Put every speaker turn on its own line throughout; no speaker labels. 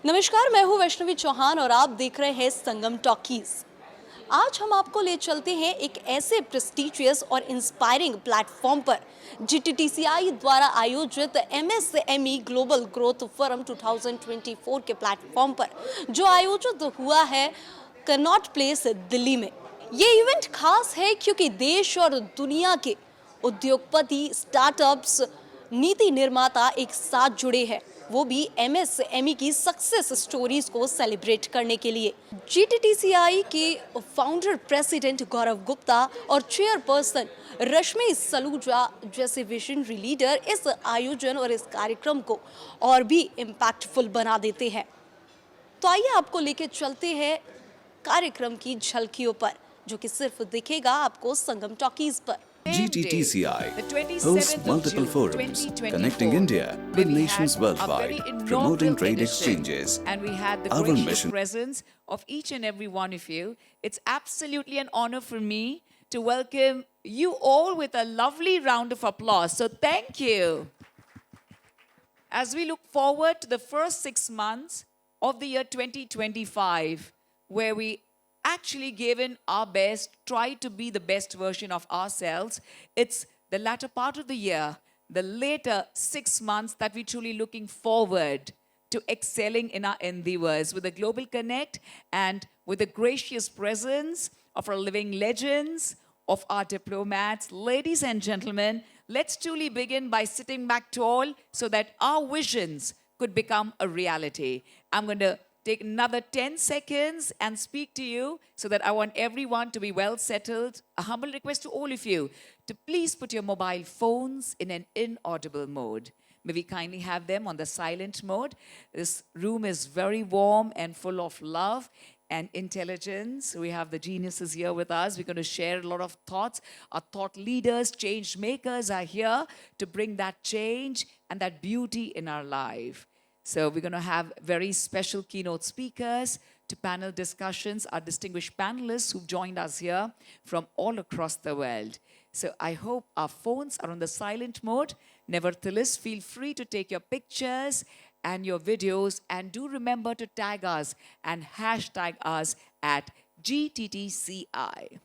नमस्कार, मैं हूँ वैष्णवी चौहान और आप देख रहे हैं संगम टॉकीज। आज हम आपको ले चलते हैं एक ऐसे प्रेस्टिजियस और इंस्पायरिंग प्लेटफॉर्म पर जीटीटीसीआई द्वारा आयोजित एमएसएमई ग्लोबल ग्रोथ फोरम 2024 के प्लेटफॉर्म पर, जो आयोजित हुआ है कनॉट प्लेस दिल्ली में। ये इवेंट खास है क्योंकि देश और दुनिया के उद्योगपति, स्टार्टअप्स, नीति निर्माता एक साथ जुड़े हैं, वो भी एमएसएमई की सक्सेस स्टोरीज को सेलिब्रेट करने के लिए। जीटीटीसीआई के फाउंडर प्रेसिडेंट गौरव गुप्ता और चेयरपर्सन रश्मि सलूजा जैसे विजनरी लीडर इस आयोजन और इस कार्यक्रम को और भी इम्पैक्टफुल बना देते हैं। तो आइए आपको लेके चलते हैं कार्यक्रम की झलकियों पर, जो कि सिर्फ दिखेगा आपको संगम टॉकीज पर।
GTTCI hosts multiple forums connecting India with nations worldwide, promoting trade exchanges.
And we had the
Our
gracious
mission.
presence of each and every one of you. It's absolutely an honor for me to welcome you all with a lovely round of applause. So thank you. As we look forward to the first 6 months of the year 2025, where we actually given our best, try to be the best version of ourselves. It's the latter part of the year, the later 6 months that we're truly looking forward to excelling in our endeavors with a global connect and with the gracious presence of our living legends, of our diplomats. Ladies and gentlemen, let's truly begin by sitting back tall so that our visions could become a reality. I'm going to take another 10 seconds and speak to you so that I want everyone to be well settled. A humble request to all of you to please put your mobile phones in an inaudible mode. May we kindly have them on the silent mode. This room is very warm and full of love and intelligence. We have the geniuses here with us. We're going to share a lot of thoughts. Our thought leaders, change makers are here to bring that change and that beauty in our life. So we're going to have very special keynote speakers to panel discussions, our distinguished panelists who've joined us here from all across the world. So I hope our phones are on the silent mode. Nevertheless, feel free to take your pictures and your videos, and do remember to tag us and hashtag us at GTTCI.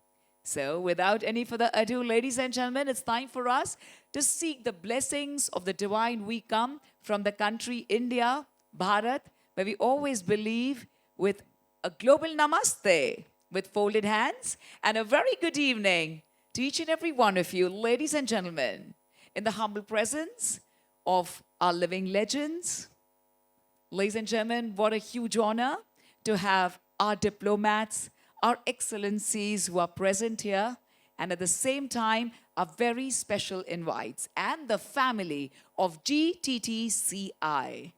So without any further ado, ladies and gentlemen, it's time for us to seek the blessings of the divine. We come from the country India, Bharat, where we always believe with a global namaste, with folded hands, and a very good evening to each and every one of you, ladies and gentlemen, in the humble presence of our living legends. Ladies and gentlemen, what a huge honor to have our diplomats, our excellencies who are present here, and at the same time, our very special invites and the family of GTTCI.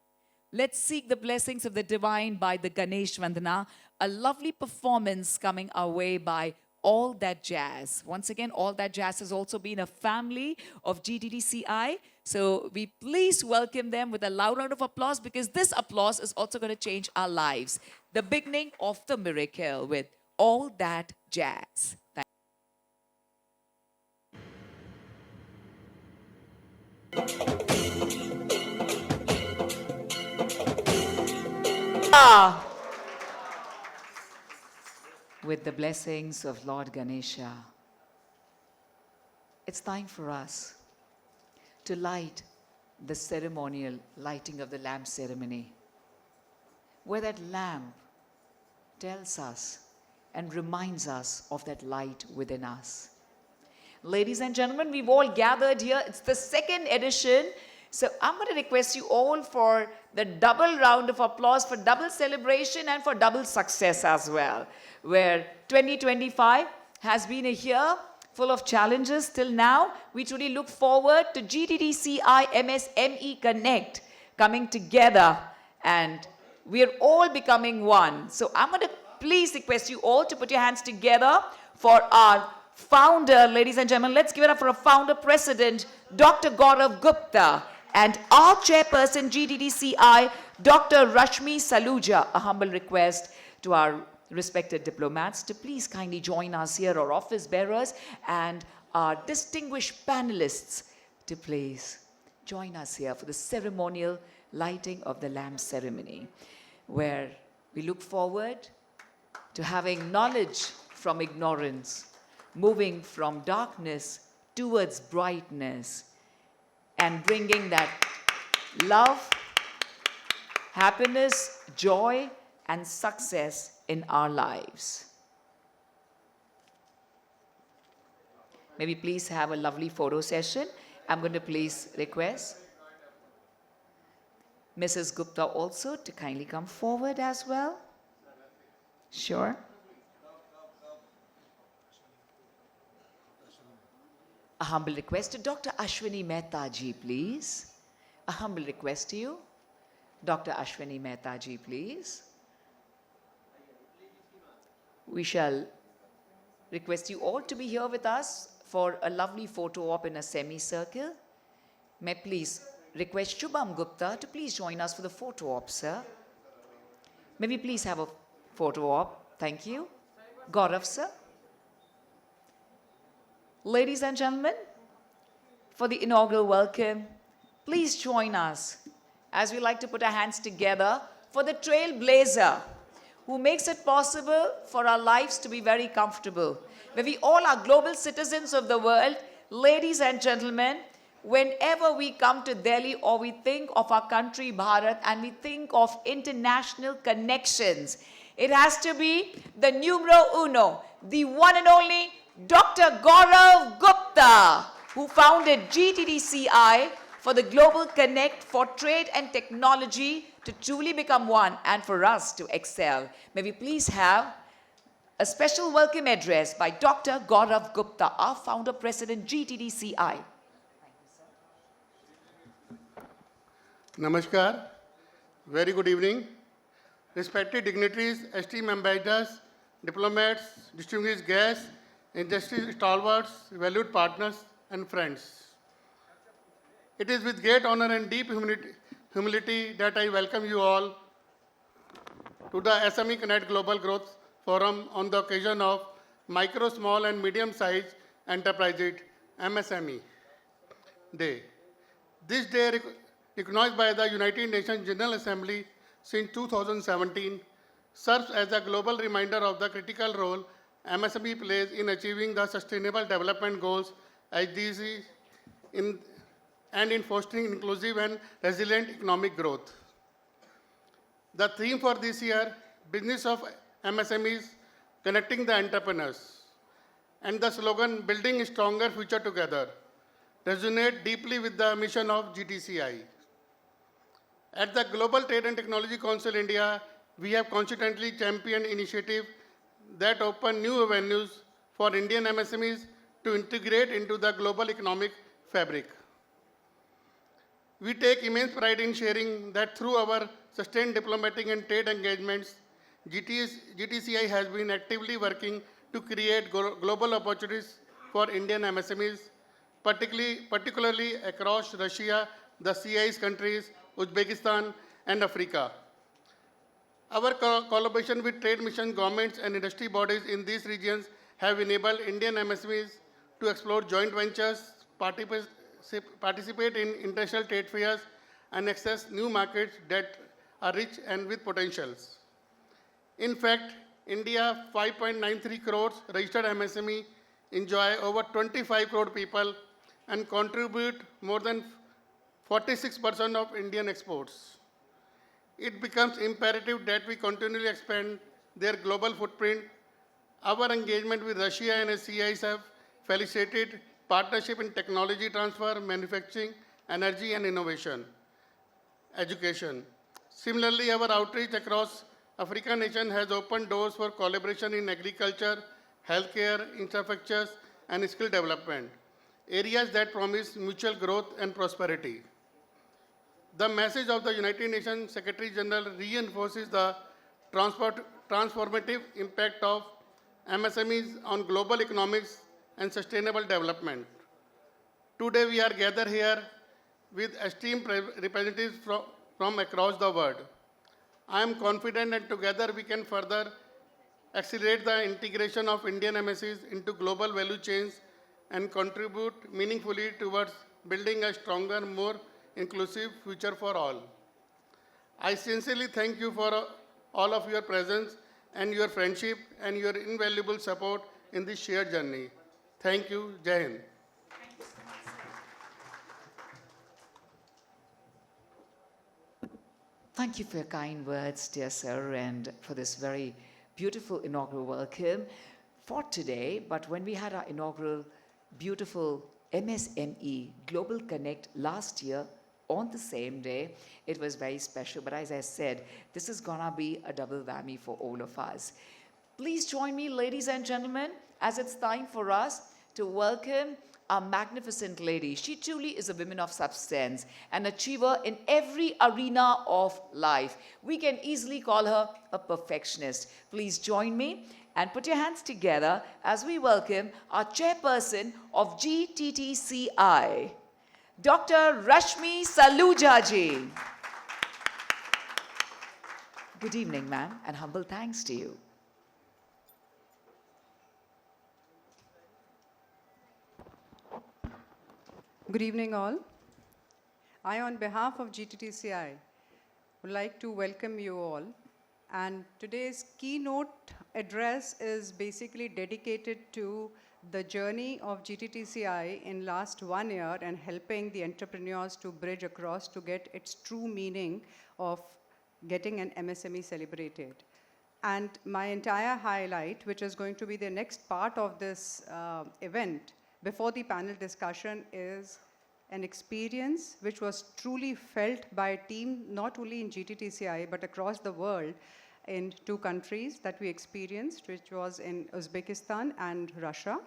Let's seek the blessings of the divine by the Ganesh Vandana, a lovely performance coming our way by All That Jazz. Once again, All That Jazz has also been a family of GTTCI. So we please welcome them with a loud round of applause, because this applause is also going to change our lives. The beginning of the miracle with All That Jazz. Thank you. With the blessings of Lord Ganesha, it's time for us to light the ceremonial lighting of the lamp ceremony, where that lamp tells us and reminds us of that light within us. Ladies and gentlemen, we've all gathered here. It's the second edition. So I'm going to request you all for the double round of applause for double celebration and for double success as well, where 2025 has been a year full of challenges till now. We truly look forward to GTTCI MSME Connect coming together, and we're all becoming one. So I'm going to please request you all to put your hands together for our founder. Ladies and gentlemen, let's give it up for our founder president, Dr. Gaurav Gupta, and our chairperson, GTTCI, Dr. Rashmi Saluja. A humble request to our respected diplomats to please kindly join us here, our office bearers and our distinguished panelists to please join us here for the ceremonial lighting of the lamp ceremony. where we look forward to having knowledge from ignorance, moving from darkness towards brightness, and bringing that love, happiness, joy, and success in our lives. May we please have a lovely photo session. I'm going to please request Mrs. Gupta also to kindly come forward as well. Sure. A humble request to Dr. Ashwini Mehta ji, please. A humble request to you. Dr. Ashwini Mehta ji, please. We shall request you all to be here with us for a lovely photo op in a semicircle. May I please request Shubham Gupta to please join us for the photo op, sir. May we please have a photo op? Thank you. Gaurav, sir. Ladies and gentlemen, for the inaugural welcome, please join us as we like to put our hands together for the trailblazer who makes it possible for our lives to be very comfortable. Where we all are global citizens of the world, ladies and gentlemen, whenever we come to Delhi or we think of our country, Bharat, and we think of international connections, it has to be the numero uno, the one and only Dr. Gaurav Gupta, who founded Gttci for the global connect for trade and technology to truly become one and for us to excel. May we please have a special welcome address by Dr. Gaurav Gupta, our founder president, Gttci.
Namaskar. Very good evening. Respected dignitaries, esteemed ambassadors, diplomats, distinguished guests, industry stalwarts, valued partners, and friends. It is with great honor and deep humility that I welcome you all to the SME Connect Global Growth Forum on the occasion of Micro, Small and Medium-Sized Enterprises MSME Day. This day, recognized by the United Nations General Assembly since 2017, serves as a global reminder of the critical role MSME plays in achieving the Sustainable Development Goals (SDGs) and in fostering inclusive and resilient economic growth. The theme for this year, Business of MSMEs, Connecting the Entrepreneurs, and the slogan, Building a Stronger Future Together, resonate deeply with the mission of GTCI. At the Global Trade and Technology Council India, we have constantly championed initiatives that open new avenues for Indian MSMEs to integrate into the global economic fabric. We take immense pride in sharing that through our sustained diplomatic and trade engagements, GTCI has been actively working to create global opportunities for Indian MSMEs, particularly across Russia, the CIS countries, Uzbekistan, and Africa. Our collaboration with trade mission governments and industry bodies in these regions have enabled Indian MSMEs to explore joint ventures, participate in international trade fairs, and access new markets that are rich and with potentials. In fact, India 5.93 crores registered MSME enjoy over 25 crore people and contribute more than 46% of Indian exports. It becomes imperative that we continually expand their global footprint. Our engagement with Russia and CIS have facilitated partnership in technology transfer, manufacturing, energy and innovation, education. Similarly, our outreach across African nations has opened doors for collaboration in agriculture, healthcare, infrastructures, and skill development, areas that promise mutual growth and prosperity. The message of the United Nations Secretary General reinforces the transformative impact of MSMEs on global economics and sustainable development. Today we are gathered here with esteemed representatives from across the world. I am confident that together we can further accelerate the integration of Indian MSMEs into global value chains and contribute meaningfully towards building a stronger, more inclusive future for all. I sincerely thank you for all of your presence and your friendship and your invaluable support in this shared journey. Thank you. Jai Hind.
Thank you for your kind words, dear sir, and for this very beautiful inaugural welcome for today. But when we had our inaugural beautiful MSME Global Connect last year on the same day, it was very special. But as I said, this is gonna be a double whammy for all of us. Please join me, ladies and gentlemen, as it's time for us to welcome a magnificent lady. She truly is a woman of substance, an achiever in every arena of life. We can easily call her a perfectionist. Please join me and put your hands together as we welcome our chairperson of Gttci, Dr. Rashmi Saluja ji. Good evening, ma'am, and humble thanks to you.
Good evening, all. I, on behalf of GTTCI, would like to welcome you all. And today's keynote address is basically dedicated to the journey of GTTCI in last 1 year and helping the entrepreneurs to bridge across to get its true meaning of getting an MSME celebrated. And my entire highlight, which is going to be the next part of this event, before the panel discussion, is an experience which was truly felt by a team, not only in GTTCI, but across the world in 2 countries that we experienced, which was in Uzbekistan and Russia.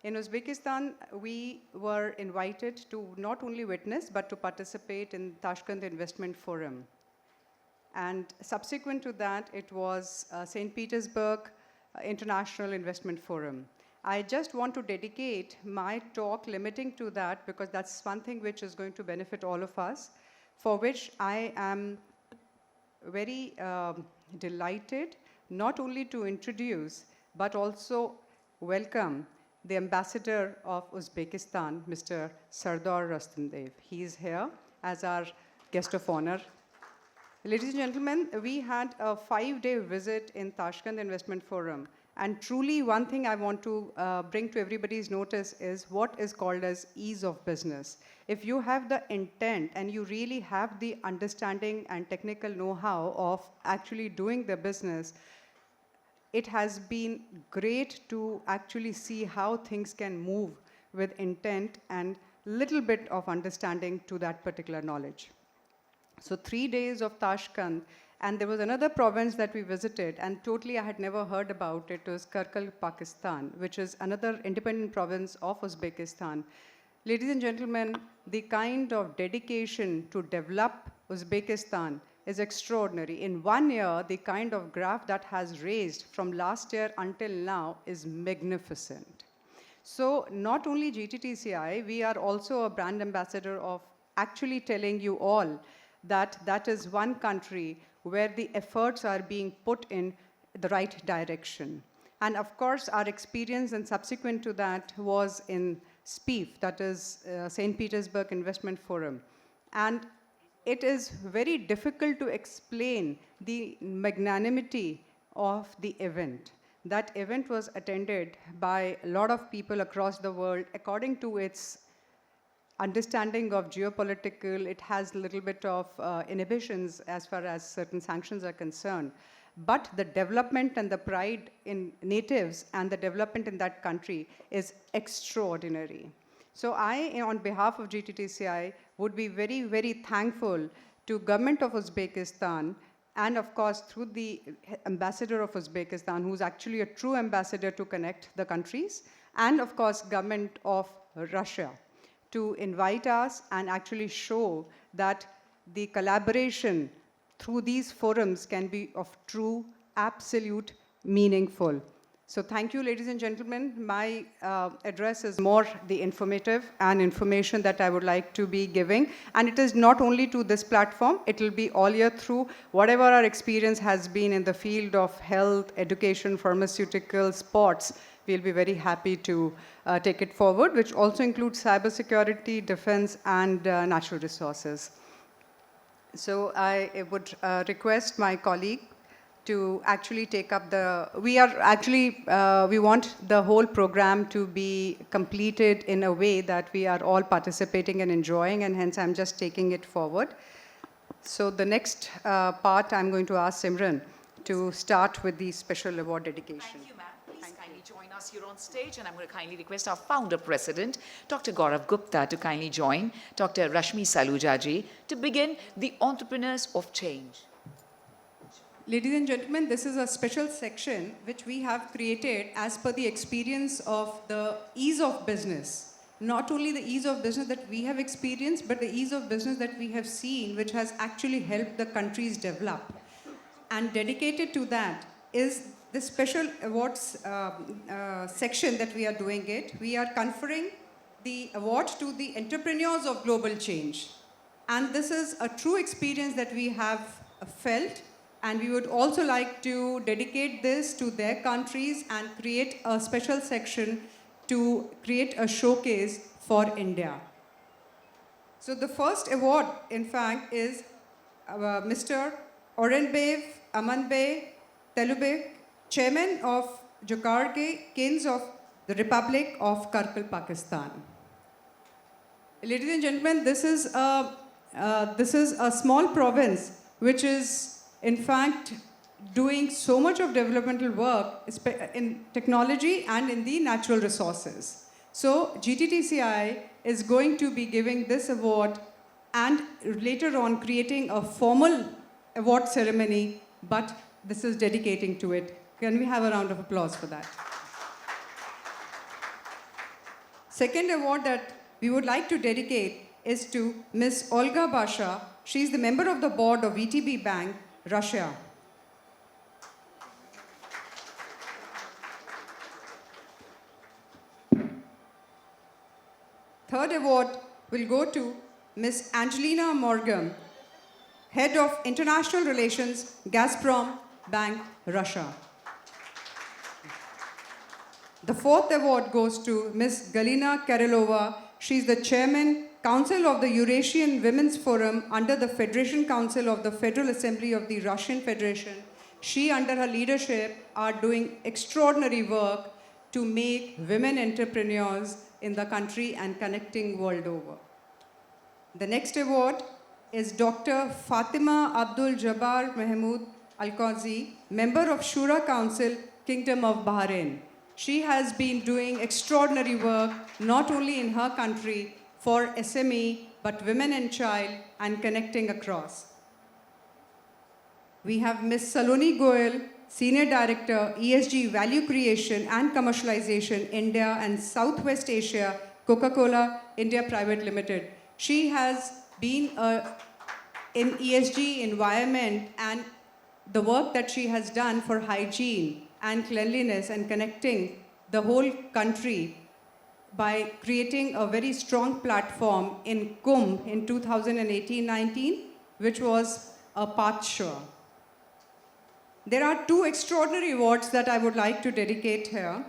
In Uzbekistan, we were invited to not only witness, but to participate in Tashkent Investment Forum. And subsequent to that, it was St. Petersburg International Investment Forum. I just want to dedicate my talk limiting to that because that's one thing which is going to benefit all of us, for which I am very delighted not only to introduce but also welcome the ambassador of Uzbekistan, Mr. Sardar Rastamdev. He is here as our guest of honor. Ladies and gentlemen, we had a 5-day visit in Tashkent Investment Forum. And truly, one thing I want to bring to everybody's notice is what is called as ease of business. If you have the intent and you really have the understanding and technical know-how of actually doing the business, it has been great to actually see how things can move with intent and little bit of understanding to that particular knowledge. So 3 days of Tashkent. And there was another province that we visited, and totally I had never heard about it. It was Karkal, Pakistan, which is another independent province of Uzbekistan. Ladies and gentlemen, the kind of dedication to develop Uzbekistan is extraordinary. In 1 year, the kind of graph that has raised from last year until now is magnificent. So not only GTTCI, we are also a brand ambassador of actually telling you all that that is one country where the efforts are being put in the right direction. And of course, our experience and subsequent to that was in SPIF, that is St. Petersburg Investment Forum. And it is very difficult to explain the magnanimity of the event. That event was attended by a lot of people across the world according to its understanding of geopolitical. It has a little bit of inhibitions as far as certain sanctions are concerned. But the development and the pride in natives and the development in that country is extraordinary. So I, on behalf of GTTCI, would be very, very thankful to government of Uzbekistan and of course through the ambassador of Uzbekistan, who's actually a true ambassador to connect the countries, and of course government of Russia, to invite us and actually show that the collaboration through these forums can be of true, absolute, meaningful. So thank you, ladies and gentlemen. My address is more the informative and information that I would like to be giving. And it is not only to this platform, it will be all year through. Whatever our experience has been in the field of health, education, pharmaceutical, sports, we'll be very happy to take it forward, which also includes cybersecurity, defense, and natural resources. So I would request my colleague to actually take up we want the whole program to be completed in a way that we are all participating and enjoying, and hence I'm just taking it forward. So the next part, I'm going to ask Simran to start with the special award dedication.
Thank you, ma'am. Please kindly join us here on stage, and I'm going to kindly request our founder president, Dr. Gaurav Gupta, to kindly join Dr. Rashmi Salujaji to begin the Entrepreneurs of Change.
Ladies and gentlemen, this is a special section which we have created as per the experience of the ease of business. Not only the ease of business that we have experienced, but the ease of business that we have seen, which has actually helped the countries develop. And dedicated to that is the special awards section that we are doing it. We are conferring the award to the entrepreneurs of global change. And this is a true experience that we have felt. And we would also like to dedicate this to their countries and create a special section to create a showcase for India. So the first award, in fact, is Mr. Orenbev Amanbey Telubek, Chairman of Jokarge Kings of the Republic of Karkil, Pakistan. Ladies and gentlemen, this is a small province which is in fact doing so much of developmental work in technology and in the natural resources. So GTTCI is going to be giving this award and later on creating a formal award ceremony, but this is dedicating to it. Can we have a round of applause for that? Second award that we would like to dedicate is to Ms. Olga Basha. She is the member of the board of VTB Bank, Russia. Third award will go to Ms. Angelina Morgan, Head of International Relations, Gazprom Bank, Russia. The fourth award goes to Ms. Galina Karelova. She is the Chairman, Council of the Eurasian Women's Forum under the Federation Council of the Federal Assembly of the Russian Federation. She, under her leadership, are doing extraordinary work to make women entrepreneurs in the country and connecting world over. The next award is Dr. Fatima Abdul Jabbar Mahmood Al-Qazi, member of Shura Council, Kingdom of Bahrain. She has been doing extraordinary work, not only in her country, for SME, but women and child, and connecting across. We have Ms. Saloni Goel, Senior Director, ESG Value Creation and Commercialization, India and Southwest Asia, Coca-Cola India Private Limited. She has been in ESG environment, and the work that she has done for hygiene and cleanliness and connecting the whole country by creating a very strong platform in Kumbh in 2018-19, which was a path show. There are two extraordinary awards that I would like to dedicate here.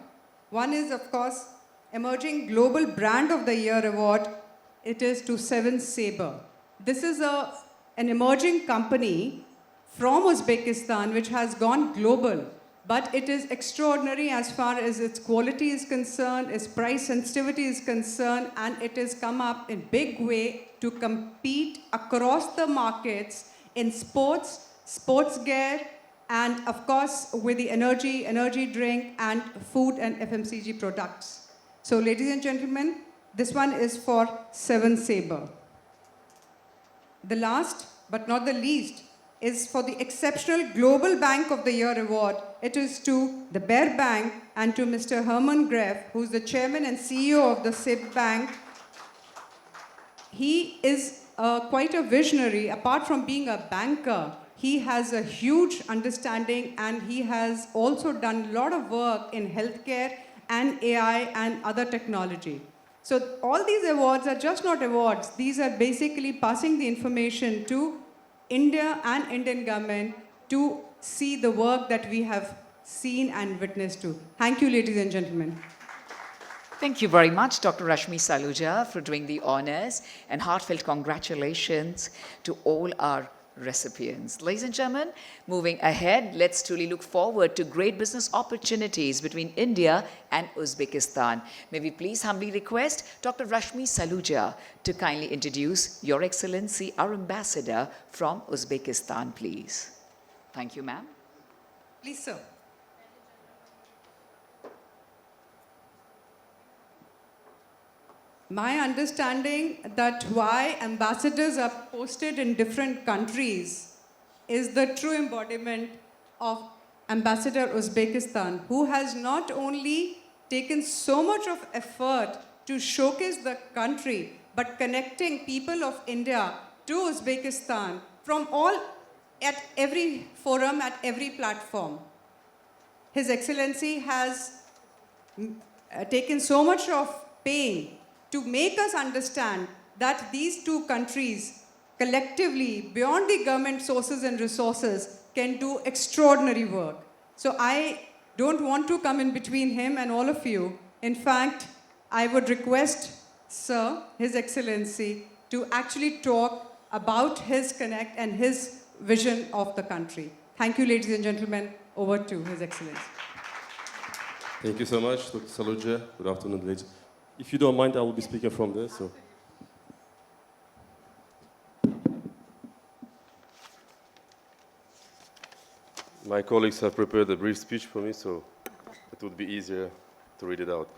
One is, of course, Emerging Global Brand of the Year Award. It is to Seven Saber. This is an emerging company from Uzbekistan which has gone global. But it is extraordinary as far as its quality is concerned, its price sensitivity is concerned, and it has come up in big way to compete across the markets in sports, sports gear, and of course with the energy drink and food and FMCG products. So ladies and gentlemen, this one is for Seven Saber. The last but not the least is for the Exceptional Global Bank of the Year Award. It is to the Bear Bank and to Mr. Herman Greff, who is the Chairman and CEO of the SIB Bank. He is quite a visionary. Apart from being a banker, he has a huge understanding, and he has also done a lot of work in healthcare and AI and other technology. So all these awards are just not awards. These are basically passing the information to India and Indian government to see the work that we have seen and witnessed to. Thank you, ladies and gentlemen.
Thank you very much, Dr. Rashmi Saluja, for doing the honors, and heartfelt congratulations to all our recipients. Ladies and gentlemen, moving ahead, let's truly look forward to great business opportunities between India and Uzbekistan. May we please humbly request Dr. Rashmi Saluja to kindly introduce Your Excellency, our ambassador from Uzbekistan, please. Thank you, ma'am.
Please, sir. My understanding that why ambassadors are posted in different countries is the true embodiment of Ambassador Uzbekistan, who has not only taken so much of effort to showcase the country, but connecting people of India to Uzbekistan from all, at every forum, at every platform. His Excellency has taken so much of pain to make us understand that these two countries collectively, beyond the government sources and resources, can do extraordinary work. So I don't want to come in between him and all of you. In fact, I would request, Sir, His Excellency, to actually talk about his connect and his vision of the country. Thank you, ladies and gentlemen. Over to His Excellency.
Thank you so much, Dr. Saluja. Good afternoon, ladies. If you don't mind, I will be speaking from there. So, my colleagues have prepared a brief speech for me, so it would be easier to read it out.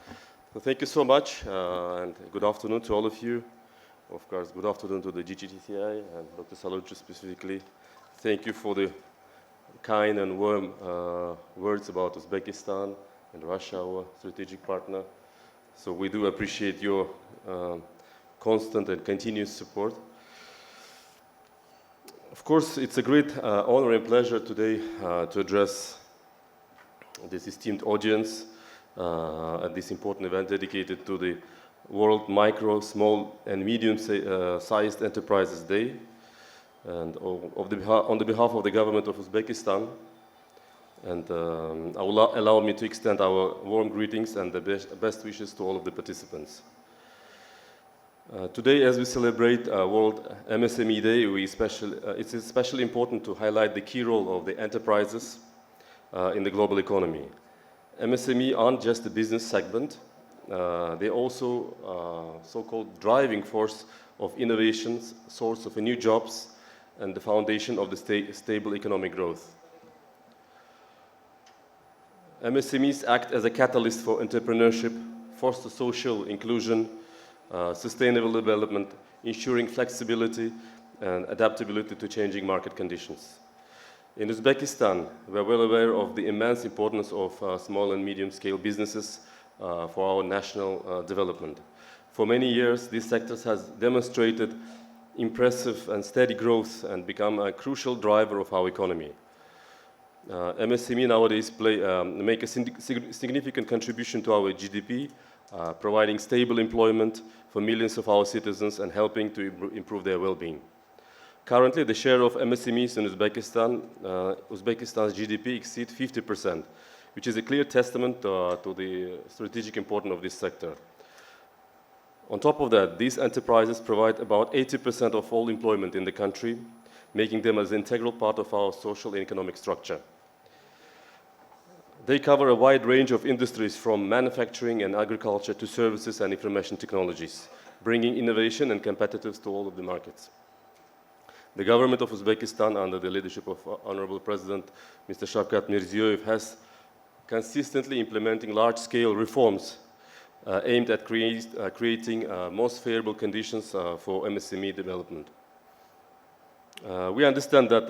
So thank you so much, and good afternoon to all of you. Of course, good afternoon to the Gttci and Dr. Saluja specifically. Thank you for the kind and warm words about Uzbekistan and Russia, our strategic partner. So we do appreciate your constant and continuous support. Of course, it's a great honor and pleasure today to address this esteemed audience at this important event dedicated to the World Micro, Small and Medium-Sized Enterprises Day. And on the behalf of the government of Uzbekistan, and allow me to extend our warm greetings and the best wishes to all of the participants. Today, as we celebrate World MSME Day, it's especially important to highlight the key role of the enterprises in the global economy. MSME aren't just a business segment, they're also so-called driving force of innovations, source of new jobs, and the foundation of the stable economic growth. MSMEs act as a catalyst for entrepreneurship, foster social inclusion, sustainable development, ensuring flexibility and adaptability to changing market conditions. In Uzbekistan, we are well aware of the immense importance of small and medium-scale businesses for our national development. For many years, these sectors has demonstrated impressive and steady growth and become a crucial driver of our economy. MSME nowadays make a significant contribution to our GDP, providing stable employment for millions of our citizens and helping to improve their well-being. Currently, the share of MSMEs in Uzbekistan's GDP exceeds 50%, which is a clear testament to the strategic importance of this sector. On top of that, these enterprises provide about 80% of all employment in the country, making them as an integral part of our social and economic structure. They cover a wide range of industries from manufacturing and agriculture to services and information technologies, bringing innovation and competitiveness to all of the markets. The government of Uzbekistan, under the leadership of Honorable President Mr. Shavkat Mirziyoyev, has consistently implementing large-scale reforms aimed at creating most favorable conditions for MSME development. We understand that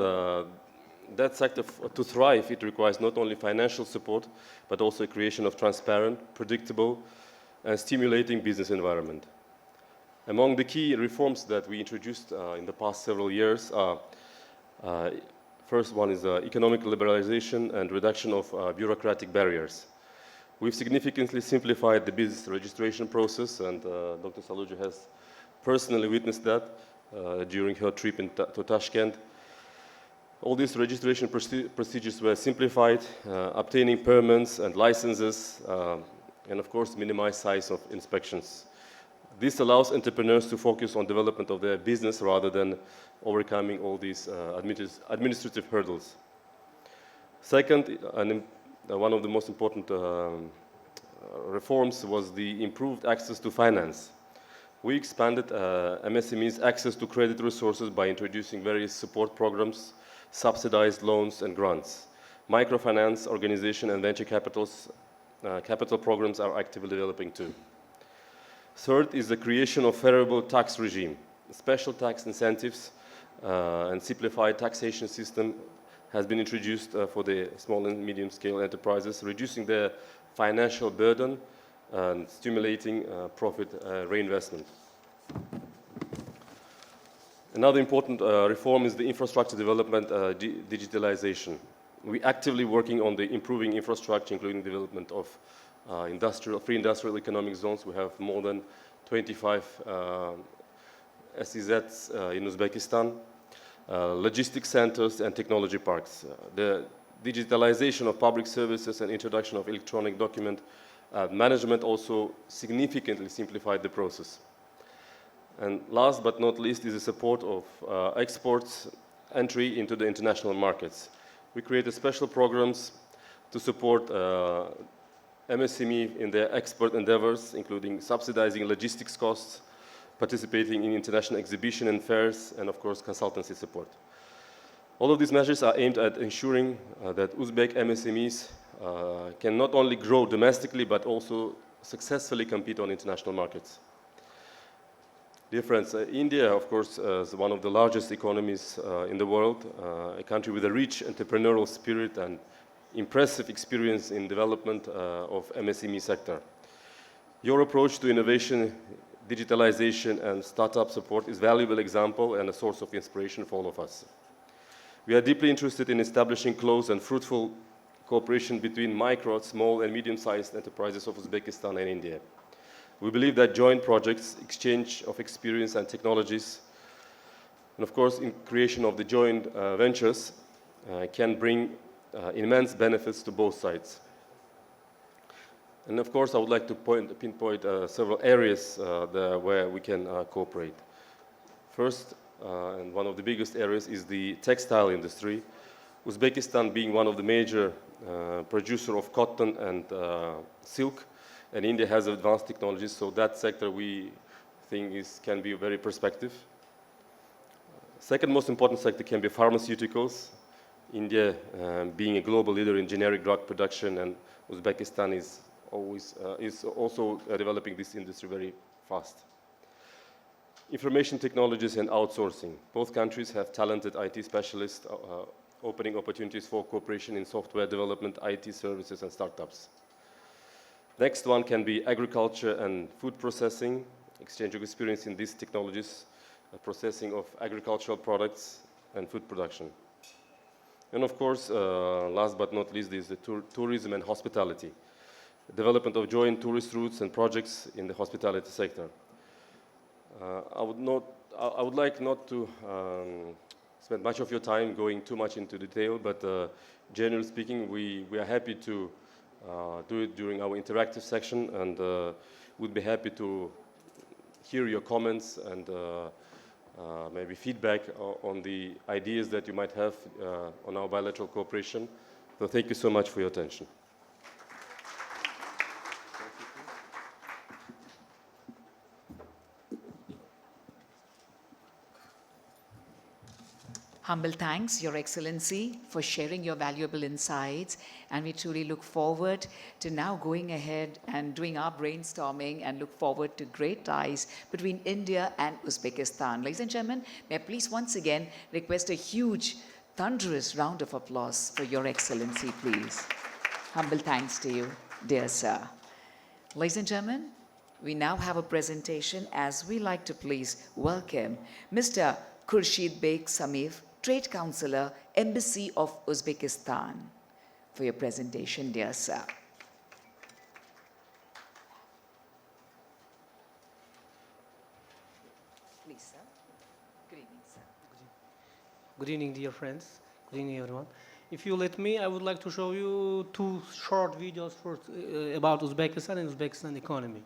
that sector, to thrive, it requires not only financial support, but also a creation of transparent, predictable, and stimulating business environment. Among the key reforms that we introduced in the past several years are, first one is economic liberalization and reduction of bureaucratic barriers. We've significantly simplified the business registration process, and Dr. Saluja has personally witnessed that during her trip to Tashkent. All these registration procedures were simplified, obtaining permits and licenses and of course minimize size of inspections. This allows entrepreneurs to focus on development of their business rather than overcoming all these administrative hurdles. Second, one of the most important reforms was the improved access to finance. We expanded MSMEs' access to credit resources by introducing various support programs, subsidized loans and grants. Microfinance organization and venture capital programs are actively developing too. Third is the creation of favorable tax regime. Special tax incentives and simplified taxation system has been introduced for the small and medium-scale enterprises, reducing their financial burden and stimulating profit reinvestment. Another important reform is the infrastructure development, digitalization. We're actively working on the improving infrastructure, including development of free industrial economic zones. We have more than 25 SEZs in Uzbekistan, logistics centers and technology parks. The digitalization of public services and introduction of electronic document management also significantly simplified the process. And last but not least is the support of exports entry into the international markets. We created special programs to support MSME in their export endeavors, including subsidizing logistics costs, participating in international exhibition and fairs, and of course consultancy support. All of these measures are aimed at ensuring that Uzbek MSMEs can not only grow domestically but also successfully compete on international markets. Dear friends, India, of course, is one of the largest economies in the world, a country with a rich entrepreneurial spirit and impressive experience in development of MSME sector. Your approach to innovation, digitalization, and startup support is a valuable example and a source of inspiration for all of us. We are deeply interested in establishing close and fruitful cooperation between micro, small, and medium-sized enterprises of Uzbekistan and India. We believe that joint projects, exchange of experience and technologies, and of course, in creation of the joint ventures can bring immense benefits to both sides. And of course, I would like to pinpoint several areas where we can cooperate. First, and one of the biggest areas is the textile industry. Uzbekistan being one of the major producer of cotton and silk, and India has advanced technologies, so that sector we think can be very perspective. Second most important sector can be pharmaceuticals. India being a global leader in generic drug production, and Uzbekistan is also developing this industry very fast. Information technologies and outsourcing. Both countries have talented IT specialists opening opportunities for cooperation in software development, IT services, and startups. Next one can be agriculture and food processing, exchange of experience in these technologies, processing of agricultural products and food production. And of course, last but not least, is the tourism and hospitality. Development of joint tourist routes and projects in the hospitality sector. I would like not to spend much of your time going too much into detail, but generally speaking, we are happy to do it during our interactive section, and would be happy to hear your comments and maybe feedback on the ideas that you might have on our bilateral cooperation. So thank you so much for your attention.
Humble thanks, Your Excellency, for sharing your valuable insights. And we truly look forward to now going ahead and doing our brainstorming and look forward to great ties between India and Uzbekistan. Ladies and gentlemen, may I please once again request a huge, thunderous round of applause for Your Excellency, please. Humble thanks to you, dear sir. Ladies and gentlemen, we now have a presentation as we like to please welcome Mr. Khurshid Beg Samif, Trade Councillor, Embassy of Uzbekistan, for your presentation, dear sir. Please, sir. Good evening, sir.
Good evening, dear friends. Good evening, everyone. If you let me, I would like to show you two short videos about Uzbekistan and Uzbekistan economy.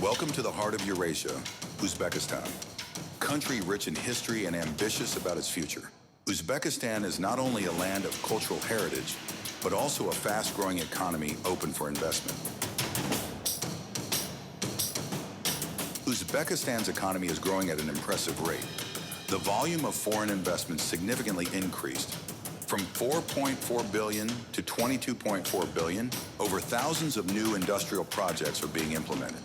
Welcome to the heart of Eurasia, Uzbekistan. Country rich in history and ambitious about its future. Uzbekistan is not only a land of cultural heritage, but also a fast-growing economy open for investment. Uzbekistan's economy is growing at an impressive rate. The volume of foreign investment significantly increased. From 4.4 billion to 22.4 billion, over thousands of new industrial projects are being implemented.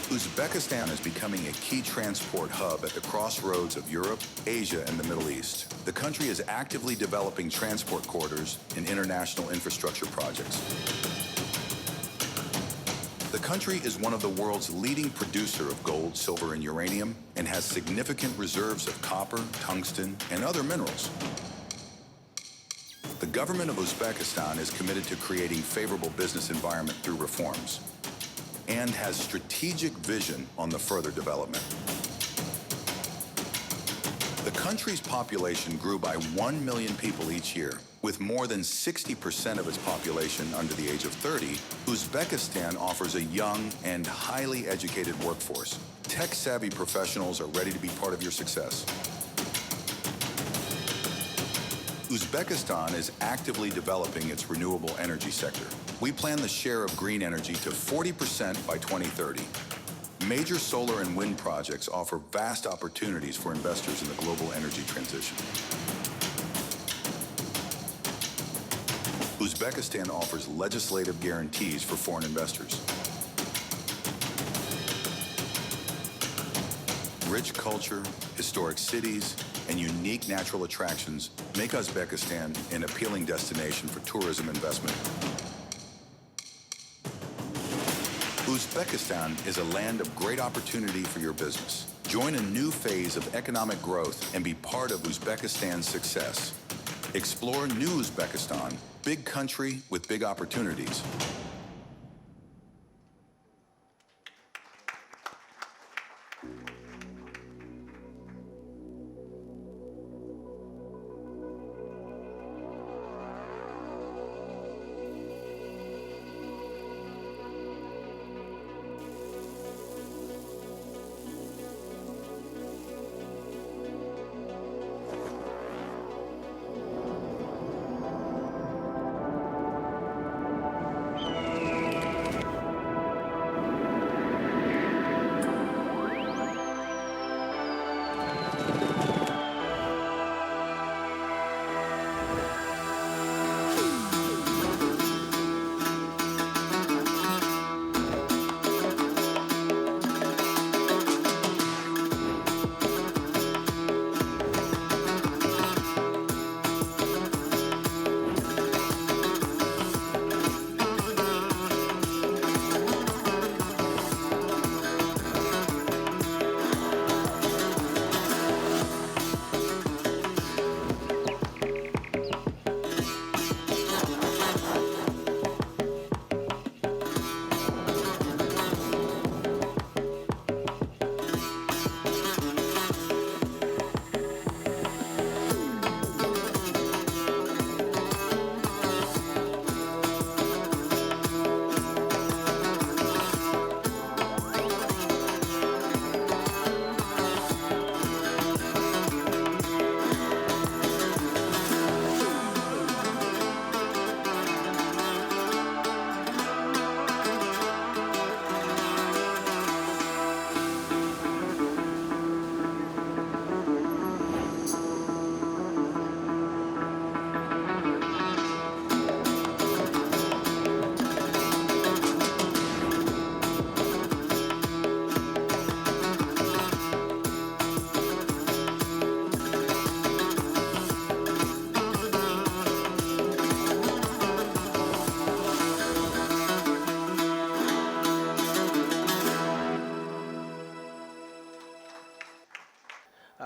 Uzbekistan is becoming a key transport hub at the crossroads of Europe, Asia, and the Middle East. The country is actively developing transport corridors and international infrastructure projects. The country is one of the world's leading producer of gold, silver, and uranium, and has significant reserves of copper, tungsten, and other minerals. The government of Uzbekistan is committed to creating favorable business environment through reforms, and has strategic vision on the further development. The country's population grew by 1 million people each year. With more than 60% of its population under the age of 30, Uzbekistan offers a young and highly educated workforce. Tech-savvy professionals are ready to be part of your success. Uzbekistan is actively developing its renewable energy sector. We plan the share of green energy to 40% by 2030. Major solar and wind projects offer vast opportunities for investors in the global energy transition. Uzbekistan offers legislative guarantees for foreign investors. Rich culture, historic cities, and unique natural attractions make Uzbekistan an appealing destination for tourism investment. Uzbekistan is a land of great opportunity for your business. Join a new phase of economic growth and be part of Uzbekistan's success. Explore new Uzbekistan, big country with big opportunities.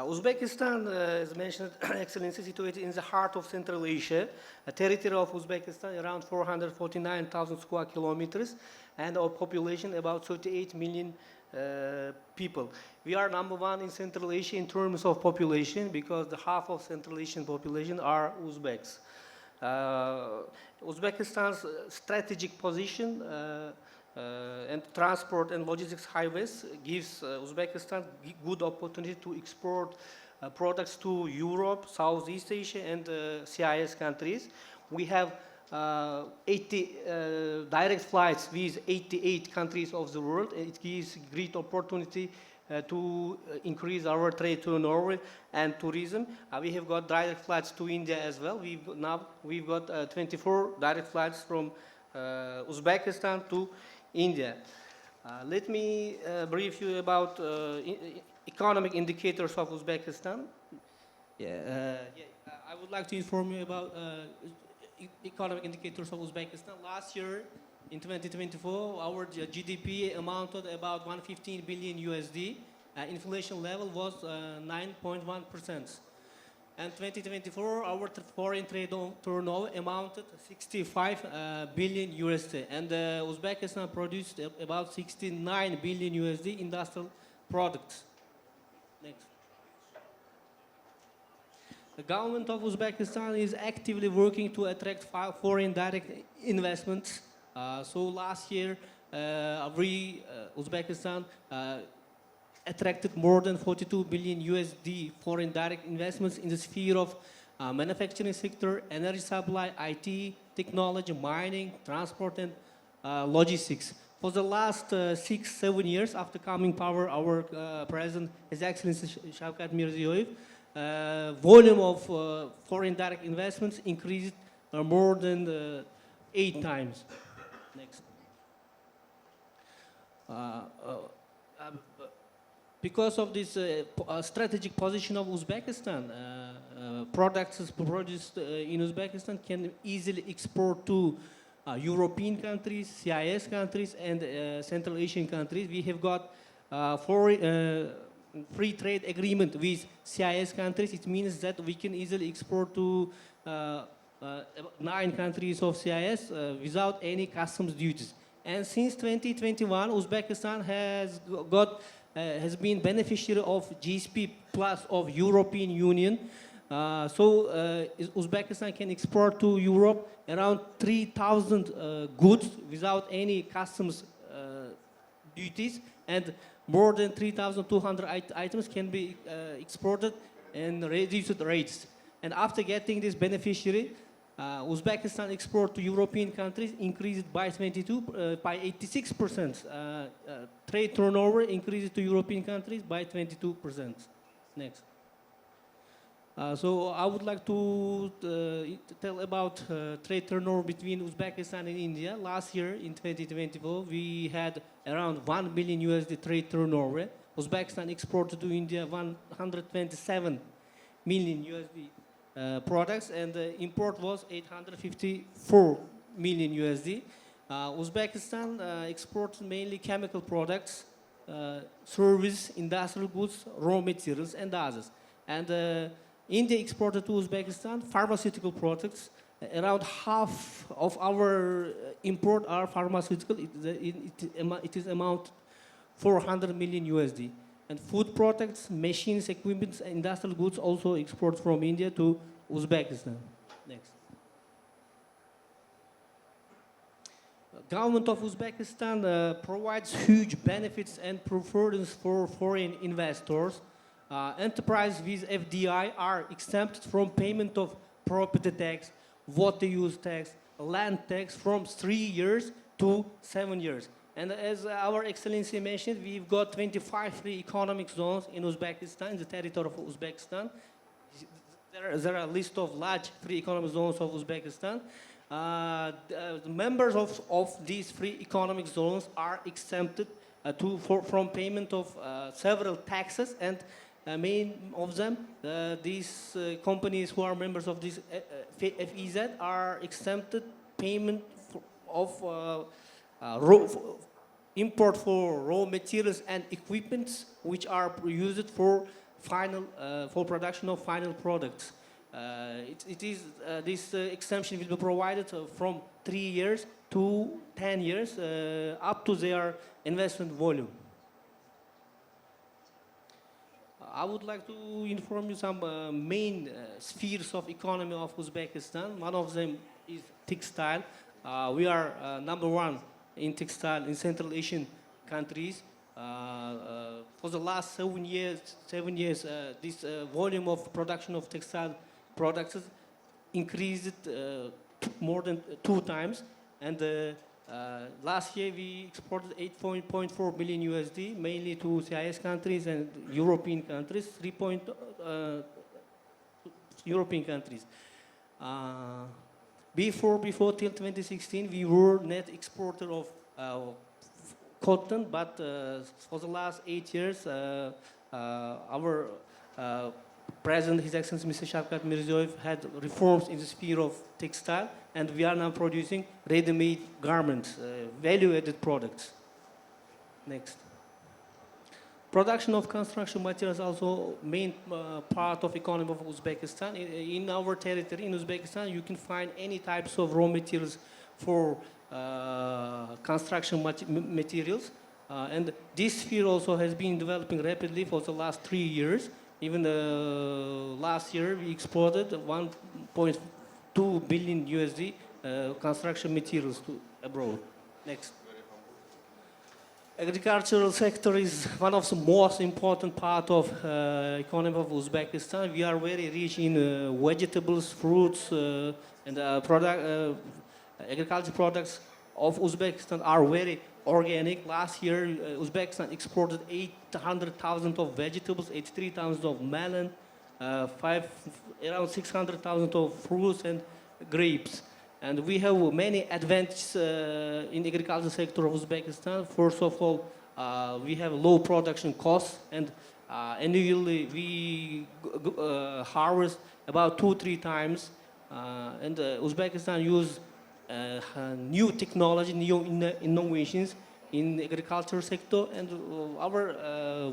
Uzbekistan, as mentioned, Excellency, situated in the heart of Central Asia. A territory of Uzbekistan around 449,000 square kilometers, and our population about 38 million people. We are number one in Central Asia in terms of population because the half of Central Asian population are Uzbeks. Uzbekistan's strategic position and transport and logistics highways gives Uzbekistan good opportunity to export products to Europe, Southeast Asia, and CIS countries. We have 80 direct flights with 88 countries of the world. It gives great opportunity to increase our trade to Norway and tourism. We have got direct flights to India as well. We've got 24 direct flights from Uzbekistan to India. Let me brief you about economic indicators of Uzbekistan. I would like to inform you about economic indicators of Uzbekistan. Last year, in 2024, our GDP amounted about 115 billion USD. Inflation level was 9.1%. And 2024, our foreign trade turnover amounted 65 billion USD. And Uzbekistan produced about 69 billion USD industrial products. Next. The government of Uzbekistan is actively working to attract foreign direct investments. So last year, Uzbekistan attracted more than 42 billion USD foreign direct investments in the sphere of manufacturing sector, energy supply, IT, technology, mining, transport, and logistics. For the last 6-7 years after coming power, our President, His Excellency Shavkat Mirziyoyev, volume of foreign direct investments increased more than 8 times. Next. Because of this strategic position of Uzbekistan, products produced in Uzbekistan can easily export to European countries, CIS countries, and Central Asian countries. We have got free trade agreement with CIS countries. It means that we can easily export to 9 countries of CIS without any customs duties. And since 2021, Uzbekistan has been beneficiary of GSP Plus of European Union. Uzbekistan can export to Europe around 3,000 goods without any customs duties, and more than 3,200 items can be exported and reduced rates. And after getting this beneficiary, Uzbekistan export to European countries increased by 86%. Trade turnover increased to European countries by 22%. Next. So I would like to tell about trade turnover between Uzbekistan and India. Last year, in 2024, we had around 1 billion USD trade turnover. Uzbekistan exported to India 127 million USD products, and the import was 854 million USD. Uzbekistan exports mainly chemical products, service, industrial goods, raw materials, and others. And India exported to Uzbekistan pharmaceutical products. Around half of our import are pharmaceutical. It is amount 400 million USD. And food products, machines, equipment, and industrial goods also export from India to Uzbekistan. Next. The government of Uzbekistan provides huge benefits and preference for foreign investors. Enterprises with FDI are exempted from payment of property tax, water use tax, land tax from 3 years to 7 years. And as our Excellency mentioned, we've got 25 free economic zones in Uzbekistan, in the territory of Uzbekistan. There are a list of large free economic zones of Uzbekistan. The members of these free economic zones are exempted from payment of several taxes, and main of them, these companies who are members of this FEZ are exempted payment of import for raw materials and equipments which are used for final for production of final products. This exemption will be provided from 3 years to 10 years up to their investment volume. I would like to inform you some main spheres of economy of Uzbekistan. One of them is textile. We are number one in textile in Central Asian countries. For the last 7 years, this volume of production of textile products increased more than 2 times. And last year we exported 8.4 billion USD, mainly to CIS countries and European countries, European countries. Before till 2016, we were net exporter of cotton, but for the last 8 years, our President, His Excellency Mr. Shavkat Mirziyoyev, had reforms in the sphere of textile, and we are now producing ready-made garments, value-added products. Next. Production of construction materials also main part of economy of Uzbekistan. In our territory, in Uzbekistan, you can find any types of raw materials for construction materials. And this sphere also has been developing rapidly for the last 3 years. Even last year, we exported 1.2 billion USD construction materials to abroad. Next. Agricultural sector is one of the most important part of economy of Uzbekistan. We are very rich in vegetables, fruits, and agricultural products of Uzbekistan are very organic. Last year, Uzbekistan exported 800,000 of vegetables, 83,000 of melon, around 600,000 of fruits and grapes. And we have many advantages in the agricultural sector of Uzbekistan. First of all, we have low production costs, and annually we harvest about 2-3 times. And Uzbekistan use new technology, new innovations in the agricultural sector, and our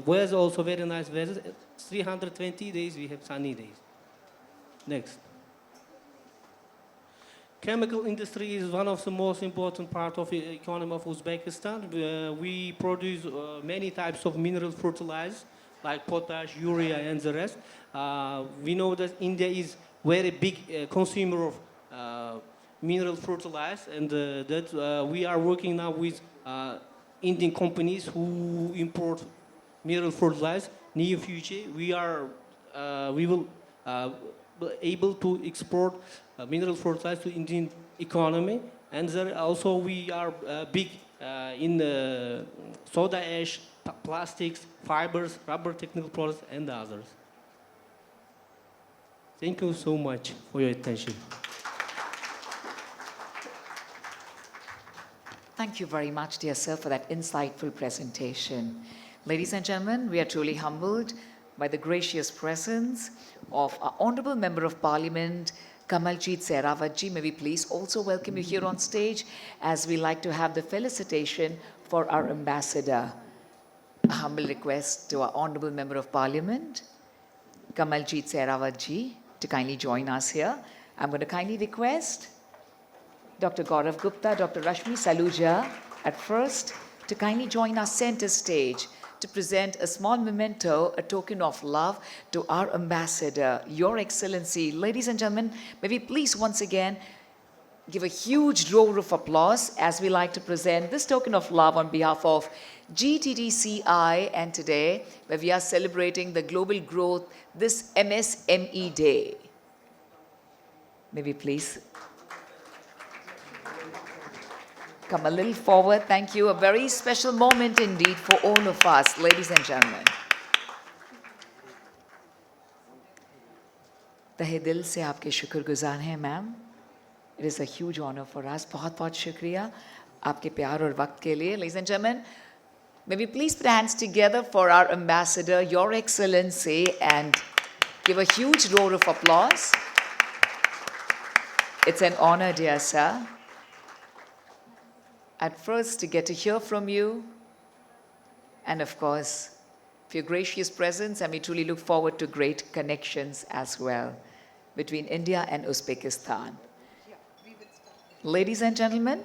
weather also very nice weather. 320 days we have sunny days. Next. Chemical industry is one of the most important part of the economy of Uzbekistan. We produce many types of mineral fertilizers like potash, urea, and the rest. We know that India is very big consumer of mineral fertilizers, and that we are working now with Indian companies who import mineral fertilizers. Near future, we will able to export mineral fertilizer to Indian economy, and there also we are big in soda ash, plastics, fibers, rubber technical products, and others. Thank you so much for your attention.
Thank you very much, dear sir, for that insightful presentation. Ladies and gentlemen, we are truly humbled by the gracious presence of our Honorable Member of Parliament, Gttci. May we please also welcome you here on stage, as we like to have the felicitation for our ambassador. A humble request to our Honorable Member of Parliament, Gttci, to kindly join us here. I'm going to kindly request Dr. Gaurav Gupta, Dr. Rashmi Saluja at first to kindly join our center stage to present a small memento, a token of love to our ambassador, Your Excellency. Ladies and gentlemen, may we please once again give a huge roar of applause as we like to present this token of love on behalf of Gttci, and today, where we are celebrating the global growth, this MSME Day. May we please come a little forward. Thank you. A very special moment indeed for all of us, ladies and gentlemen. तहे दिल से आपके शुक्रगुजार हैं, ma'am. It is a huge honor for us. बहुत-बहुत शुक्रिया आपके प्यार और वक्त के लिए. Ladies and gentlemen, may we please put hands together for our ambassador, Your Excellency, and give a huge roar of applause. It's an honor, dear sir, at first to get to hear from you, and of course, for your gracious presence, and we truly look forward to great connections as well between India and Uzbekistan. Ladies and gentlemen,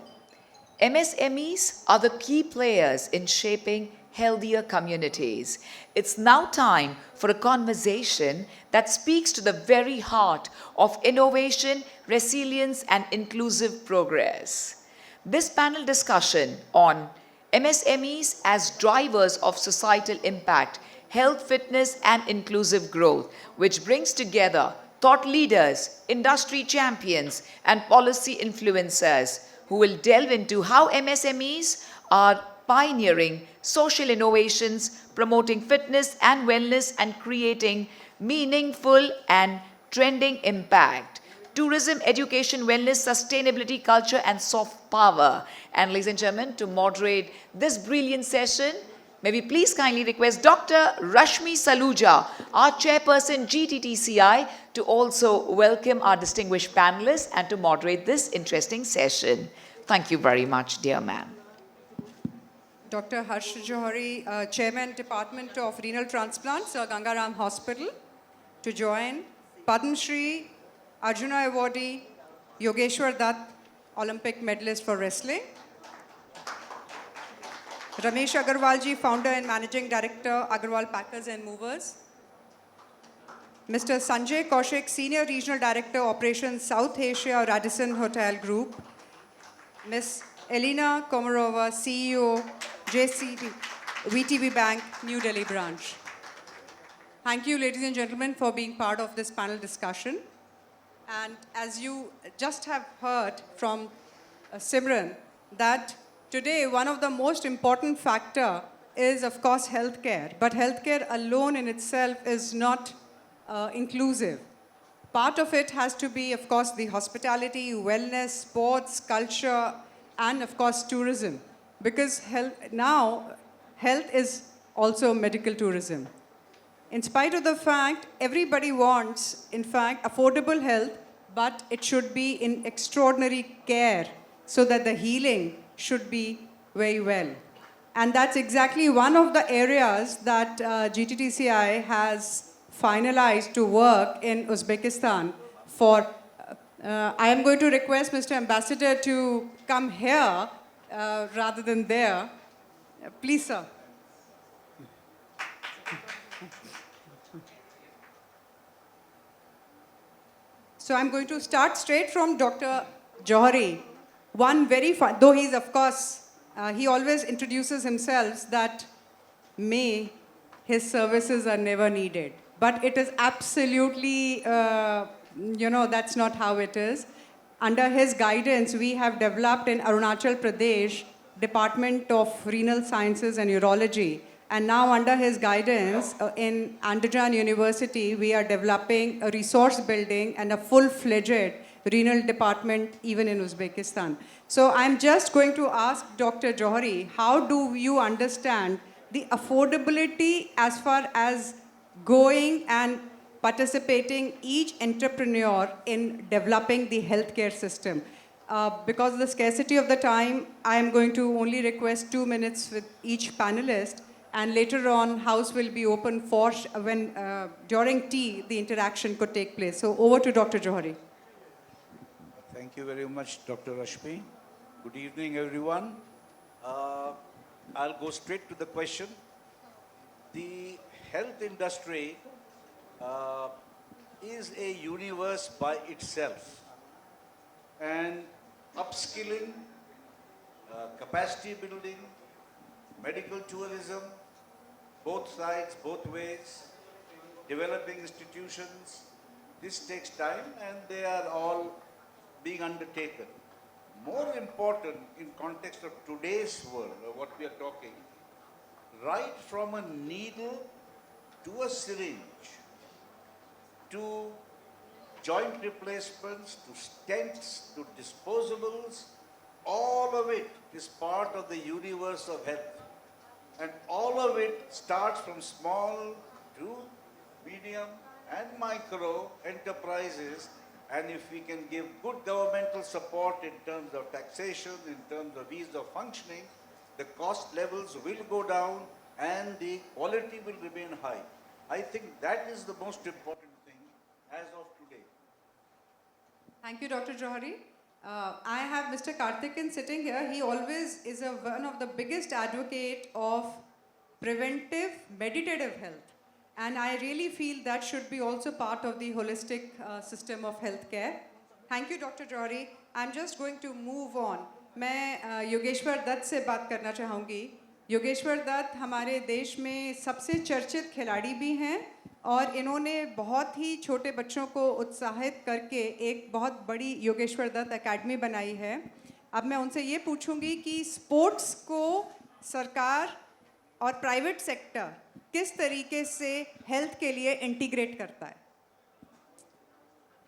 MSMEs are the key players in shaping healthier communities. It's now time for a conversation that speaks to the very heart of innovation, resilience, and inclusive progress. This panel discussion on MSMEs as drivers of societal impact, health, fitness, and inclusive growth, which brings together thought leaders, industry champions, and policy influencers who will delve into how MSMEs are pioneering social innovations, promoting fitness and wellness, and creating meaningful and trending impact. Tourism, education, wellness, sustainability, culture, and soft power. And ladies and gentlemen, to moderate this brilliant session, may we please kindly request Dr. Rashmi Saluja, our chairperson GTTCI, to also welcome our distinguished panelists and to moderate this interesting session. Thank you very much, dear ma'am.
Dr. Harsh Johari, Chairman, Department of Renal Transplants, Gangaram Hospital, to join. Padma Shri, Arjuna Awardee, Yogeshwar Dutt, Olympic medalist for wrestling. Ramesh Agarwalji, Founder and Managing Director, Agarwal Packers and Movers. Mr. Sanjay Kaushik, Senior Regional Director, Operations South Asia, Radisson Hotel Group. Ms. Elena Komarova, CEO, VTB Bank, New Delhi branch. Thank you, ladies and gentlemen, for being part of this panel discussion. And as you just have heard from Simran, that today one of the most important factor is, of course, healthcare. But healthcare alone in itself is not inclusive. Part of it has to be, of course, the hospitality, wellness, sports, culture, and, of course, tourism. Because health is also medical tourism. In spite of the fact, everybody wants, in fact, affordable health, but it should be in extraordinary care so that the healing should be very well. And that's exactly one of the areas that GTTCI has finalized to work in Uzbekistan for. I am going to request Mr. Ambassador to come here rather than there. Please, sir. So I'm going to start straight from Dr. Johari. One very fun, though he's, of course, he always introduces himself that his services are never needed. But it is absolutely, that's not how it is. Under his guidance, we have developed in Arunachal Pradesh, Department of Renal Sciences and Urology. And now under his guidance, in Andajan University, we are developing a resource building and a full-fledged renal department even in Uzbekistan. So I'm just going to ask Dr. Johari, how do you understand the affordability as far as going and participating each entrepreneur in developing the healthcare system? Because of the scarcity of the time, I am going to only request 2 minutes with each panelist. And later on, house will be open for when during tea, the interaction could take place. So over to Dr. Johari.
Thank you very much, Dr. Rashmi. Good evening, everyone. I'll go straight to the question. The health industry is a universe by itself. And upskilling, capacity building, medical tourism, both sides, both ways, developing institutions, this takes time and they are all being undertaken. More important in context of today's world, of what we are talking, right from a needle to a syringe, to joint replacements, to stents, to disposables, all of it is part of the universe of health. And all of it starts from small to medium and micro enterprises. And if we can give good governmental support in terms of taxation, in terms of ease of functioning, the cost levels will go down and the quality will remain high. I think that is the most important thing as of today.
Thank you, Dr. Johari. I have Mr. Karthikeyan sitting here. He always is one of the biggest advocate of preventive meditative health. And I really feel that should be also part of the holistic system of healthcare. Thank you, Dr. Johari. I'm just going to move on. मैं योगेश्वर दत्त से बात करना चाहूँगी. योगेश्वर दत्त हमारे देश में सबसे चर्चित खिलाड़ी भी हैं और इन्होंने बहुत ही छोटे बच्चों को उत्साहित करके एक बहुत बड़ी योगेश्वर दत्त एकेडमी बनाई है. अब मैं उनसे ये पूछूंगी कि स्पोर्ट्स को सरकार और प्राइवेट सेक्टर किस तरीके से हेल्थ के लिए इंटीग्रेट करता है.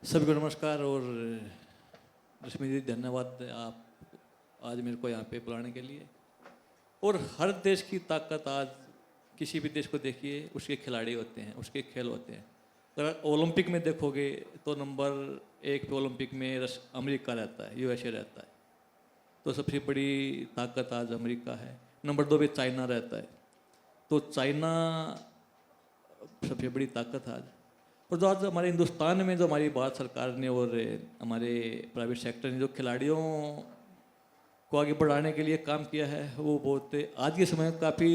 सभी को नमस्कार और रश्मि जी धन्यवाद आप आज मेरे को यहाँ पे बुलाने के लिए. और हर देश की ताकत आज किसी भी देश को देखिए उसके खिलाड़ी होते हैं, उसके खेल होते हैं. अगर ओलंपिक में देखोगे तो नंबर 1 पे ओलंपिक में अमेरिका रहता है, यूएसए रहता है. तो सबसे बड़ी ताकत आज अमेरिका है. नंबर 2 पे चाइना रहता है. तो चाइना सबसे बड़ी ताकत आज. और जो आज हमारे हिंदुस्तान में जो हमारी भारत सरकार ने और हमारे प्राइवेट सेक्टर ने जो खिलाड़ियों को आगे बढ़ाने के लिए काम किया है वो बहुत आज के समय में काफ़ी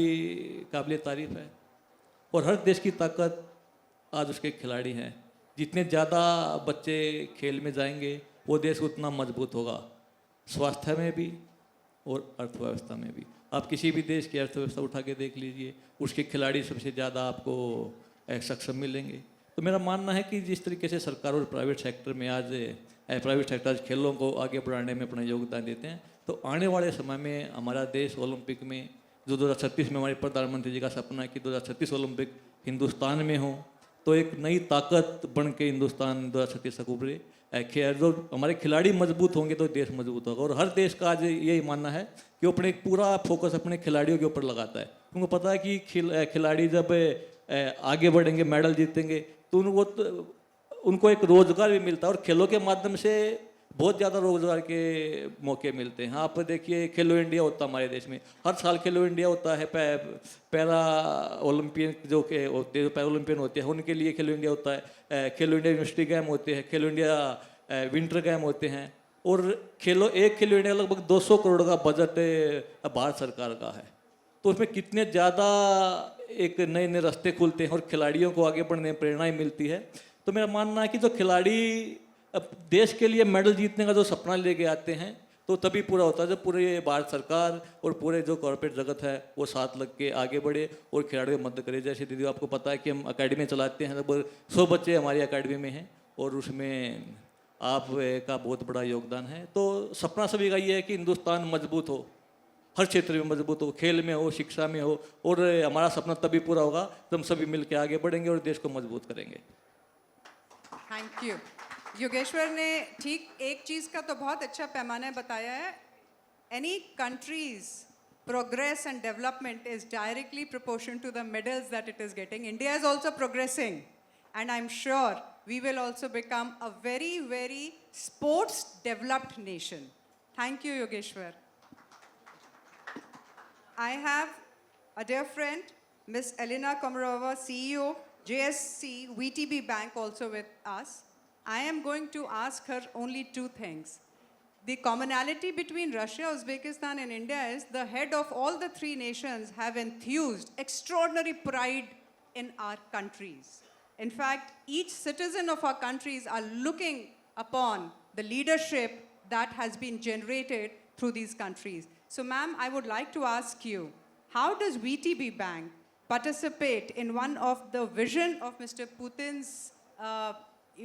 काबिल तारीफ़ है. और हर देश की ताकत आज उसके खिलाड़ी हैं. जितने ज़्यादा बच्चे खेल में जाएंगे वो देश उतना मजबूत होगा, स्वास्थ्य में भी और अर्थव्यवस्था में भी. आप किसी भी देश की अर्थव्यवस्था उठा के देख लीजिए, उसके खिलाड़ी सबसे ज़्यादा आपको सक्षम मिलेंगे. तो मेरा मानना है कि जिस तरीके से सरकार और प्राइवेट सेक्टर में आज प्राइवेट सेक्टर खेलों को आगे बढ़ाने में अपना योगदान देते हैं तो आने वाले समय में हमारा देश ओलंपिक में जो 2036 में हमारे प्रधानमंत्री जी का सपना है कि 2036 ओलंपिक हिंदुस्तान में हो तो एक नई ताकत बन के हिंदुस्तान 2036 तक उभरे. जो हमारे खिलाड़ी मजबूत होंगे तो देश मजबूत होगा. और हर देश का आज यही मानना है कि वो अपने पूरा फोकस अपने खिलाड़ियों के ऊपर लगाता है. उनको पता है कि खिलाड़ी जब आगे बढ़ेंगे, मेडल जीतेंगे तो उनको एक रोज़गार भी मिलता है. और खेलों के माध्यम से बहुत ज़्यादा रोज़गार के मौके मिलते हैं. आप देखिए खेलो इंडिया होता है हमारे देश में, हर साल खेलो इंडिया होता है. पैरा ओलंपियन जो के होते हैं, पैरा ओलंपियन होते हैं उनके लिए खेलो इंडिया होता है. खेलो इंडिया यूनिवर्सिटी गेम होते हैं, खेलो इंडिया विंटर गेम होते हैं. और एक खेलो इंडिया लगभग 200 करोड़ का बजट भारत सरकार का है. तो उसमें कितने ज़्यादा एक नए नए रास्ते खुलते हैं और खिलाड़ियों को आगे बढ़ने में प्रेरणा मिलती है. तो मेरा मानना है कि जो खिलाड़ी अब देश के लिए मेडल जीतने का जो सपना लेके आते हैं तो तभी पूरा होता है जब पूरे भारत सरकार और पूरे जो कॉर्पोरेट जगत है वो साथ लग के आगे बढ़े और खिलाड़ियों की मदद करे. जैसे दीदी आपको पता है कि हम अकेडमी चलाते हैं, लगभग 100 बच्चे हमारी अकेडमी में हैं और उसमें आप का बहुत बड़ा योगदान है. तो सपना सभी का ये है कि हिंदुस्तान मजबूत हो, हर क्षेत्र में मजबूत हो, खेल में हो, शिक्षा में हो. और हमारा सपना तभी पूरा होगा जब हम सभी मिल के आगे बढ़ेंगे और देश को मजबूत करेंगे.
Thank you. योगेश्वर ने ठीक एक चीज़ का तो बहुत अच्छा पैमाना बताया है. Any countries progress and development is directly proportional to the medals that it is getting. India is also progressing and I'm sure we will also become a very, very sports developed nation. Thank you, Yogeshwar. I have a dear friend, Ms. Elena Komarova, CEO, JSC, VTB Bank also with us. I am going to ask her only two things. The commonality between Russia, Uzbekistan and India is the head of all the three nations have enthused extraordinary pride in our countries. In fact, each citizen of our countries are looking upon the leadership that has been generated through these countries. So ma'am, I would like to ask you, how does VTB Bank participate in one of the vision of Mr. Putin's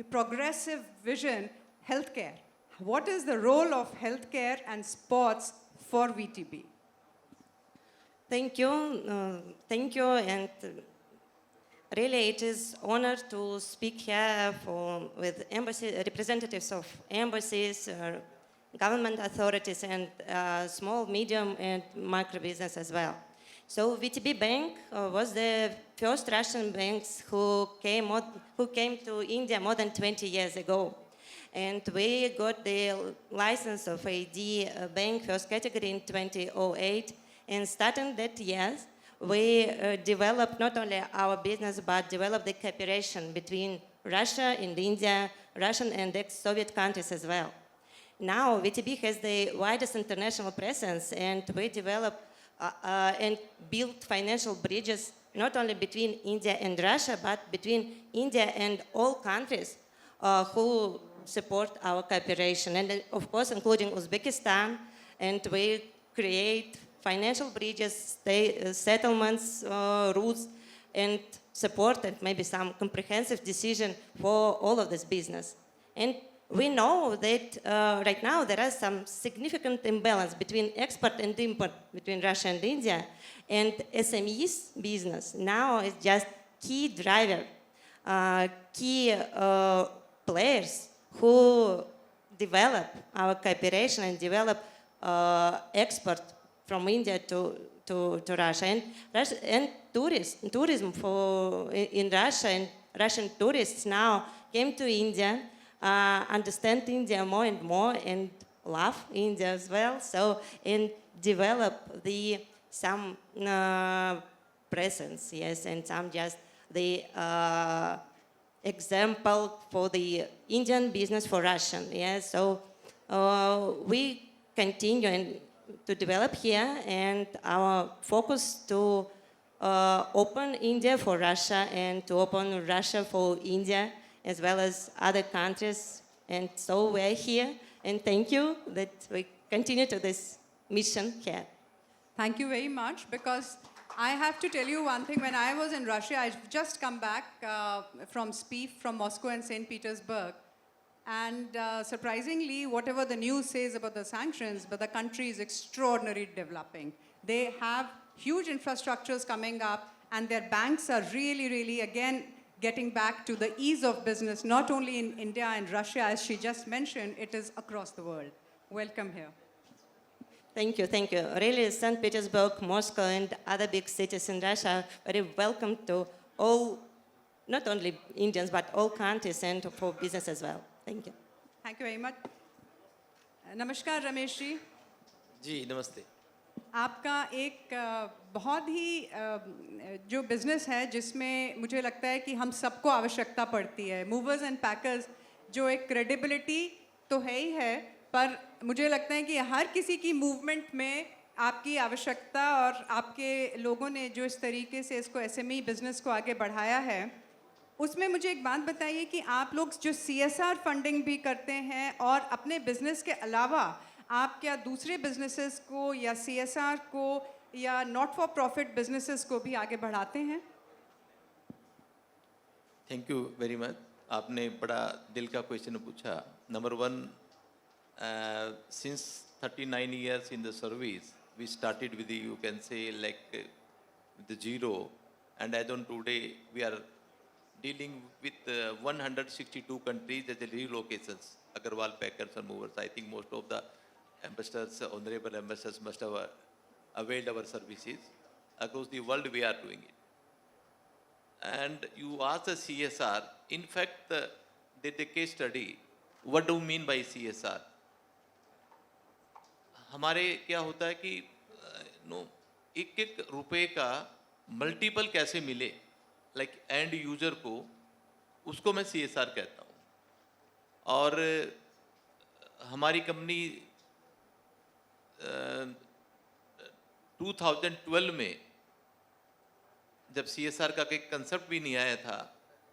progressive vision, healthcare? What is the role of healthcare and sports for VTB?
Thank you, and really it is honor to speak here with representatives of embassies, government authorities, and small, medium, and micro business as well. So VTB Bank was the first Russian banks who came to India more than 20 years ago. And we got the license of AD bank first category in 2008. And starting that year, we develop not only our business but develop the cooperation between Russia and India, Russian and ex-Soviet countries as well. Now, VTB has the widest international presence, and we develop and build financial bridges not only between India and Russia, but between India and all countries who support our cooperation, and of course, including Uzbekistan. And we create financial bridges, settlements, routes, and support, and maybe some comprehensive decision for all of this business. And we know that right now there is some significant imbalance between export and import between Russia and India, and SMEs business now is just key driver, key players who develop our cooperation and develop export from India to Russia. And tourism in Russia, and Russian tourists now came to India, understand India more and more, and love India as well. So, and develop some presence, yes, and some just the example for the Indian business for Russian, yes. So we continue to develop here, and our focus to open India for Russia and to open Russia for India, as well as other countries. And so we're here, and thank you that we continue to this mission here.
Thank you very much, because I have to tell you one thing. When I was in Russia, I've just come back from SPIEF, from Moscow and St. Petersburg. And surprisingly, whatever the news says about the sanctions, but the country is extraordinarily developing. They have huge infrastructures coming up, and their banks are really, really, again, getting back to the ease of business, not only in India and Russia, as she just mentioned, it is across the world. Welcome here.
Thank you, thank you. Really, St. Petersburg, Moscow, and other big cities in Russia are very welcome to all, not only Indians, but all countries, and for business as well. Thank you.
Thank you very much. Namaskar, Ramesh ji.
जी नमस्ते.
आपका एक बहुत ही जो business है जिसमें मुझे लगता है कि हम सबको आवश्यकता पड़ती है. मूवर्स एंड पैकर्स जो एक क्रेडिबिलिटी तो है ही है, पर मुझे लगता है कि हर किसी की मूवमेंट में आपकी आवश्यकता, और आपके लोगों ने जो इस तरीके से इसको एसएमई बिजनेस को आगे बढ़ाया है, उसमें मुझे एक बात बताइए कि आप लोग जो सीएसआर फंडिंग भी करते हैं, और अपने बिजनेस के अलावा आप क्या दूसरे बिजनेसेस को या सीएसआर को या नॉट फॉर प्रॉफिट बिजनेसेस को भी आगे बढ़ाते हैं?
Thank you very much. आपने बड़ा दिल का क्वेश्चन पूछा. Number one, since 39 years in the service, we started with the, you can say, like the zero, and as on today, we are dealing with 162 countries as the relocations. Agarwal Packers and Movers. I think most of the ambassadors, honorable ambassadors, must have availed our services. Across the world, we are doing it. And you ask the CSR. In fact, did the case study. What do you mean by CSR? हमारे क्या होता है कि एक एक रुपए का multiple कैसे मिले, लाइक एंड यूजर को, उसको मैं सीएसआर कहता हूँ. और हमारी कंपनी 2012 में जब सीएसआर का कोई कंसेप्ट भी नहीं आया था,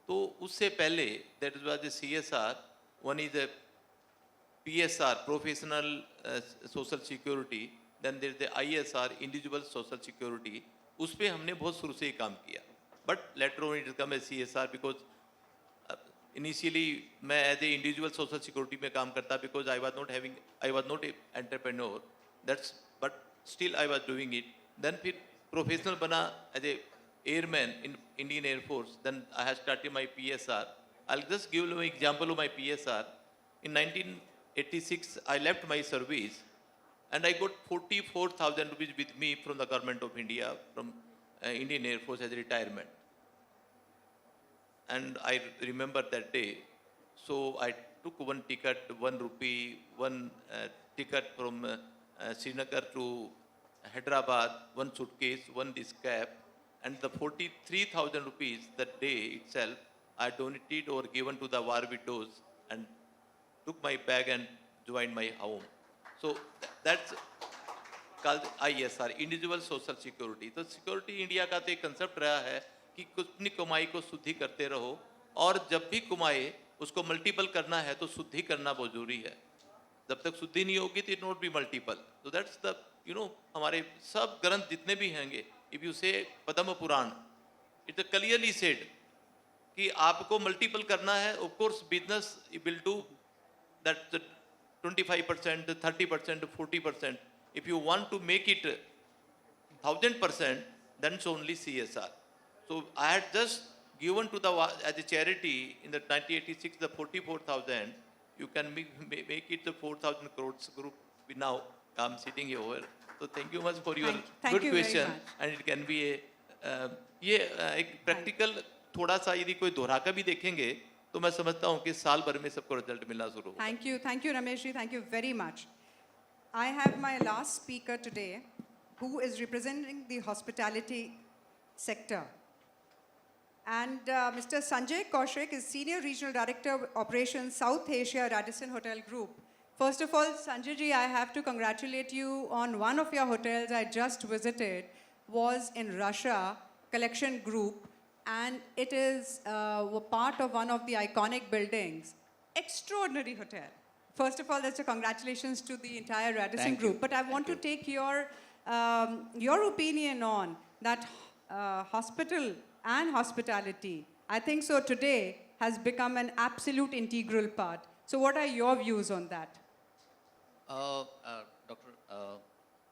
तो उससे पहले that is was the CSR. One is the PSR, Professional Social Security, then there is the ISR, Individual Social Security. उस पर हमने बहुत शुरू से ही काम किया. But later on it became a CSR because initially मैं as a individual social security में काम करता, because I was not an entrepreneur. But still I was doing it. Then फिर professional बना as a airman in Indian Air Force. Then I have started my PSR. I'll just give you an example of my PSR. In 1986, I left my service, and I got 44,000 rupees with me from the government of India, from Indian Air Force as a retirement. And I remember that day. So I took one ticket, 1 rupee, one ticket from Srinagar to Hyderabad, one suitcase, one this cap, and the 43,000 rupees that day itself, I donated or given to the war widows and took my bag and joined my home. So that's called ISR, Individual Social Security. तो security India का तो एक concept रहा है कि अपनी कमाई को शुद्धि करते रहो और जब भी कमाए उसको मल्टीपल करना है तो शुद्धि करना बहुत जरूरी है. जब तक शुद्धि नहीं होगी तो इट नॉट बी मल्टीपल. तो दैट्स द हमारे सब ग्रंथ जितने भी हैंगे, इफ यू से Padma Purana, it clearly said कि आपको मल्टीपल करना है. Of course business will do that 25%, 30%, 40%. If you want to make it 1,000%, then it's only CSR. So I had just given to the as a charity in the 1986 the 44,000. You can make it the 4,000 crores group. Now I'm sitting here. So thank you much for your
thank
good
you very
question.
much.
And it can be a ये एक practical थोड़ा सा यदि कोई दोहरा का भी देखेंगे तो मैं समझता हूँ कि साल भर में सबको रिजल्ट मिलना शुरू होगा.
Thank you, Ramesh ji. Thank you very much. I have my last speaker today, who is representing the hospitality sector. And Mr. Sanjay Kaushik is Senior Regional Director of Operations South Asia Radisson Hotel Group. First of all, Sanjay ji, I have to congratulate you on one of your hotels I just visited was in Russia, Collection Group, and it is part of one of the iconic buildings. Extraordinary hotel. First of all, that's a congratulations to the entire Radisson Group. But I want to take your opinion on that hospital and hospitality. I think so today has become an absolute integral part. So what are your views on that?
Dr.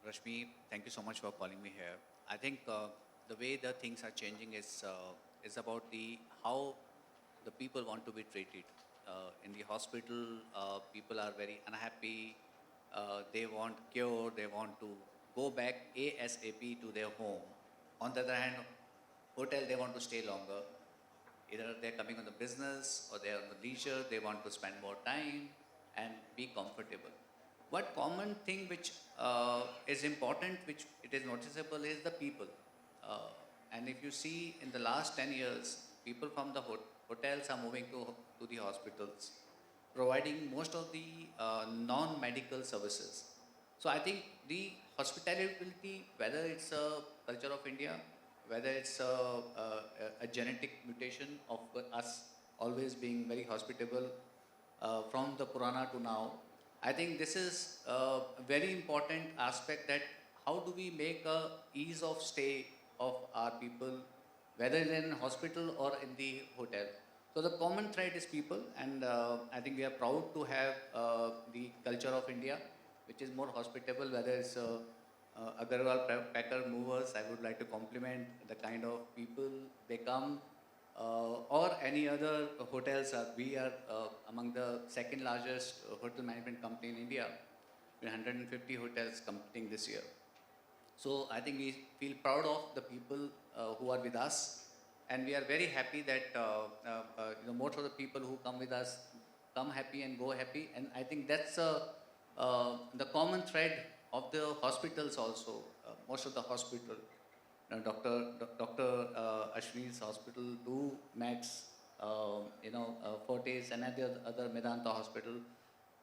Rashmi, thank you so much for calling me here. I think the way the things are changing is about how the people want to be treated. In the hospital, people are very unhappy. They want cure. They want to go back ASAP to their home. On the other hand, hotel, they want to stay longer. Either they're coming on the business or they're on the leisure. They want to spend more time and be comfortable. What common thing which is important, which it is noticeable, is the people. And if you see in the last 10 years, people from the hotels are moving to the hospitals, providing most of the non-medical services. So I think the hospitality, whether it's a culture of India, whether it's a genetic mutation of us always being very hospitable from the Purana to now, I think this is a very important aspect, that how do we make a ease of stay of our people, whether in hospital or in the hotel. So the common thread is people, and I think we are proud to have the culture of India, which is more hospitable, whether it's Agarwal Packer Movers. I would like to compliment the kind of people they come, or any other hotels. We are among the second largest hotel management company in India, with 150 hotels competing this year. So I think we feel proud of the people who are with us, and we are very happy that most of the people who come with us come happy and go happy. And I think that's the common thread of the hospitals also. Most of the hospital, Dr. Ashwini's hospital, do Max, Fortes, and other Medanta hospital.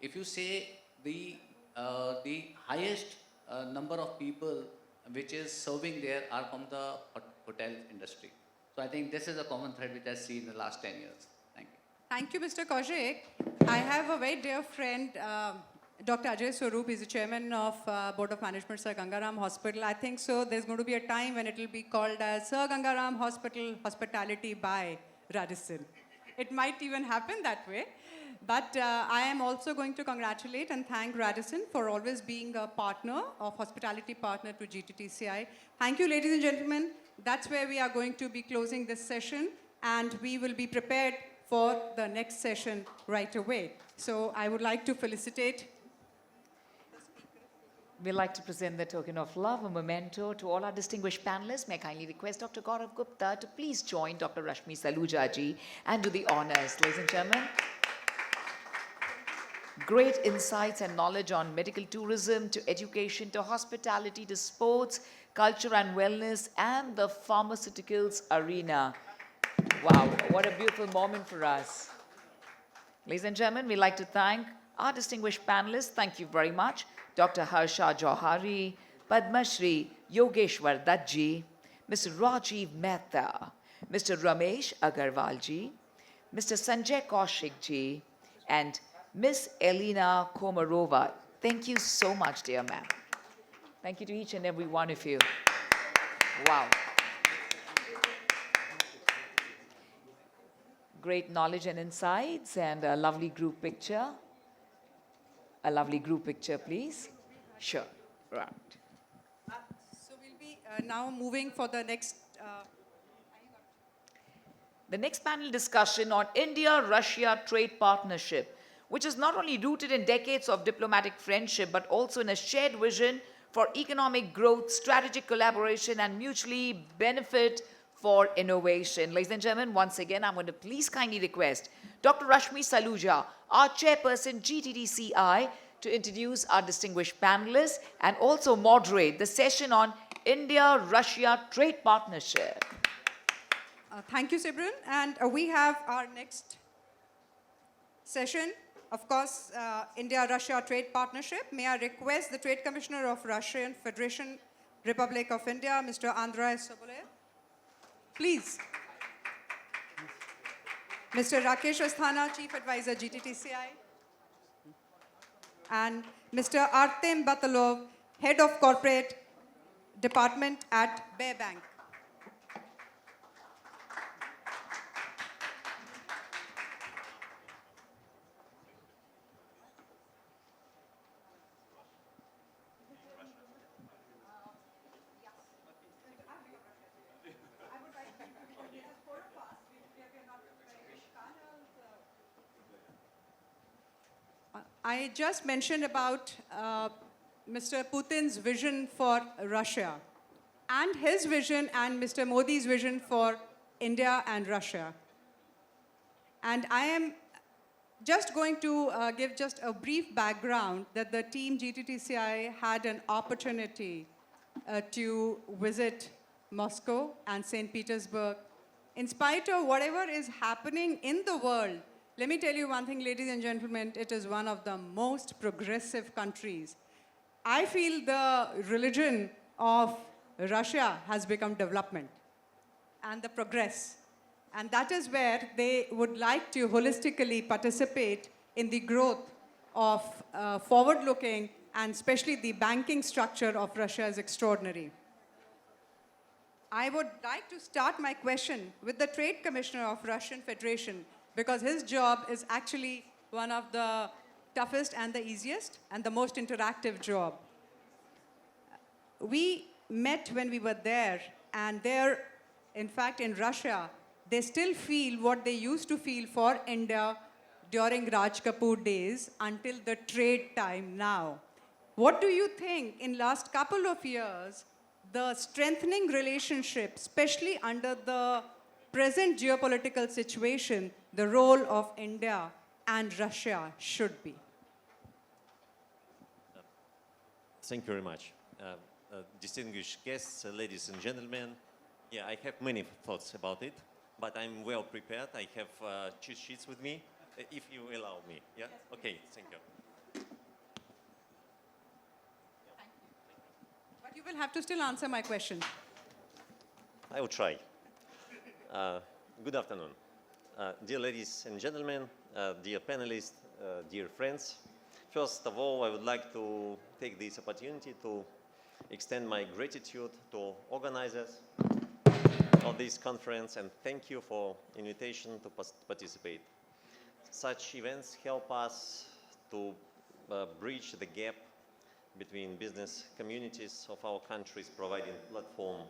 If you say the highest number of people which is serving there are from the hotel industry. So I think this is a common thread which I see in the last 10 years. Thank you.
Thank you, Mr. Kaushik. I have a very dear friend, Dr. Ajay Swaroop. He's the chairman of Board of Management, Sir Gangaram Hospital. I think so there's going to be a time when it will be called as Sir Gangaram Hospital Hospitality by Radisson. It might even happen that way. But I am also going to congratulate and thank Radisson for always being a partner, of hospitality partner to GTTCI. Thank you, ladies and gentlemen. That's where we are going to be closing this session, and we will be prepared for the next session right away. So I would like to felicitate.
We'd like to present the token of love, a memento to all our distinguished panelists. May I kindly request Dr. Gaurav Gupta to please join Dr. Rashmi Saluja ji and do the honors. Ladies and gentlemen, great insights and knowledge on medical tourism, to education, to hospitality, to sports, culture and wellness, and the pharmaceuticals arena. Wow, what a beautiful moment for us. Ladies and gentlemen, we'd like to thank our distinguished panelists. Thank you very much. Dr. Harsha Johari, Padma Shri Yogeshwar Datji, Mr. Rajiv Mehta, Mr. Ramesh Agarwal ji, Mr. Sanjay Kaushik ji, and Miss Elena Komarova. Thank you so much, dear ma'am. Thank you to each and every one of you. Wow. Great knowledge and insights, and a lovely group picture. A lovely group picture, please. Sure. Right.
So we'll be now moving for the next.
The next panel discussion on India-Russia trade partnership, which is not only rooted in decades of diplomatic friendship, but also in a shared vision for economic growth, strategic collaboration, and mutually benefit for innovation. Ladies and gentlemen, once again, I'm going to please kindly request Dr. Rashmi Saluja, our chairperson, GTTCI, to introduce our distinguished panelists and also moderate the session on India-Russia trade partnership.
Thank you, Sibran. And we have our next session, of course, India-Russia trade partnership. May I request the Trade Commissioner of Russian Federation, Republic of India, Mr. Andrei Sobolev. Please. Mr. Rakesh Asthana, Chief Advisor, GTTCI. And Mr. Artem Batalov, Head of Corporate Department at Bear Bank. I just mentioned about Mr. Putin's vision for Russia and his vision and Mr. Modi's vision for India and Russia. And I am just going to give just a brief background that the team GTTCI had an opportunity to visit Moscow and St. Petersburg. In spite of whatever is happening in the world, let me tell you one thing, ladies and gentlemen, it is one of the most progressive countries. I feel the religion of Russia has become development and the progress. And that is where they would like to holistically participate in the growth of forward-looking, and especially the banking structure of Russia is extraordinary. I would like to start my question with the Trade Commissioner of Russian Federation, because his job is actually one of the toughest and the easiest and the most interactive job. We met when we were there, and there, in fact, in Russia, they still feel what they used to feel for India during Raj Kapoor days until the trade time now. What do you think in last couple of years, the strengthening relationship, especially under the present geopolitical situation, the role of India and Russia should be?
Thank you very much. Distinguished guests, ladies and gentlemen, yeah, I have many thoughts about it, but I'm well prepared. I have cheat sheets with me, if you allow me. Yeah? Okay, thank you.
But you will have to still answer my question.
I will try. Good afternoon. Dear ladies and gentlemen, dear panelists, dear friends. First of all, I would like to take this opportunity to extend my gratitude to organizers of this conference and thank you for invitation to participate. Such events help us to bridge the gap between business communities of our countries, providing platform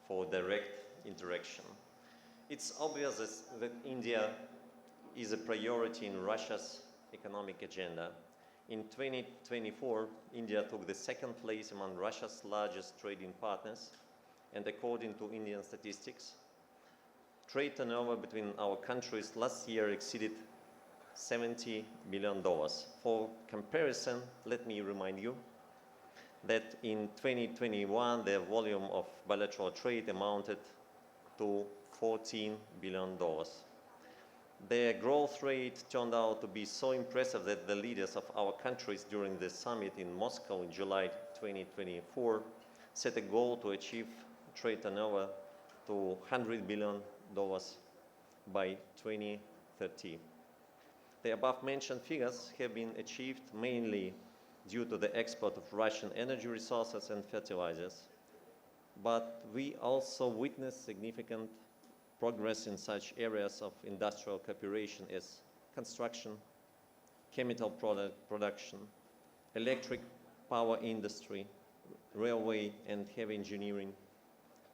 for direct interaction. It's obvious that India is a priority in Russia's economic agenda. In 2024, India took the second place among Russia's largest trading partners, and according to Indian statistics, trade turnover between our countries last year exceeded $70 billion. For comparison, let me remind you that in 2021 the volume of bilateral trade amounted to $14 billion. The growth rate turned out to be so impressive that the leaders of our countries during the summit in Moscow in July 2024 set a goal to achieve trade turnover to $100 billion by 2030. The above-mentioned figures have been achieved mainly due to the export of Russian energy resources and fertilizers, but we also witnessed significant progress in such areas of industrial cooperation as construction, chemical production, electric power industry, railway and heavy engineering,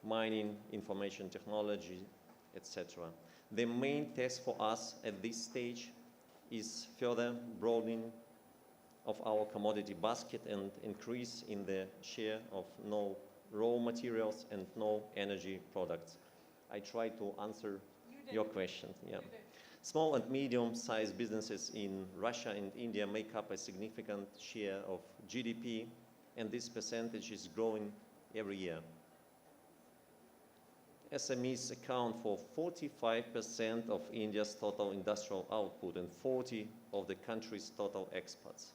mining, information technology, etc. The main task for us at this stage is further broadening of our commodity basket and increase in the share of no raw materials and no energy products. I try to answer your question. Yeah. Small and medium-sized businesses in Russia and India make up a significant share of GDP, and this percentage is growing every year. SMEs account for 45% of India's total industrial output and 40% of the country's total exports.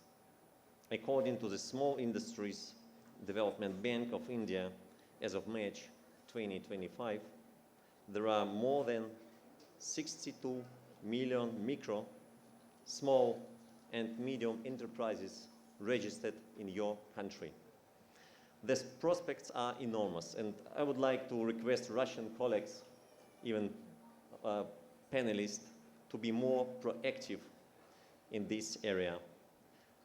According to the Small Industries Development Bank of India, as of March 2025, there are more than 62 million micro, small, and medium enterprises registered in your country. The prospects are enormous, and I would like to request Russian colleagues, even panelists, to be more proactive in this area.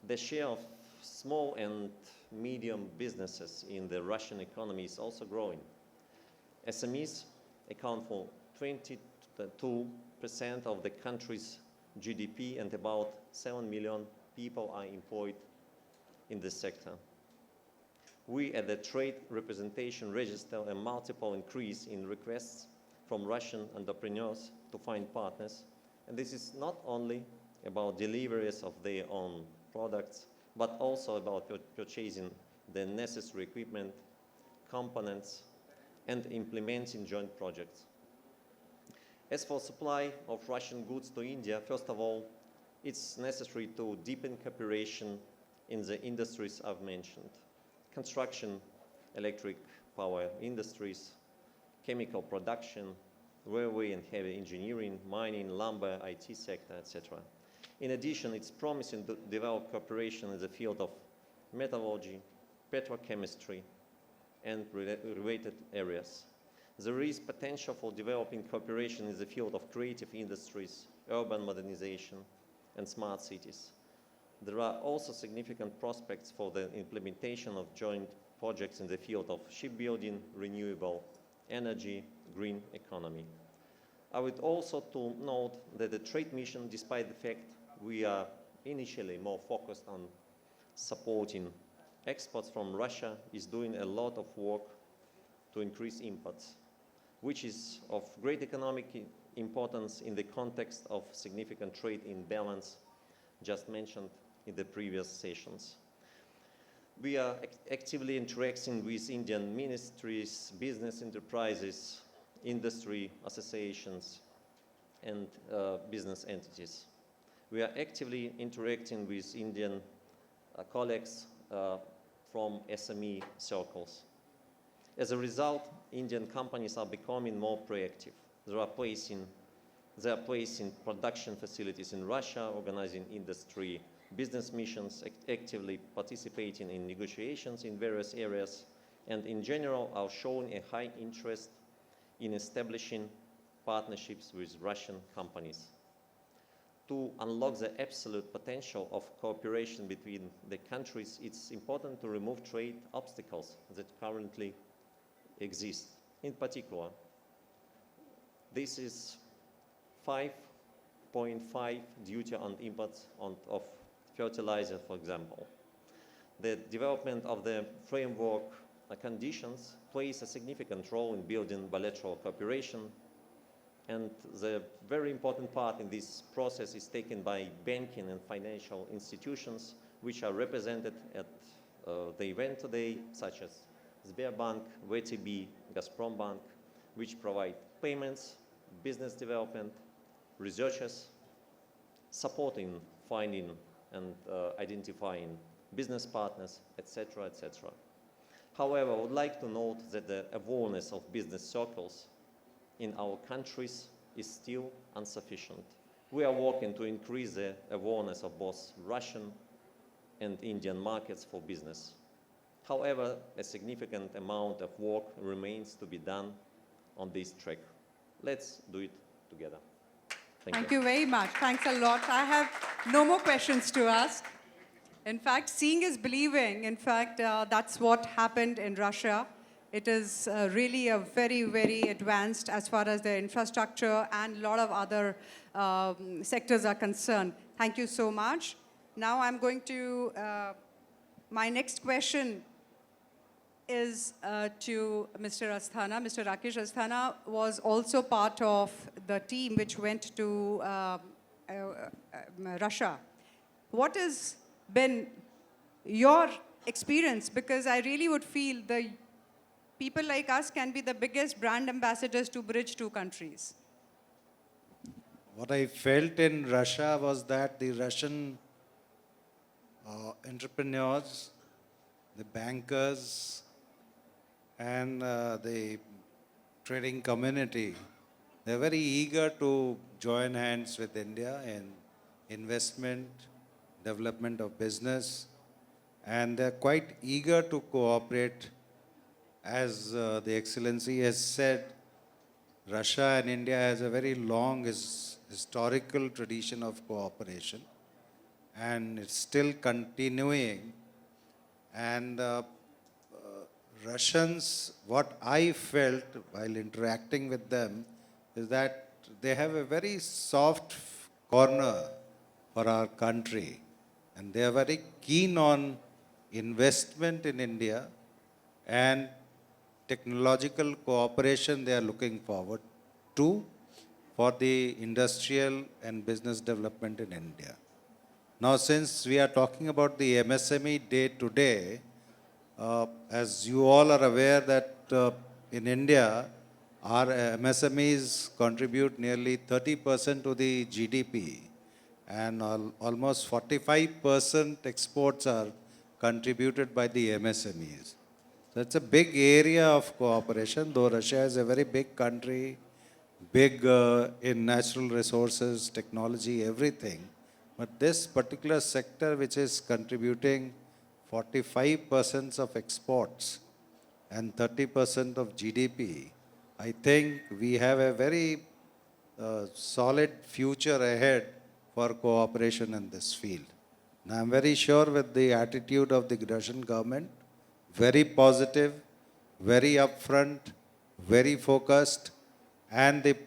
The share of small and medium businesses in the Russian economy is also growing. SMEs account for 22% of the country's GDP, and about 7 million people are employed in this sector. We at the Trade Representation register a multiple increase in requests from Russian entrepreneurs to find partners, and this is not only about deliveries of their own products, but also about purchasing the necessary equipment, components, and implementing joint projects. As for supply of Russian goods to India, first of all, it's necessary to deepen cooperation in the industries I've mentioned: construction, electric power industries, chemical production, railway and heavy engineering, mining, lumber, IT sector, etc. In addition, it's promising to develop cooperation in the field of metallurgy, petrochemistry, and related areas. There is potential for developing cooperation in the field of creative industries, urban modernization, and smart cities. There are also significant prospects for the implementation of joint projects in the field of shipbuilding, renewable energy, green economy. I would also to note that the trade mission, despite the fact we are initially more focused on supporting exports from Russia, is doing a lot of work to increase imports, which is of great economic importance in the context of significant trade imbalance just mentioned in the previous sessions. We are actively interacting with Indian ministries, business enterprises, industry associations, and business entities. We are actively interacting with Indian colleagues from SME circles. As a result, Indian companies are becoming more proactive. They are placing production facilities in Russia, organizing industry business missions, actively participating in negotiations in various areas, and in general are showing a high interest in establishing partnerships with Russian companies. To unlock the absolute potential of cooperation between the countries, it's important to remove trade obstacles that currently exist. In particular, this is 5.5 duty on imports of fertilizer, for example. The development of the framework conditions plays a significant role in building bilateral cooperation, and the very important part in this process is taken by banking and financial institutions, which are represented at the event today, such as Sberbank, VTB, Gazprom Bank, which provide payments, business development, researchers, supporting finding and identifying business partners, etc., etc. However, I would like to note that the awareness of business circles in our countries is still insufficient. We are working to increase the awareness of both Russian and Indian markets for business. However, a significant amount of work remains to be done on this track. Let's do it together.
Thank you very much. Thanks a lot. I have no more questions to ask. In fact, seeing is believing. In fact, that's what happened in Russia. It is really a very, very advanced as far as the infrastructure and a lot of other sectors are concerned. Thank you so much. Now I'm going to, my next question is to Mr. Asthana. Mr. Rakesh Asthana was also part of the team which went to Russia. What has been your experience? Because I really would feel the people like us can be the biggest brand ambassadors to bridge two countries.
What I felt in Russia was that the Russian entrepreneurs, the bankers, and the trading community, they're very eager to join hands with India in investment, development of business, and they're quite eager to cooperate. As the Excellency has said, Russia and India has a very long historical tradition of cooperation, and it's still continuing. And Russians, what I felt while interacting with them is that they have a very soft corner for our country, and they are very keen on investment in India and technological cooperation they are looking forward to for the industrial and business development in India. Now, since we are talking about the MSME Day today, as you all are aware that in India, our MSMEs contribute nearly 30% to the GDP, and almost 45% exports are contributed by the MSMEs. So it's a big area of cooperation, though Russia is a very big country, big in natural resources, technology, everything. But this particular sector, which is contributing 45% of exports and 30% of GDP, I think we have a very solid future ahead for cooperation in this field. And I'm very sure with the attitude of the Russian government, very positive, very upfront, very focused, and the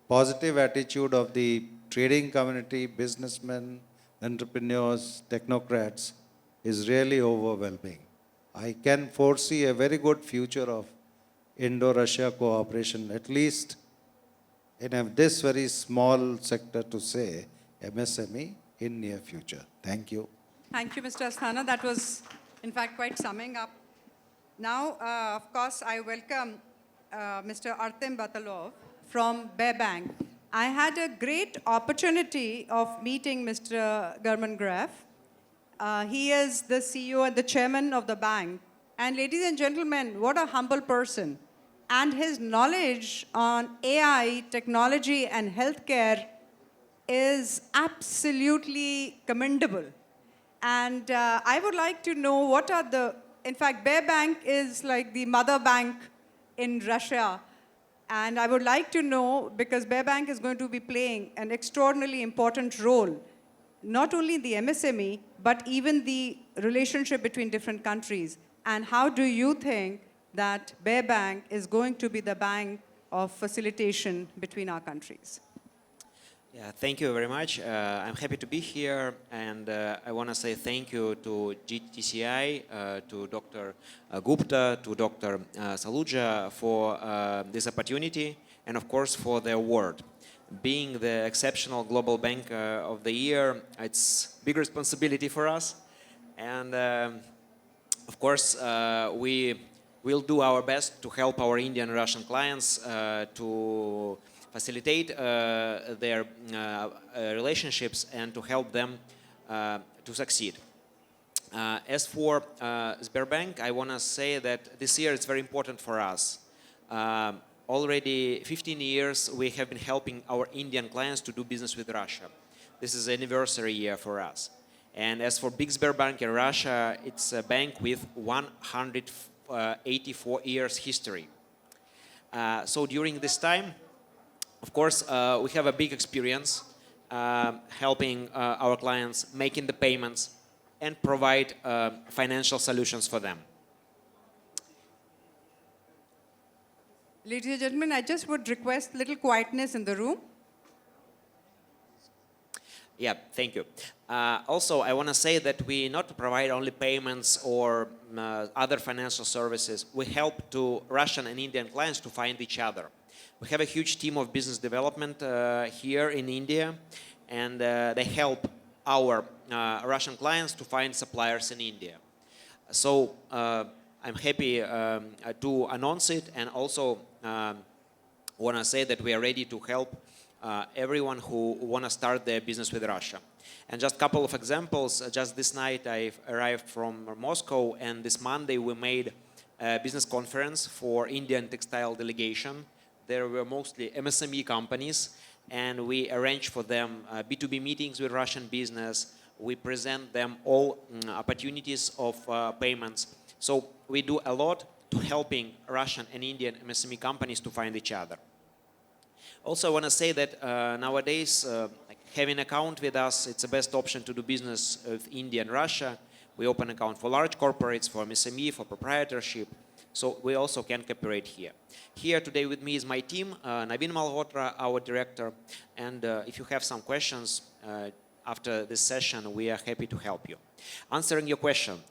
positive attitude of the trading community, businessmen, entrepreneurs, technocrats is really overwhelming. I can foresee a very good future of Indo-Russia cooperation, at least in this very small sector to say, MSME, in near future. Thank you.
Thank you, Mr. Asthana. That was, in fact, quite summing up. Now, of course, I welcome Mr. Artem Batalov from Bear Bank. I had a great opportunity of meeting Mr. German Graf. He is the CEO and the chairman of the bank. And ladies and gentlemen, what a humble person. And his knowledge on AI, technology, and healthcare is absolutely commendable. And I would like to know what are the, in fact, Bear Bank is like the mother bank in Russia. And I would like to know, because Bear Bank is going to be playing an extraordinarily important role, not only in the MSME, but even the relationship between different countries. And how do you think that Bear Bank is going to be the bank of facilitation between our countries?
Yeah, thank you very much. I'm happy to be here, and I want to say thank you to Gttci, to Dr. Gupta, to Dr. Saluja for this opportunity, and of course for the award. Being the exceptional global bank of the year, it's big responsibility for us, and Of course, we will do our best to help our Indian and Russian clients to facilitate their relationships and to help them to succeed. As for Sberbank, I want to say that this year it's very important for us. Already 15 years we have been helping our Indian clients to do business with Russia. This is an anniversary year for us. And as for Big Sberbank in Russia, it's a bank with 184 years history. So during this time, of course, we have a big experience helping our clients making the payments and provide financial solutions for them.
Ladies and gentlemen, I just would request little quietness in the room.
Yeah, thank you. Also, I want to say that we not provide only payments or other financial services. We help to Russian and Indian clients to find each other. We have a huge team of business development here in India, and they help our Russian clients to find suppliers in India. So I'm happy to announce it, and also want to say that we are ready to help everyone who want to start their business with Russia. And just a couple of examples. Just this night I arrived from Moscow, and this Monday we made a business conference for Indian textile delegation. There were mostly MSME companies, and we arranged for them B2B meetings with Russian business. We present them all opportunities of payments. So we do a lot to helping Russian and Indian MSME companies to find each other. Also, I want to say that nowadays, having an account with us, it's the best option to do business with India and Russia. We open an account for large corporates, for MSME, for proprietorship. So we also can cooperate here. Here today with me is my team, Navin Malhotra, our director. And if you have some questions after this session, we are happy to help you. Answering your question,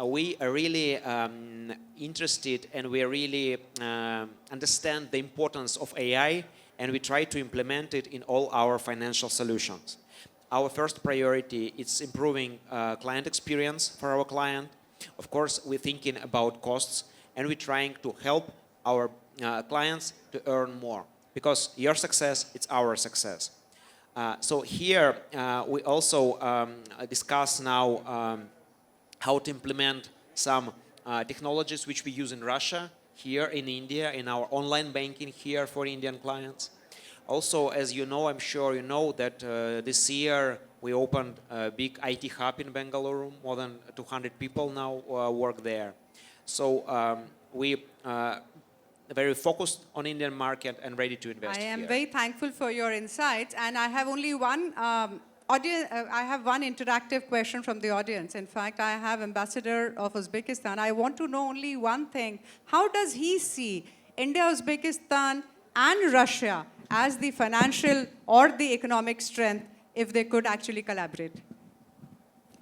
we are really interested, and we really understand the importance of AI, and we try to implement it in all our financial solutions. Our first priority is improving client experience for our client. Of course, we're thinking about costs, and we're trying to help our clients to earn more, because your success, it's our success. So here we also discuss now how to implement some technologies which we use in Russia, here in India, in our online banking here for Indian clients. Also, as you know, I'm sure you know that this year we opened a big IT hub in Bengaluru. More than 200 people now work there. So we are very focused on Indian market and ready to invest here.
I am very thankful for your insights, and I have only one I have one interactive question from the audience. In fact, I have Ambassador of Uzbekistan. I want to know only one thing. How does he see India, Uzbekistan, and Russia as the financial or the economic strength if they could actually collaborate?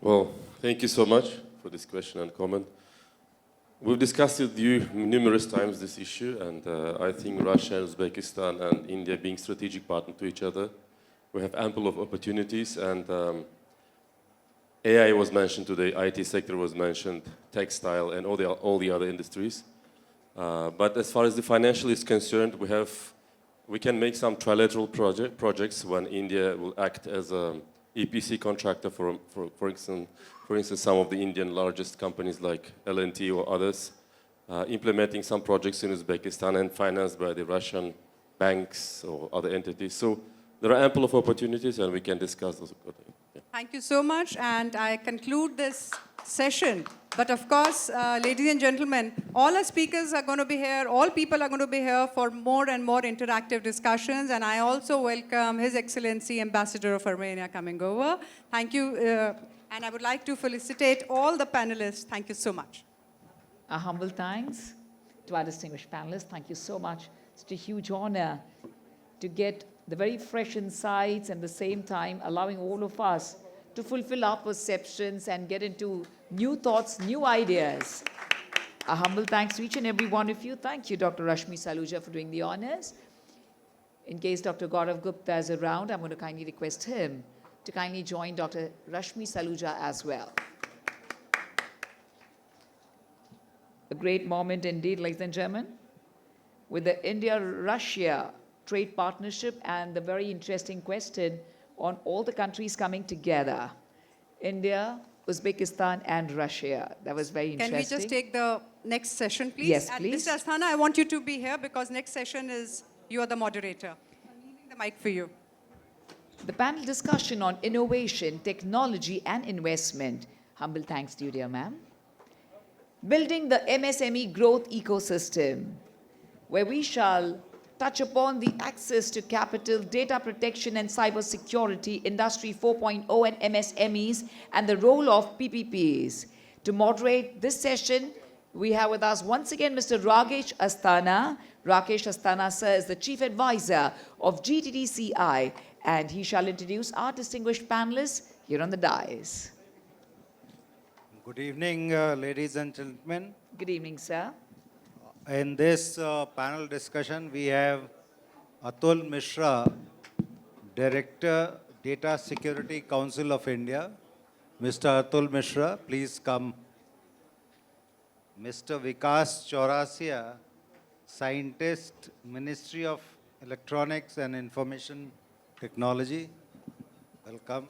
Well, thank you so much for this question and comment. We've discussed with you numerous times this issue, and I think Russia, Uzbekistan, and India being strategic partners to each other, we have ample of opportunities, and AI was mentioned today, IT sector was mentioned, textile, and all the other industries. But as far as the financial is concerned, we can make some trilateral projects when India will act as a EPC contractor for instance, some of the Indian largest companies like L&T or others, implementing some projects in Uzbekistan and financed by the Russian banks or other entities. So there are ample of opportunities, and we can discuss those. Yeah.
Thank you so much, and I conclude this session. But of course, ladies and gentlemen, all our speakers are going to be here, all people are going to be here for more and more interactive discussions, and I also welcome His Excellency Ambassador of Armenia coming over. Thank you, and I would like to felicitate all the panelists. Thank you so much.
Our humble thanks to our distinguished panelists. Thank you so much. It's a huge honor to get the very fresh insights, and at the same time allowing all of us to fulfill our perceptions and get into new thoughts, new ideas. A humble thanks to each and every one of you. Thank you, Dr. Rashmi Saluja, for doing the honors. In case Dr. Gaurav Gupta is around, I'm going to kindly request him to kindly join Dr. Rashmi Saluja as well. A great moment indeed, ladies and gentlemen, with the India-Russia trade partnership and the very interesting question on all the countries coming together. India, Uzbekistan and Russia. That was very interesting.
Can we just take the next session, please?
Yes,
And
please.
Mr. Asthana, I want you to be here because next session is, you are the moderator. I'm leaving the mic for you.
The panel discussion on innovation, technology and investment. Humble thanks to you, dear ma'am. Building the MSME growth ecosystem, where we shall touch upon the access to capital, data protection and cybersecurity, Industry 4.0 and MSMEs, and the role of PPPs. To moderate this session, we have with us once again Mr. Rakesh Asthana. Rakesh Asthana, sir, is the Chief Advisor of Gttci, and he shall introduce our distinguished panelists here on the dais.
Good evening, ladies and gentlemen.
Good evening, sir.
In this panel discussion, we have Atul Mishra, Director, Data Security Council of India. Mr. Atul Mishra, please come. Mr. Vikas Chaurasia, Scientist, Ministry of Electronics and Information Technology. Welcome.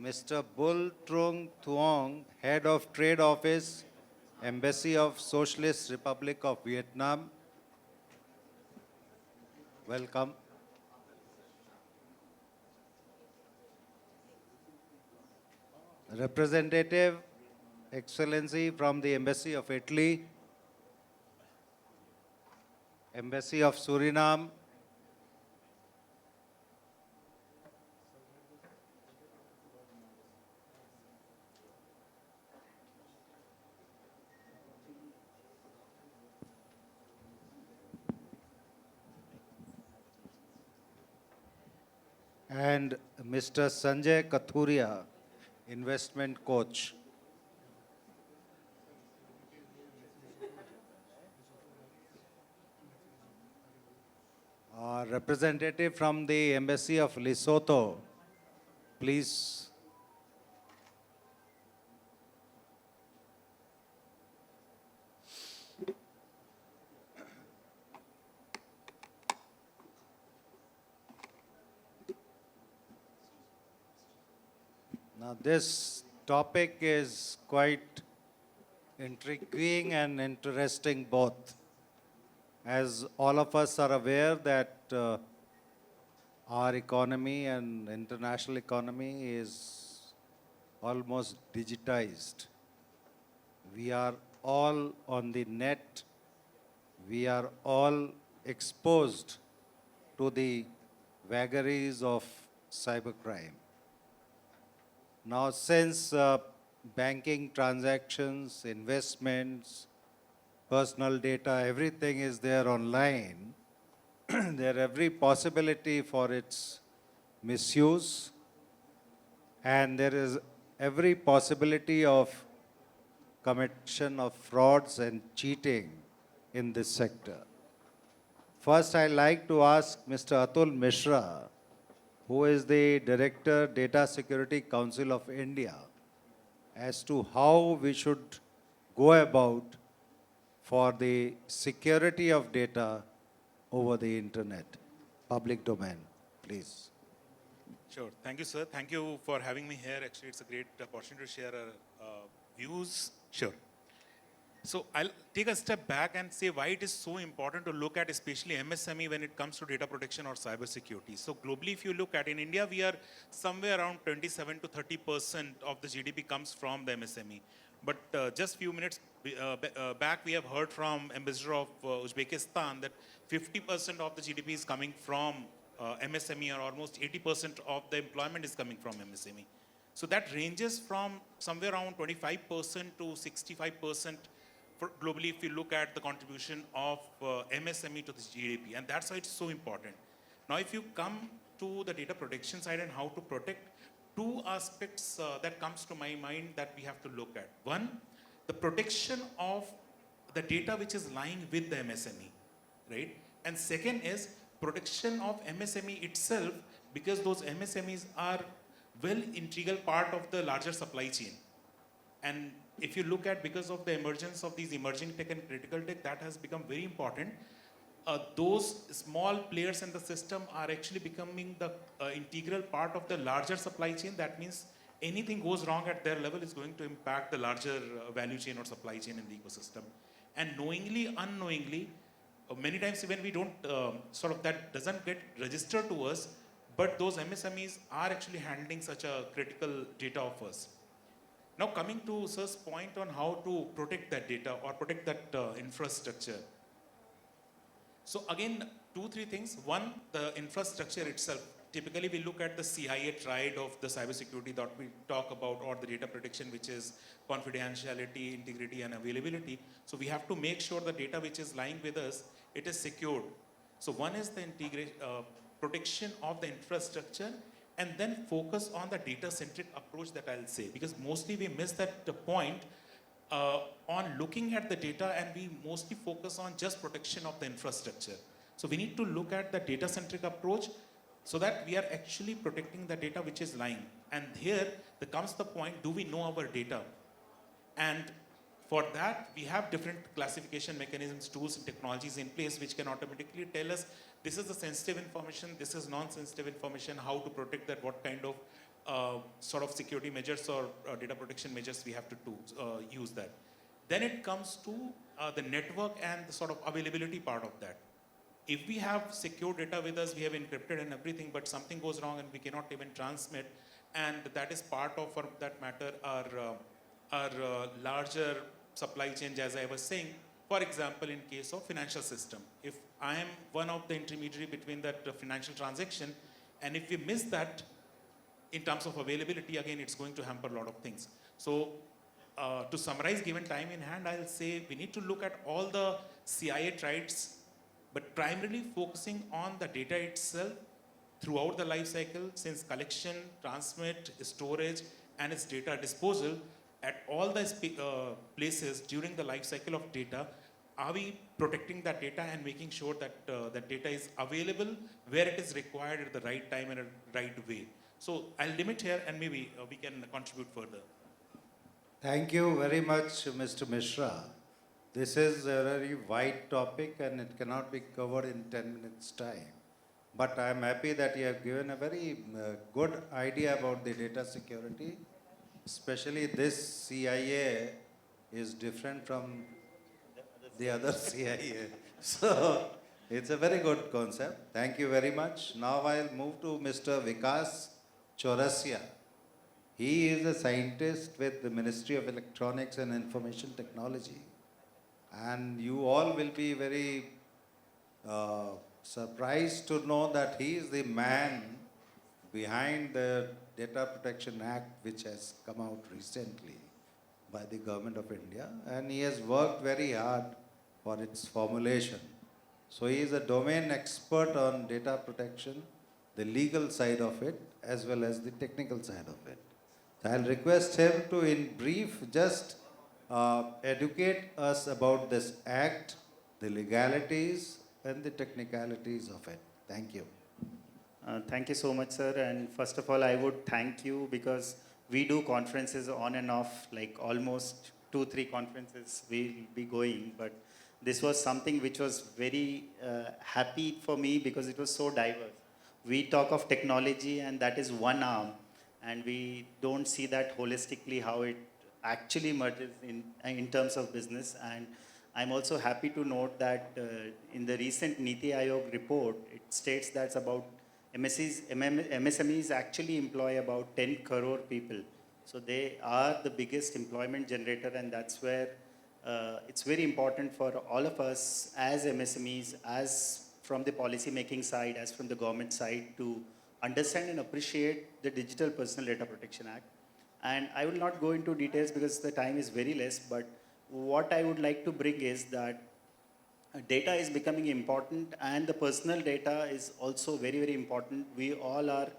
Mr. Bul Trung Thuong, Head of Trade Office, Embassy of Socialist Republic of Vietnam. Welcome. Representative, Excellency from the Embassy of Italy, Embassy of Suriname, and Mr. Sanjay Kathuria, investment coach. Representative from the Embassy of Lesotho, please. Now this topic is quite intriguing and interesting both. As all of us are aware that our economy and international economy is almost digitized. We are all on the net. We are all exposed to the vagaries of cybercrime. Now, since banking transactions, investments, personal data, everything is there online, there every possibility for its misuse, and there is every possibility of commission of frauds and cheating in this sector. First, I'd like to ask Mr. Atul Mishra, who is the Director, Data Security Council of India, as to how we should go about for the security of data over the internet, public domain, please.
Sure. Thank you, sir. Thank you for having me here. Actually, it's a great opportunity to share our views. Sure. So I'll take a step back and say why it is so important to look at especially MSME when it comes to data protection or cybersecurity. So globally, if you look at in India, we are somewhere around 27 to 30% of the GDP comes from the MSME. But just few minutes back, we have heard from Ambassador of Uzbekistan that 50% of the GDP is coming from MSME, or almost 80% of the employment is coming from MSME. So that ranges from somewhere around 25% to 65% globally if you look at the contribution of MSME to the GDP. And that's why it's so important. Now, if you come to the data protection side and how to protect, two aspects that comes to my mind that we have to look at. One, the protection of the data which is lying with the MSME, right? And second is protection of MSME itself, because those MSMEs are well integral part of the larger supply chain. And if you look at, because of the emergence of these emerging tech and critical tech, that has become very important. Those small players in the system are actually becoming the integral part of the larger supply chain. That means anything goes wrong at their level is going to impact the larger value chain or supply chain in the ecosystem. And knowingly, unknowingly, many times even we don't, that doesn't get registered to us, but those MSMEs are actually handling such a critical data of us. Now coming to Sir's point on how to protect that data or protect that infrastructure. So again, 2-3 things. One, the infrastructure itself. Typically we look at the CIA triad of the cybersecurity that we talk about, or the data protection, which is confidentiality, integrity and availability. So we have to make sure the data which is lying with us, it is secured. So one is the protection of the infrastructure, and then focus on the data-centric approach that I'll say, because mostly we miss that point on looking at the data, and we mostly focus on just protection of the infrastructure. So we need to look at the data-centric approach so that we are actually protecting the data which is lying. And here comes the point, do we know our data? And for that, we have different classification mechanisms, tools and technologies in place which can automatically tell us this is the sensitive information, this is non-sensitive information, how to protect that, what kind of security measures or data protection measures we have to use that. Then it comes to the network and the sort of availability part of that. If we have secure data with us, we have encrypted and everything, but something goes wrong and we cannot even transmit, and that is part of, for that matter, our larger supply chain, as I was saying. For example, in case of financial system, if I am one of the intermediary between that financial transaction, and if we miss that in terms of availability, again, it's going to hamper a lot of things. So to summarize, given time in hand, I'll say we need to look at all the CIA triads, but primarily focusing on the data itself throughout the life cycle, since collection, transmit, storage, and its data disposal at all the places during the life cycle of data. Are we protecting that data and making sure that that data is available where it is required at the right time and a right way? So I'll limit here, and maybe we can contribute further.
Thank you very much, Mr. Mishra. This is a very wide topic and it cannot be covered in 10 minutes' time. But I am happy that you have given a very good idea about the data security. Especially this CIA is different from the other CIA. So it's a very good concept. Thank you very much. Now I'll move to Mr. Vikas Chaurasia. He is a scientist with the Ministry of Electronics and Information Technology. And you all will be very surprised to know that he is the man behind the Data Protection Act, which has come out recently by the Government of India. And he has worked very hard for its formulation. So he is a domain expert on data protection, the legal side of it, as well as the technical side of it. So I'll request him to, in brief, just educate us about this act, the legalities, and the technicalities of it. Thank you.
Thank you so much, sir. And first of all, I would thank you because we do conferences on and off, like almost 2-3 conferences we'll be going. But this was something which was very happy for me because it was so diverse. We talk of technology and that is one arm, and we don't see that holistically how it actually merges in terms of business. And I'm also happy to note that in the recent Niti Aayog report, it states that about MSMEs actually employ about 10 crore people. So they are the biggest employment generator, and that's where it's very important for all of us as MSMEs, as from the policy making side, as from the government side, to understand and appreciate the Digital Personal Data Protection Act. And I will not go into details because the time is very less, but what I would like to bring is that data is becoming important, and the personal data is also very, very important. We all are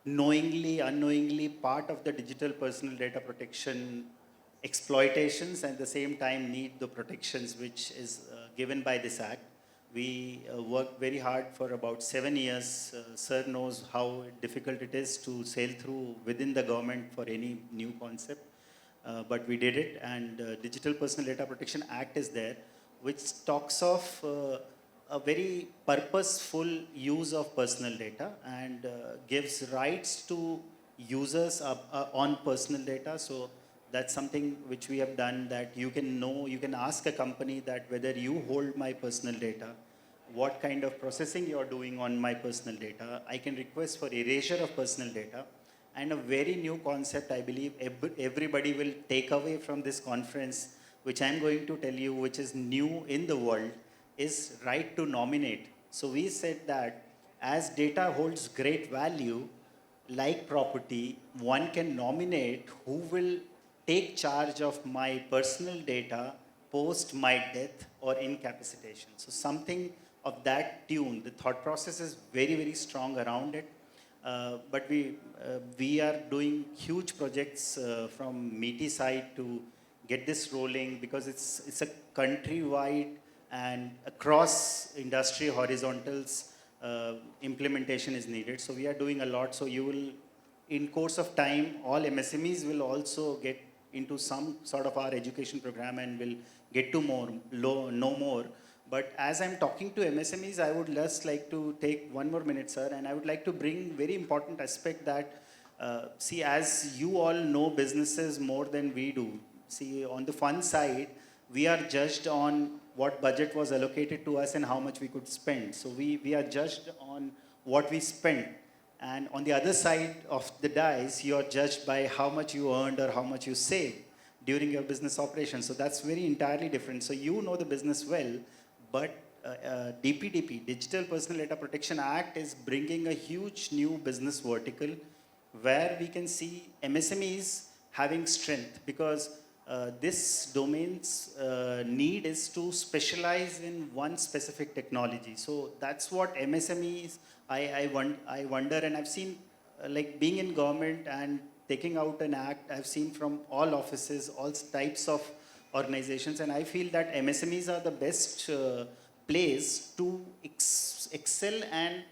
knowingly, unknowingly part of the digital personal data protection exploitations, and at the same time need the protections which is given by this act. We worked very hard for about 7 years. Sir knows how difficult it is to sail through within the government for any new concept. but we did it. And Digital Personal Data Protection Act is there, which talks of a very purposeful use of personal data and gives rights to users on personal data. So that's something which we have done, that you can ask a company that whether you hold my personal data, what kind of processing you're doing on my personal data. I can request for erasure of personal data. And a very new concept, I believe everybody will take away from this conference, which I'm going to tell you, which is new in the world, is right to nominate. So we said that as data holds great value, like property, one can nominate who will take charge of my personal data post my death or incapacitation. So something of that tune. The thought process is very, very strong around it. But we are doing huge projects from meaty side to get this rolling, because it's a countrywide and across industry horizontals implementation is needed. So we are doing a lot. So you will, in course of time, all MSMEs will also get into some sort of our education program and will get to know more. But as I'm talking to MSMEs, I would just like to take one more minute, sir, and I would like to bring very important aspect that, see, as you all know businesses more than we do. See, on the fund side, we are judged on what budget was allocated to us and how much we could spend. So we are judged on what we spent. And on the other side of the dice, you are judged by how much you earned or how much you saved during your business operation. So that's very entirely different. So you know the business well, but DPDP, Digital Personal Data Protection Act, is bringing a huge new business vertical where we can see MSMEs having strength, because this domain's need is to specialize in one specific technology. So that's what MSMEs, I wonder, and I've seen, like being in government and taking out an act, I've seen from all offices, all types of organizations, and I feel that MSMEs are the best place to excel and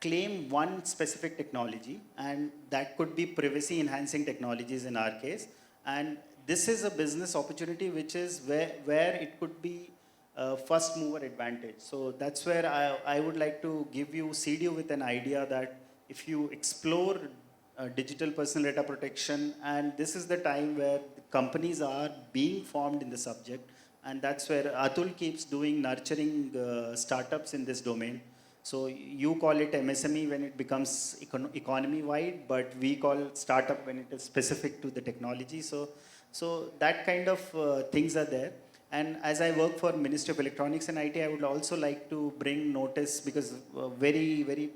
claim one specific technology, and that could be privacy enhancing technologies in our case. And this is a business opportunity which is where it could be first mover advantage. So that's where I would like to seed you with an idea that if you explore digital personal data protection, and this is the time where companies are being formed in the subject, and that's where Atul keeps doing nurturing startups in this domain. So you call it MSME when it becomes economy wide, but we call startup when it is specific to the technology. So that kind of things are there. And as I work for Ministry of Electronics and IT, I would also like to bring notice, because very, very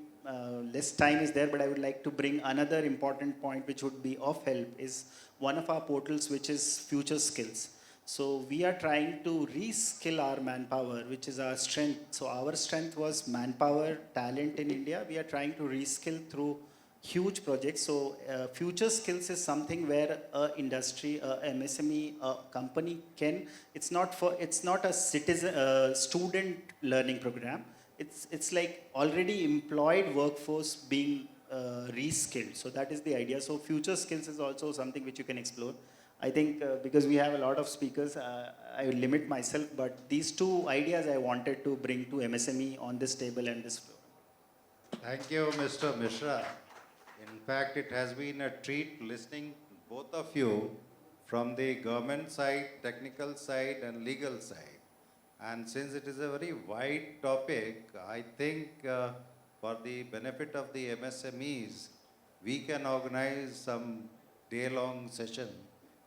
less time is there, but I would like to bring another important point which would be of help, is one of our portals, which is Future Skills. So we are trying to reskill our manpower, which is our strength. So our strength was manpower, talent in India. We are trying to reskill through huge projects. So Future Skills is something where industry, MSME, company can, it's not a student learning program. It's like already employed workforce being reskilled. So that is the idea. So Future Skills is also something which you can explore. I think because we have a lot of speakers, I will limit myself, but these two ideas I wanted to bring to MSME on this table and this floor.
Thank you, Mr. Mishra. In fact, it has been a treat listening to both of you from the government side, technical side, and legal side. And since it is a very wide topic, I think for the benefit of the MSMEs, we can organize some day-long session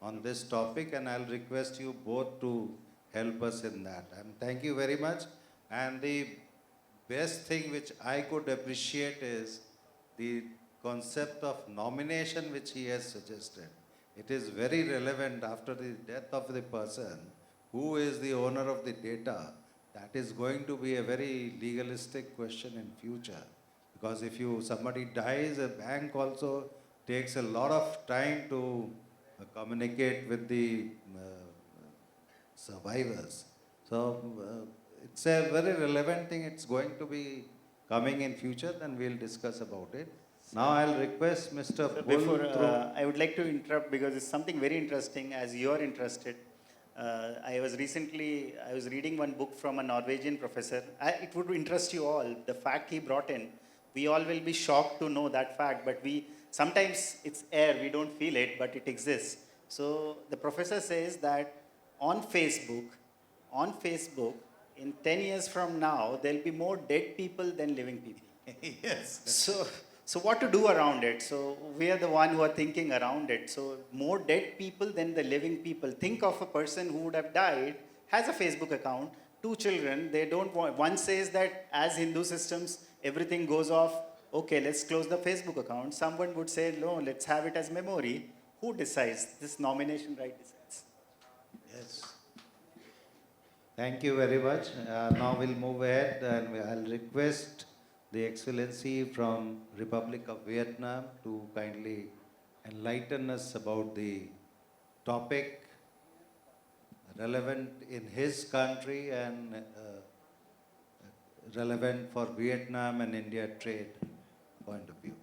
on this topic, and I'll request you both to help us in that. And thank you very much. And the best thing which I could appreciate is the concept of nomination which he has suggested. It is very relevant after the death of the person who is the owner of the data. That is going to be a very legalistic question in future. Because if somebody dies, a bank also takes a lot of time to communicate with the survivors. So it's a very relevant thing. It's going to be coming in future, then we'll discuss about it. Now I'll request Mr.
So
Bull
before,
through.
I would like to interrupt because it's something very interesting as you are interested. I was reading one book from a Norwegian professor. It would interest you all. The fact he brought in, we all will be shocked to know that fact, but sometimes it's air, we don't feel it, but it exists. So the professor says that on Facebook, in 10 years from now, there'll be more dead people than living people.
Yes.
So what to do around it? So we are the one who are thinking around it. So more dead people than the living people. Think of a person who would have died, has a Facebook account, 2 children. They don't want. One says that as Hindu systems, everything goes off. Okay, let's close the Facebook account. Someone would say, no, let's have it as memory. Who decides? This nomination right decides.
Yes. Thank you very much. Now we'll move ahead and I'll request the Excellency from Republic of Vietnam to kindly enlighten us about the topic relevant in his country and relevant for Vietnam and India trade point of view.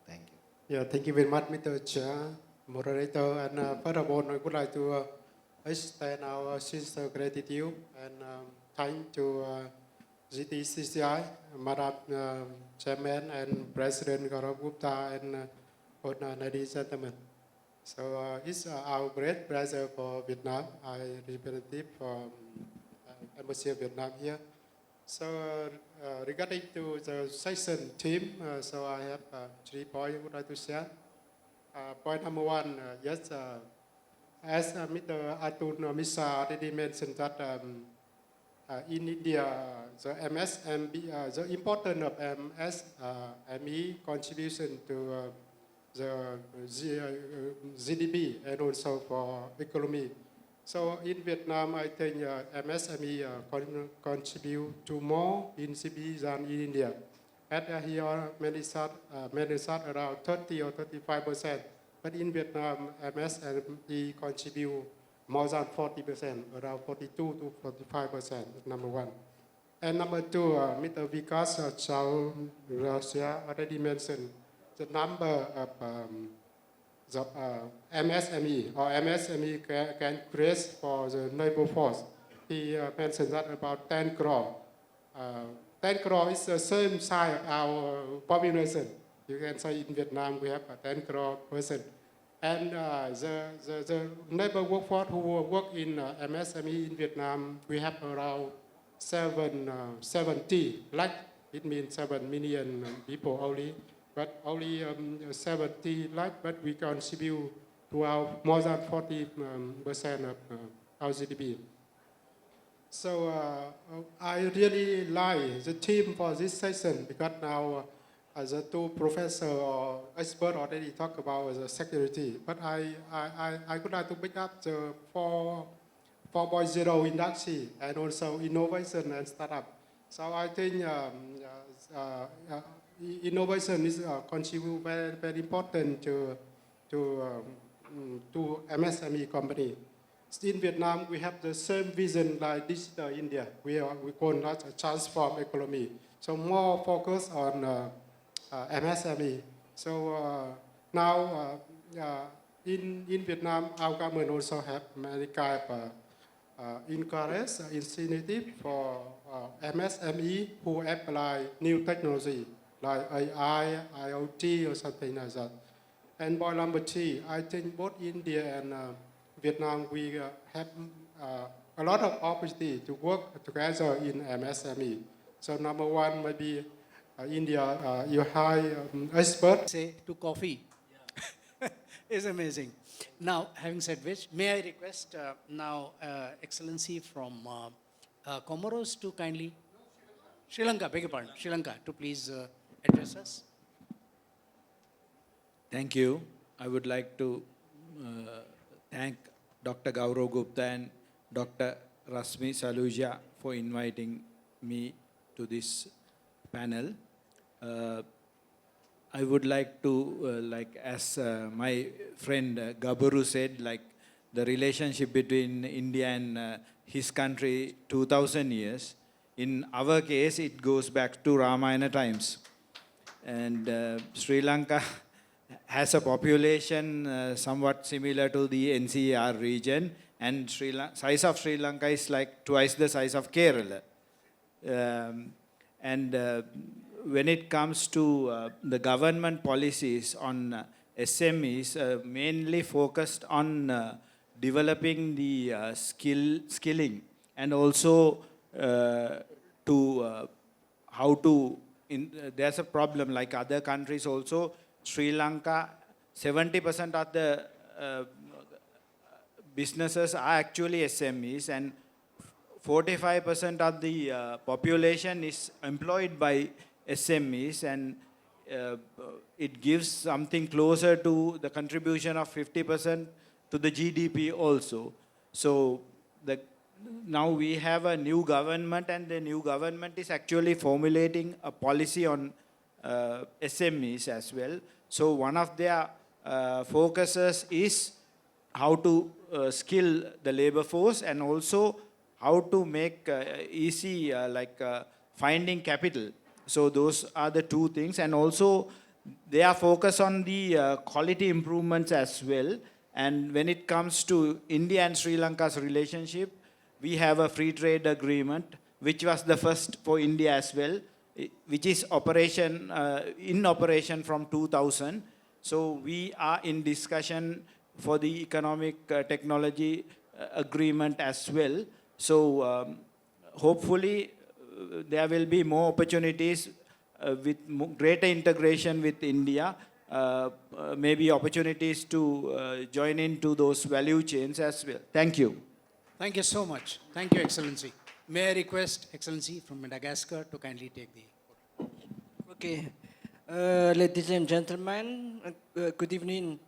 Thank you.
Yeah, thank you very much, Mr. Chair, moderator, and first of all, I would like to extend our sincere gratitude and thank to GTCCI, Madam Chairman and President Gaurav Gupta, and ladies and gentlemen. So it's our great pleasure for Vietnam. I representative from Embassy of Vietnam here. So regarding to the session theme, so I have 3 points I would like to share. Point number 1, yes, as Mr. Atun Misa already mentioned that in India, the MSME, the importance of MSME contribution to the GDP and also for economy. So in Vietnam, I think MSME contribute to more in GDP than in India. At here, many start around 30 or 35%, but in Vietnam, MSME contribute more than 40%, around 42 to 45%, number 1. And number 2, Mr. Vikas Chao Russia already mentioned the number of the MSME or MSME can create for the labor force. He mentioned that about 10 crore. 10 crore is the same size of our population. You can say in Vietnam we have 10 crore person. And the labor workforce who work in MSME in Vietnam, we have around 70 lakh. It means 7 million people only, but only 70 lakh, but we contribute to our more than 40% of our GDP. So I really like the theme for this session because now the 2 professors or experts already talk about the security, but I would like to pick up the 4.0 industry and also innovation and startup. So I think innovation is contribute very important to MSME company. In Vietnam, we have the same vision like Digital India. We call that a transform economy. So more focus on MSME. So now in Vietnam, our government also have many kind of encourage initiative for MSME who apply new technology like AI, IoT, or something like that. And point number 3, I think both India and Vietnam, we have a lot of opportunity to work together in MSME. So number 1 maybe India, you hire expert.
Say to coffee. It's amazing. Now, having said which, may I request now Excellency from Comoros to kindly, Sri Lanka, beg your pardon, Sri Lanka, to please address us.
Thank you. I would like to thank Dr. Gaurav Gupta and Dr. Rasmi Saluja for inviting me to this panel. I would like to, as my friend Gaburu said, the relationship between India and his country, 2000 years. In our case, it goes back to Ramayana times. and Sri Lanka has a population somewhat similar to the NCR region, and size of Sri Lanka is like twice the size of Kerala. And when it comes to the government policies on SMEs, mainly focused on developing the skilling, and also to how to, there's a problem like other countries also. Sri Lanka, 70% of the businesses are actually SMEs, and 45% of the population is employed by SMEs, and it gives something closer to the contribution of 50% to the GDP also. So now we have a new government, and the new government is actually formulating a policy on SMEs as well. So one of their focuses is how to skill the labor force, and also how to make easy finding capital. So those are the two things, and also they are focused on the quality improvements as well. And when it comes to India and Sri Lanka's relationship, we have a free trade agreement, which was the first for India as well, which is in operation from 2000. So we are in discussion for the economic technology agreement as well. So hopefully there will be more opportunities with greater integration with India, maybe opportunities to join into those value chains as well. Thank you.
Thank you so much. Thank you, Excellency. May I request Excellency from Madagascar to kindly take the...
Okay. Ladies and gentlemen, good evening.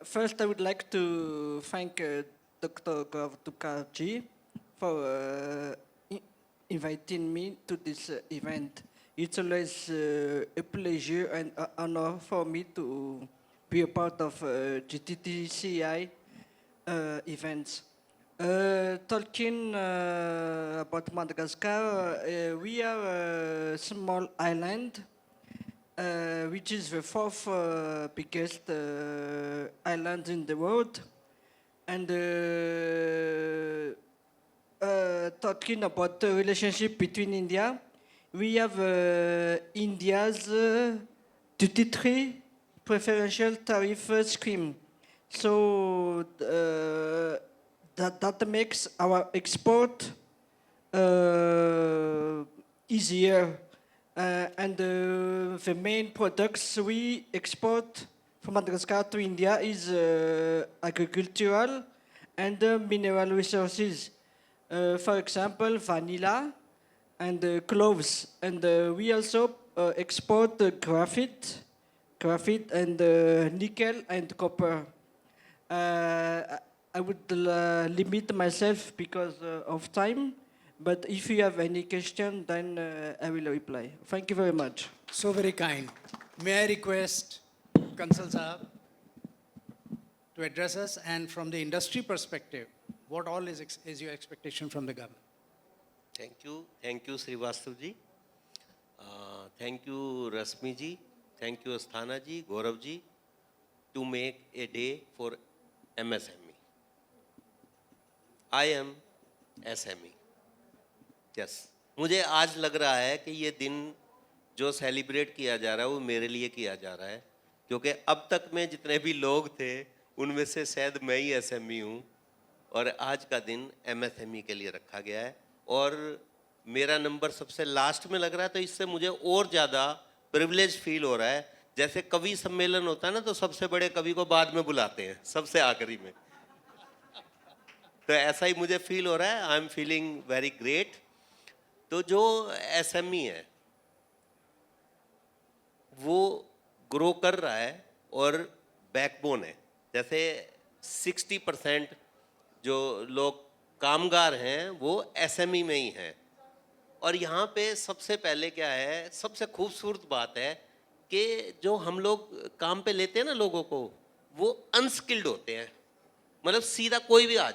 First, I would like to thank Dr. Gttci for inviting me to this event. It's always a pleasure and an honor for me to be a part of Gttci events. Talking about Madagascar, we are a small island, which is the fourth biggest island in the world. And talking about the relationship between India, we have India's duty-free preferential tariff scheme. So that makes our export easier. And the main products we export from Madagascar to India is agricultural and mineral resources. For example, vanilla and cloves. And we also export graphite and nickel and copper. I would limit myself because of time, but if you have any question, then I will reply. Thank you very much.
So very kind. May I request Kansal Sahab to address us, and from the industry perspective, what all is your expectation from the government?
Thank you, Srivastav ji. Thank you, Rasmi ji. Thank you, Asthana ji, Gaurav ji, to make a day for MSME. I am SME. Yes. मुझे आज लग रहा है कि ये दिन जो celebrate किया जा रहा है वो मेरे लिए किया जा रहा है, क्योंकि अब तक में जितने भी लोग थे उनमें से शायद मैं ही SME हूँ, और आज का दिन MSME के लिए रखा गया है और मेरा नंबर सबसे लास्ट में लग रहा है, तो इससे मुझे और ज़्यादा प्रिविलेज फील हो रहा है। जैसे कवि सम्मेलन होता है ना, तो सबसे बड़े कवि को बाद में बुलाते हैं, सबसे आखिरी में, तो ऐसा ही मुझे फील हो रहा है। I am feeling very great. तो जो SME है वो ग्रो कर रहा है और बैकबोन है। जैसे 60% जो लोग कामगार हैं वो SME में ही हैं, और यहाँ पे सबसे पहले क्या है, सबसे खूबसूरत बात है कि जो हम लोग काम पे लेते हैं ना लोगों को, वो अनस्किल्ड होते हैं। मतलब सीधा कोई भी आ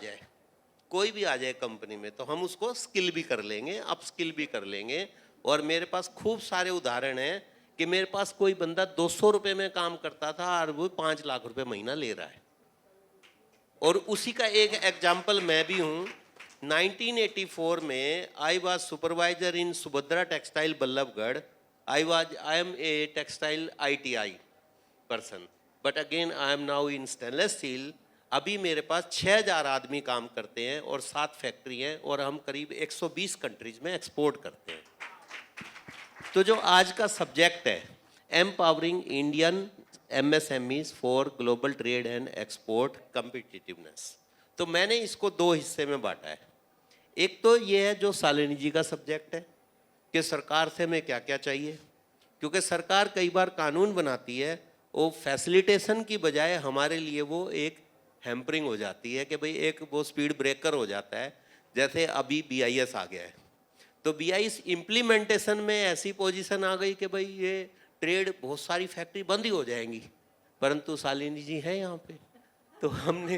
जाए कंपनी में तो हम उसको स्किल भी कर लेंगे, अप स्किल भी कर लेंगे। और मेरे पास खूब सारे उदाहरण हैं कि मेरे पास कोई बंदा 200 रुपये में काम करता था और वो 5 लाख रुपए महीना ले रहा है। और उसी का एक एग्जाम्पल मैं भी हूँ। 1984 में I was supervisor in Subhadra textile Ballabhgarh. I am a textile ITI person, but again I am now in stainless steel। अभी मेरे पास 6000 आदमी काम करते हैं और 7 फैक्ट्री हैं और हम करीब 120 कंट्रीज में एक्सपोर्ट करते हैं। तो जो आज का सब्जेक्ट है, empowering Indian MSMEs for global trade and export competitiveness, तो मैंने इसको 2 हिस्से में बांटा है। एक तो ये है जो शालिनी जी का सब्जेक्ट है कि सरकार से हमें क्या क्या चाहिए, क्योंकि सरकार कई बार कानून बनाती है, वो फैसिलिटेशन की बजाय हमारे लिए वो एक हैम्परिंग हो जाती है कि भाई एक वो स्पीड ब्रेकर हो जाता है। जैसे अभी BIS आ गया है, तो BIS इम्प्लीमेंटेशन में ऐसी पोजीशन आ गई कि भाई ये ट्रेड बहुत सारी फैक्ट्री बंद ही हो जाएंगी, परंतु शालिनी जी हैं यहाँ पे। तो हमने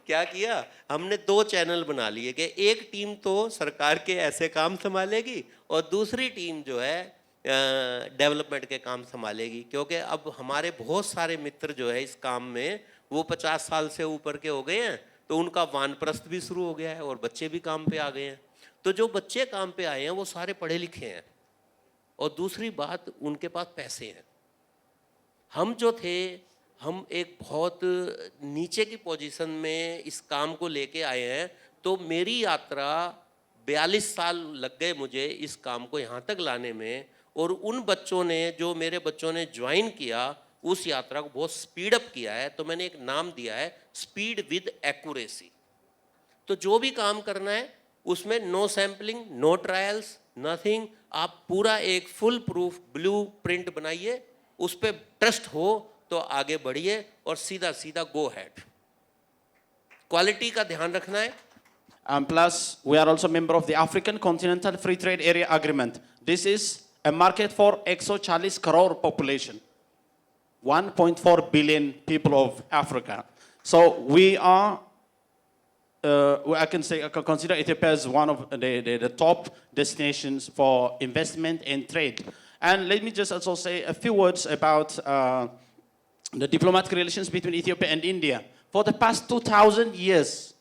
क्या किया, हमने 2 चैनल बना लिए कि एक टीम तो सरकार के ऐसे काम संभालेगी और दूसरी टीम जो है डेवलपमेंट के काम संभालेगी। क्योंकि अब हमारे बहुत सारे मित्र जो है इस काम में वो 50 साल से ऊपर के हो गए हैं, तो उनका वानप्रस्थ भी शुरू हो गया है और बच्चे भी काम पे आ गए हैं। तो जो बच्चे काम पे आए हैं वो सारे पढ़े लिखे हैं और दूसरी बात उनके पास पैसे हैं। हम जो थे, हम एक बहुत नीचे की पोजीशन में इस काम को लेके आए हैं। तो मेरी यात्रा 42 साल लग गए मुझे इस काम को यहाँ तक लाने में, और उन बच्चों ने, जो मेरे बच्चों ने ज्वाइन किया, उस यात्रा को बहुत स्पीड अप किया है। तो मैंने एक नाम दिया है स्पीड विद एक्यूरेसी। तो जो भी काम करना है उसमें no sampling, no trials, nothing. आप पूरा एक फुल प्रूफ ब्लू प्रिंट बनाइए, उस पर ट्रस्ट हो तो आगे बढ़िए और सीधा सीधा गो हेड। क्वालिटी का ध्यान रखना है।
Plus, we are also member of the African Continental Free Trade Area Agreement. This is a market for 140 crore population, 1.4 billion people of Africa. So we are, I can say, I can consider Ethiopia as one of the top destinations for investment and trade. And let me just also say a few words about the diplomatic relations between Ethiopia and India. For the past 2,000 years,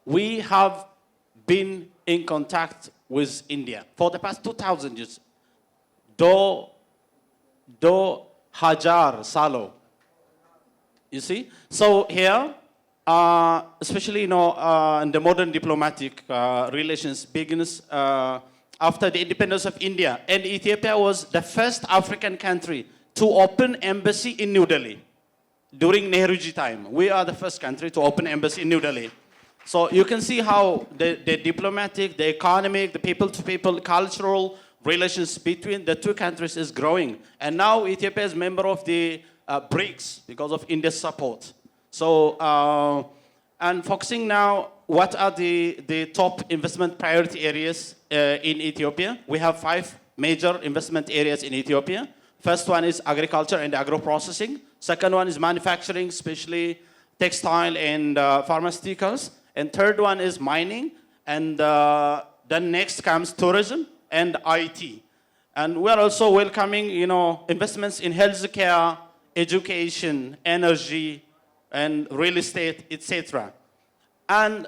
we have been in contact with India. For the past 2,000 years. Do Hajar Salo. You see? So here, especially in the modern diplomatic relations begins after the independence of India. And Ethiopia was the first African country to open embassy in New Delhi during Nehruji time. We are the first country to open embassy in New Delhi. So you can see how the diplomatic, the economic, the people-to-people, cultural relations between the two countries is growing. And now Ethiopia is member of the BRICS because of India's support. So, and focusing now, what are the top investment priority areas in Ethiopia? We have 5 major investment areas in Ethiopia. First one is agriculture and agro-processing. Second one is manufacturing, especially textile and pharmaceuticals. And third one is mining. And then next comes tourism and IT. And we're also welcoming, investments in healthcare, education, energy, and real estate, etc. And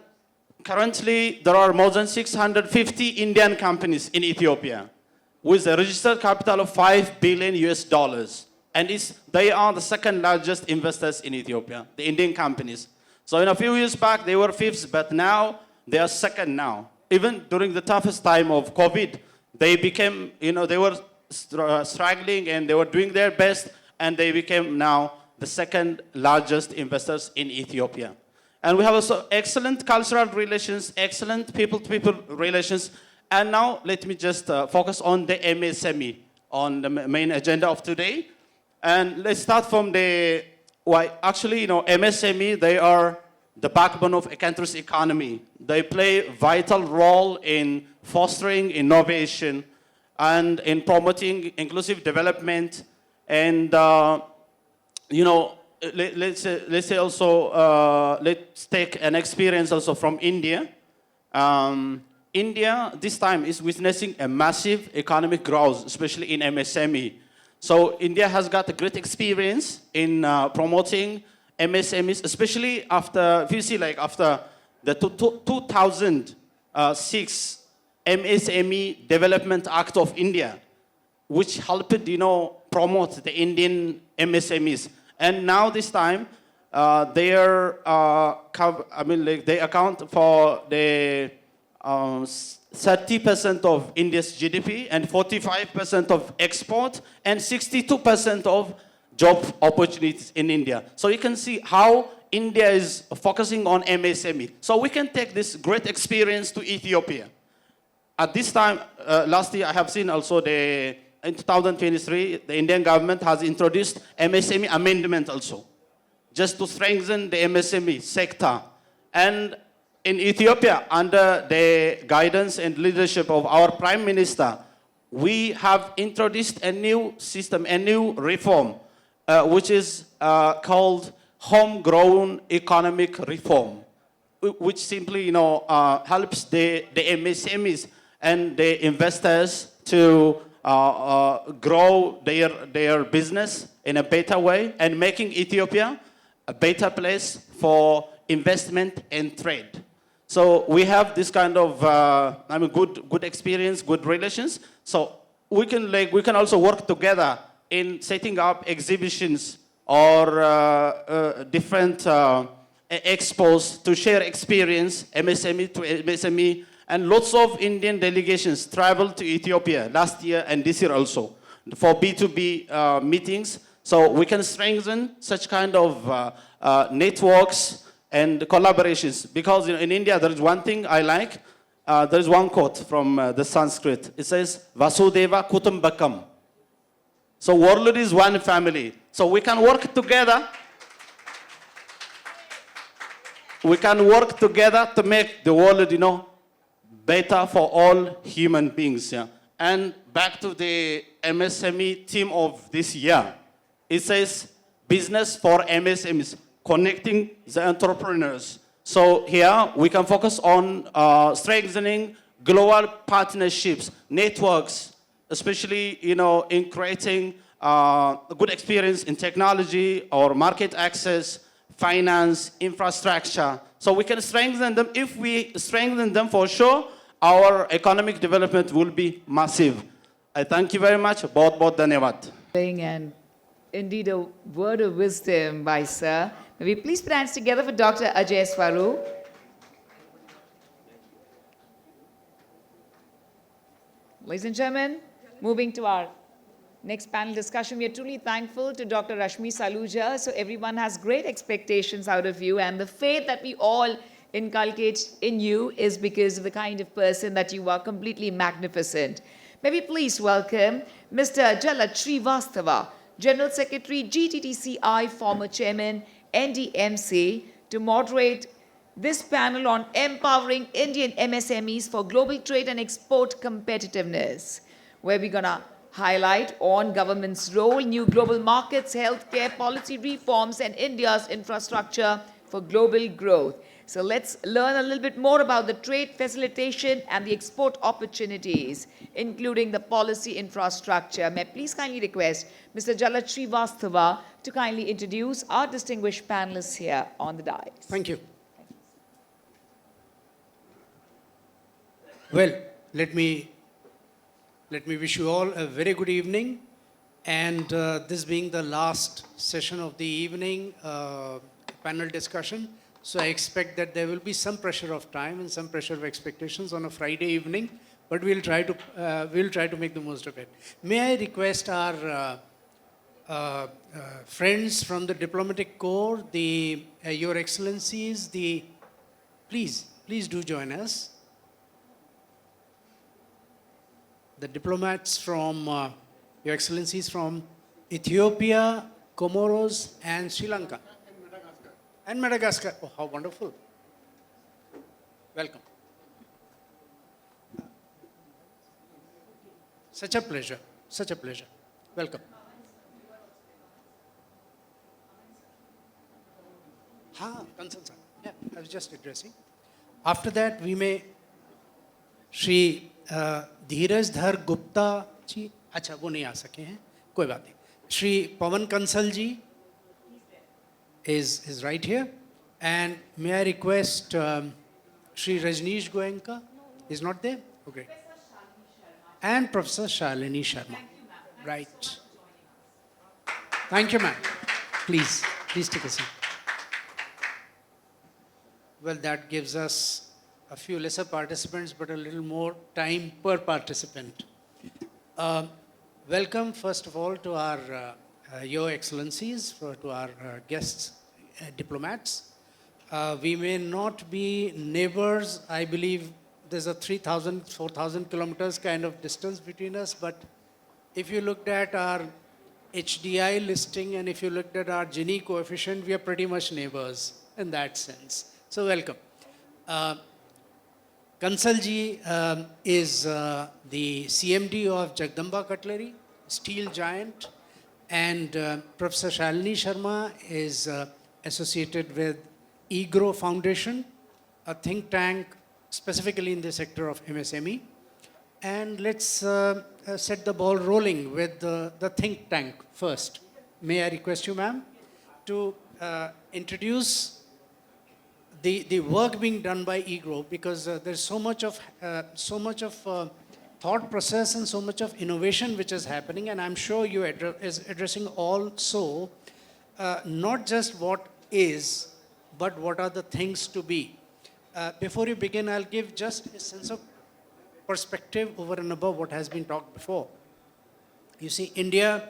currently, there are more than 650 Indian companies in Ethiopia with a registered capital of $5 billion US. And they are the second largest investors in Ethiopia, the Indian companies. So in a few years back, they were fifth, but now they are second now. Even during the toughest time of COVID, they became, they were struggling and they were doing their best, and they became now the second largest investors in Ethiopia. And we have also excellent cultural relations, excellent people-to-people relations. And now let me just focus on the MSME, on the main agenda of today. And let's start from MSME, they are the backbone of a country's economy. They play a vital role in fostering innovation and in promoting inclusive development. And, let's say also, let's take an experience also from India. India, this time, is witnessing a massive economic growth, especially in MSME. So India has got a great experience in promoting MSMEs, especially after, if you see like after the 2006 MSME Development Act of India, which helped, promote the Indian MSMEs. And now this time, they account for the 30% of India's GDP and 45% of export and 62% of job opportunities in India. So you can see how India is focusing on MSME. So we can take this great experience to Ethiopia. At this time, last year, I have seen also in 2023, the Indian government has introduced MSME amendment also, just to strengthen the MSME sector. And in Ethiopia, under the guidance and leadership of our Prime Minister, we have introduced a new system, a new reform, which is called homegrown economic reform, which simply, helps the MSMEs and the investors to grow their business in a better way and making Ethiopia a better place for investment and trade. So we have this kind of good experience, good relations. So we can also work together in setting up exhibitions or different expos to share experience, MSME to MSME, and lots of Indian delegations traveled to Ethiopia last year and this year also for B2B meetings. So we can strengthen such kind of networks and collaborations. Because in India, there is one thing I like. There is one quote from the Sanskrit. It says, Vasudeva Kutumbakam. So world is one family. So we can work together. We can work together to make the world, better for all human beings. Yeah. And back to the MSME theme of this year. It says, business for MSMEs, connecting the entrepreneurs. So here we can focus on strengthening global partnerships, networks, especially in creating a good experience in technology or market access, finance, infrastructure. So we can strengthen them. If we strengthen them, for sure, our economic development will be massive. I thank you very much. Bahut dhanyawad.
And indeed a word of wisdom by Sir. May we please put hands together for Dr. Ajay Swaru. Ladies and gentlemen, moving to our next panel discussion, we are truly thankful to Dr. Rashmi Saluja. So everyone has great expectations out of you, and the faith that we all inculcate in you is because of the kind of person that you are, completely magnificent. May we please welcome Mr. Jalad Srivastava, General Secretary, GTTCI, former Chairman, NDMC, to moderate this panel on empowering Indian MSMEs for global trade and export competitiveness, where we're going to highlight on government's role, new global markets, healthcare, policy reforms, and India's infrastructure for global growth. So let's learn a little bit more about the trade facilitation and the export opportunities, including the policy infrastructure. May I please kindly request Mr. Jalad Srivastava to kindly introduce our distinguished panelists here on the dais.
Thank you. Well, let me wish you all a very good evening. And this being the last session of the evening panel discussion, so I expect that there will be some pressure of time and some pressure of expectations on a Friday evening, but we'll try to make the most of it. May I request our friends from the diplomatic corps, Your Excellencies, please do join us. The diplomats from Your Excellencies from Ethiopia, Comoros, and Sri Lanka. And Madagascar. Oh, how wonderful. Welcome. Such a pleasure. Such a pleasure. Welcome. Kansan sir. Yeah, I was just addressing. After that, we may Shri धीरज धर गुप्ता जी, अच्छा वो नहीं आ सके हैं, कोई बात नहीं. Shri Pawan Kansalji is right here. And may I request Shri Rajneesh Goenka is not there? Okay. And Professor Shalini Sharma. Right. Thank you, ma'am. Please take a seat. Well, that gives us a few lesser participants, but a little more time per participant. Welcome, first of all, to our Your Excellencies, to our guests, diplomats. We may not be neighbors. I believe there's a 3,000, 4,000 kilometers kind of distance between us, but if you looked at our HDI listing and if you looked at our Gini coefficient, we are pretty much neighbors in that sense. So welcome. Kansalji is the CMD of Jagdamba Cutlery, steel giant, and Professor Shalini Sharma is associated with EGROW Foundation, a think tank specifically in the sector of MSME. And let's set the ball rolling with the think tank first. May I request you, ma'am, to introduce the work being done by EGROW, because there's so much of thought process and so much of innovation which is happening, and I'm sure you is addressing also not just what is, but what are the things to be. Before you begin, I'll give just a sense of perspective over and above what has been talked before. You see, India,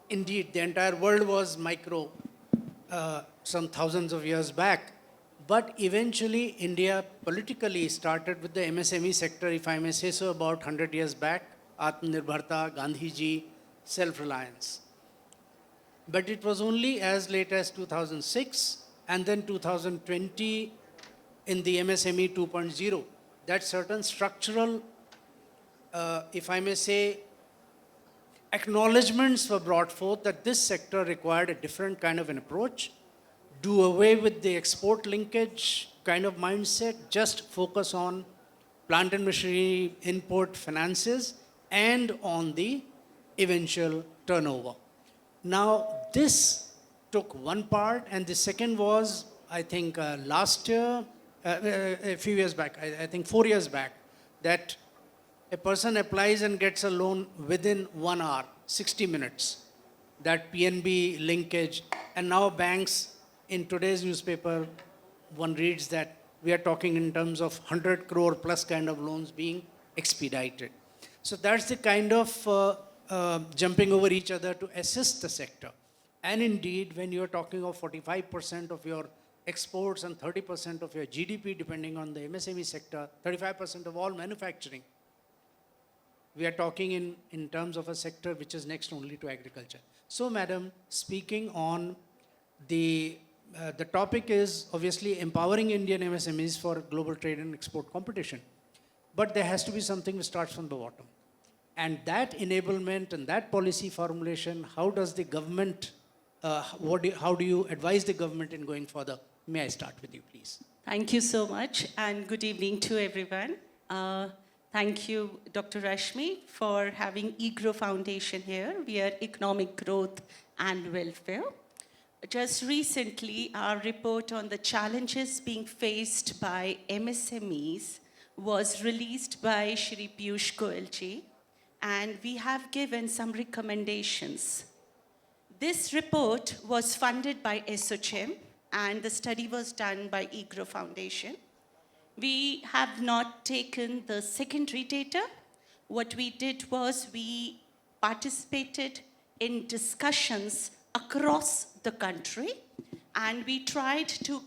indeed, the entire world was micro some thousands of years back. But eventually, India politically started with the MSME sector, if I may say so, about 100 years back. Atmanirbharta, Gandhiji, self-reliance. But it was only as late as 2006 and then 2020 in the MSME 2.0 that certain structural, if I may say, acknowledgements were brought forth that this sector required a different kind of an approach, do away with the export linkage kind of mindset, just focus on plant and machinery, input, finances, and on the eventual turnover. Now, this took one part, and the second was, I think, last year, a few years back, I think 4 years back, that a person applies and gets a loan within 1 hour, 60 minutes, that PNB linkage. And now banks, in today's newspaper, one reads that we are talking in terms of 100 crore plus kind of loans being expedited. So that's the kind of jumping over each other to assist the sector. And indeed, when you're talking of 45% of your exports and 30% of your GDP, depending on the MSME sector, 35% of all manufacturing, we are talking in terms of a sector which is next only to agriculture. So, madam, speaking on the topic is obviously empowering Indian MSMEs for global trade and export competition. But there has to be something which starts from the bottom. And that enablement and that policy formulation, how does the government, how do you advise the government in going further? May I start with you, please?
Thank you so much, and good evening to everyone. Thank you, Dr. Rashmi, for having EGROW Foundation here. We are Economic Growth and Welfare. Just recently, our report on the challenges being faced by MSMEs was released by Shri Piyush Goyalji, and we have given some recommendations. This report was funded by SOCHM, and the study was done by EGROW Foundation. We have not taken the secondary data. What we did was we participated in discussions across the country, and we tried to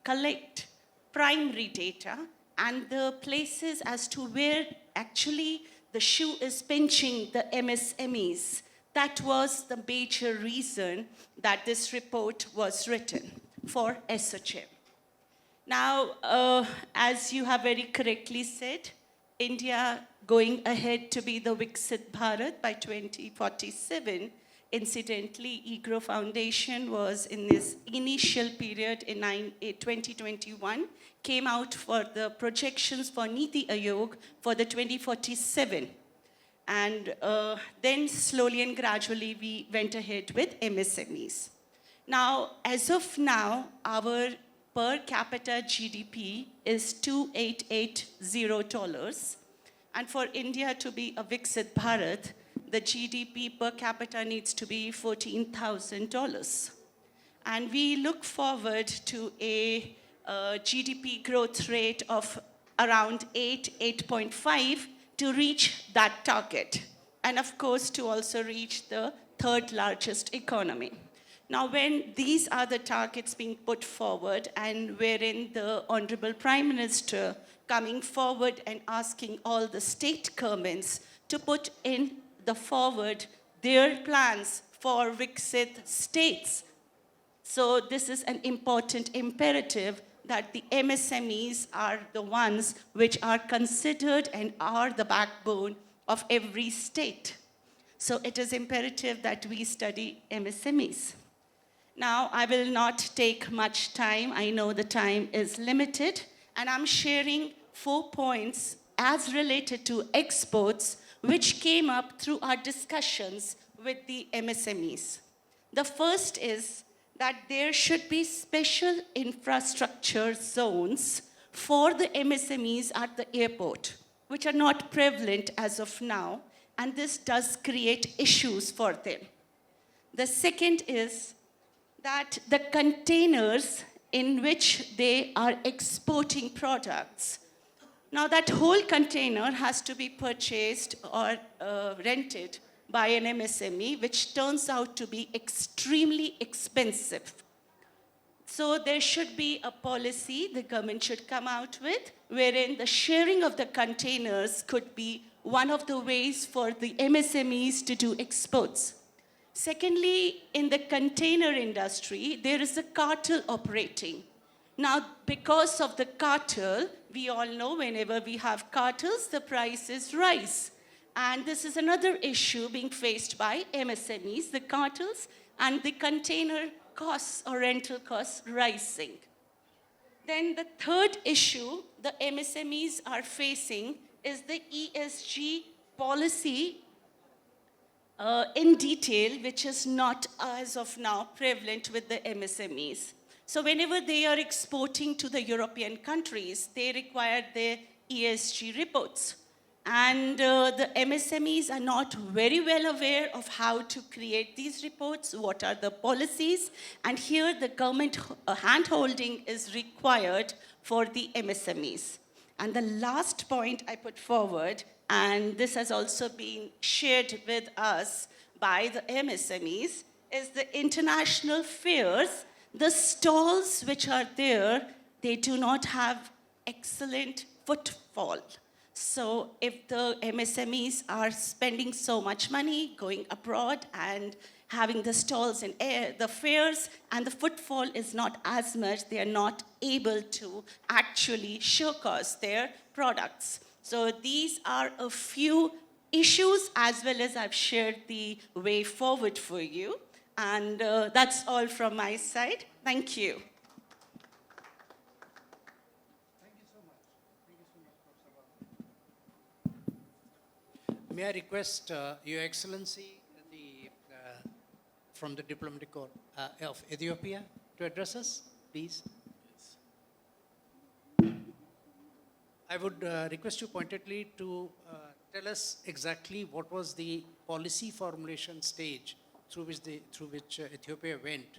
collect primary data and the places as to where actually the shoe is pinching the MSMEs. That was the major reason that this report was written for SOCHM. Now, as you have very correctly said, India going ahead to be the Viksit Bharat by 2047. Incidentally, EGROW Foundation was in this initial period in 2021, came out for the projections for Niti Aayog for the 2047. And then slowly and gradually, we went ahead with MSMEs. Now, as of now, our per capita GDP is $2,880. And for India to be a Viksit Bharat, the GDP per capita needs to be $14,000. And we look forward to a GDP growth rate of around 8.5 to reach that target. And of course, to also reach the third largest economy. Now, when these are the targets being put forward, and wherein the Honorable Prime Minister coming forward and asking all the state governments to put in the forward their plans for Viksit states. So this is an important imperative that the MSMEs are the ones which are considered and are the backbone of every state. So it is imperative that we study MSMEs. Now, I will not take much time. I know the time is limited, and I'm sharing 4 points as related to exports, which came up through our discussions with the MSMEs. The first is that there should be special infrastructure zones for the MSMEs at the airport, which are not prevalent as of now, and this does create issues for them. The second is that the containers in which they are exporting products, now that whole container has to be purchased or rented by an MSME, which turns out to be extremely expensive. So there should be a policy the government should come out with, wherein the sharing of the containers could be one of the ways for the MSMEs to do exports. Secondly, in the container industry, there is a cartel operating. Now, because of the cartel, we all know whenever we have cartels, the prices rise. And this is another issue being faced by MSMEs, the cartels, and the container costs or rental costs rising. Then the third issue the MSMEs are facing is the ESG policy in detail, which is not as of now prevalent with the MSMEs. So whenever they are exporting to the European countries, they require their ESG reports. And the MSMEs are not very well aware of how to create these reports, what are the policies, and here the government hand-holding is required for the MSMEs. And the last point I put forward, and this has also been shared with us by the MSMEs, is the international fairs. The stalls which are there, they do not have excellent footfall. So if the MSMEs are spending so much money going abroad and having the stalls in the fairs, and the footfall is not as much, they are not able to actually showcase their products. So these are a few issues, as well as I've shared the way forward for you. And that's all from my side. Thank you.
May I request Your Excellency, from the Diplomatic Corps of Ethiopia, to address us, please? I would request you pointedly to tell us exactly what was the policy formulation stage through which Ethiopia went,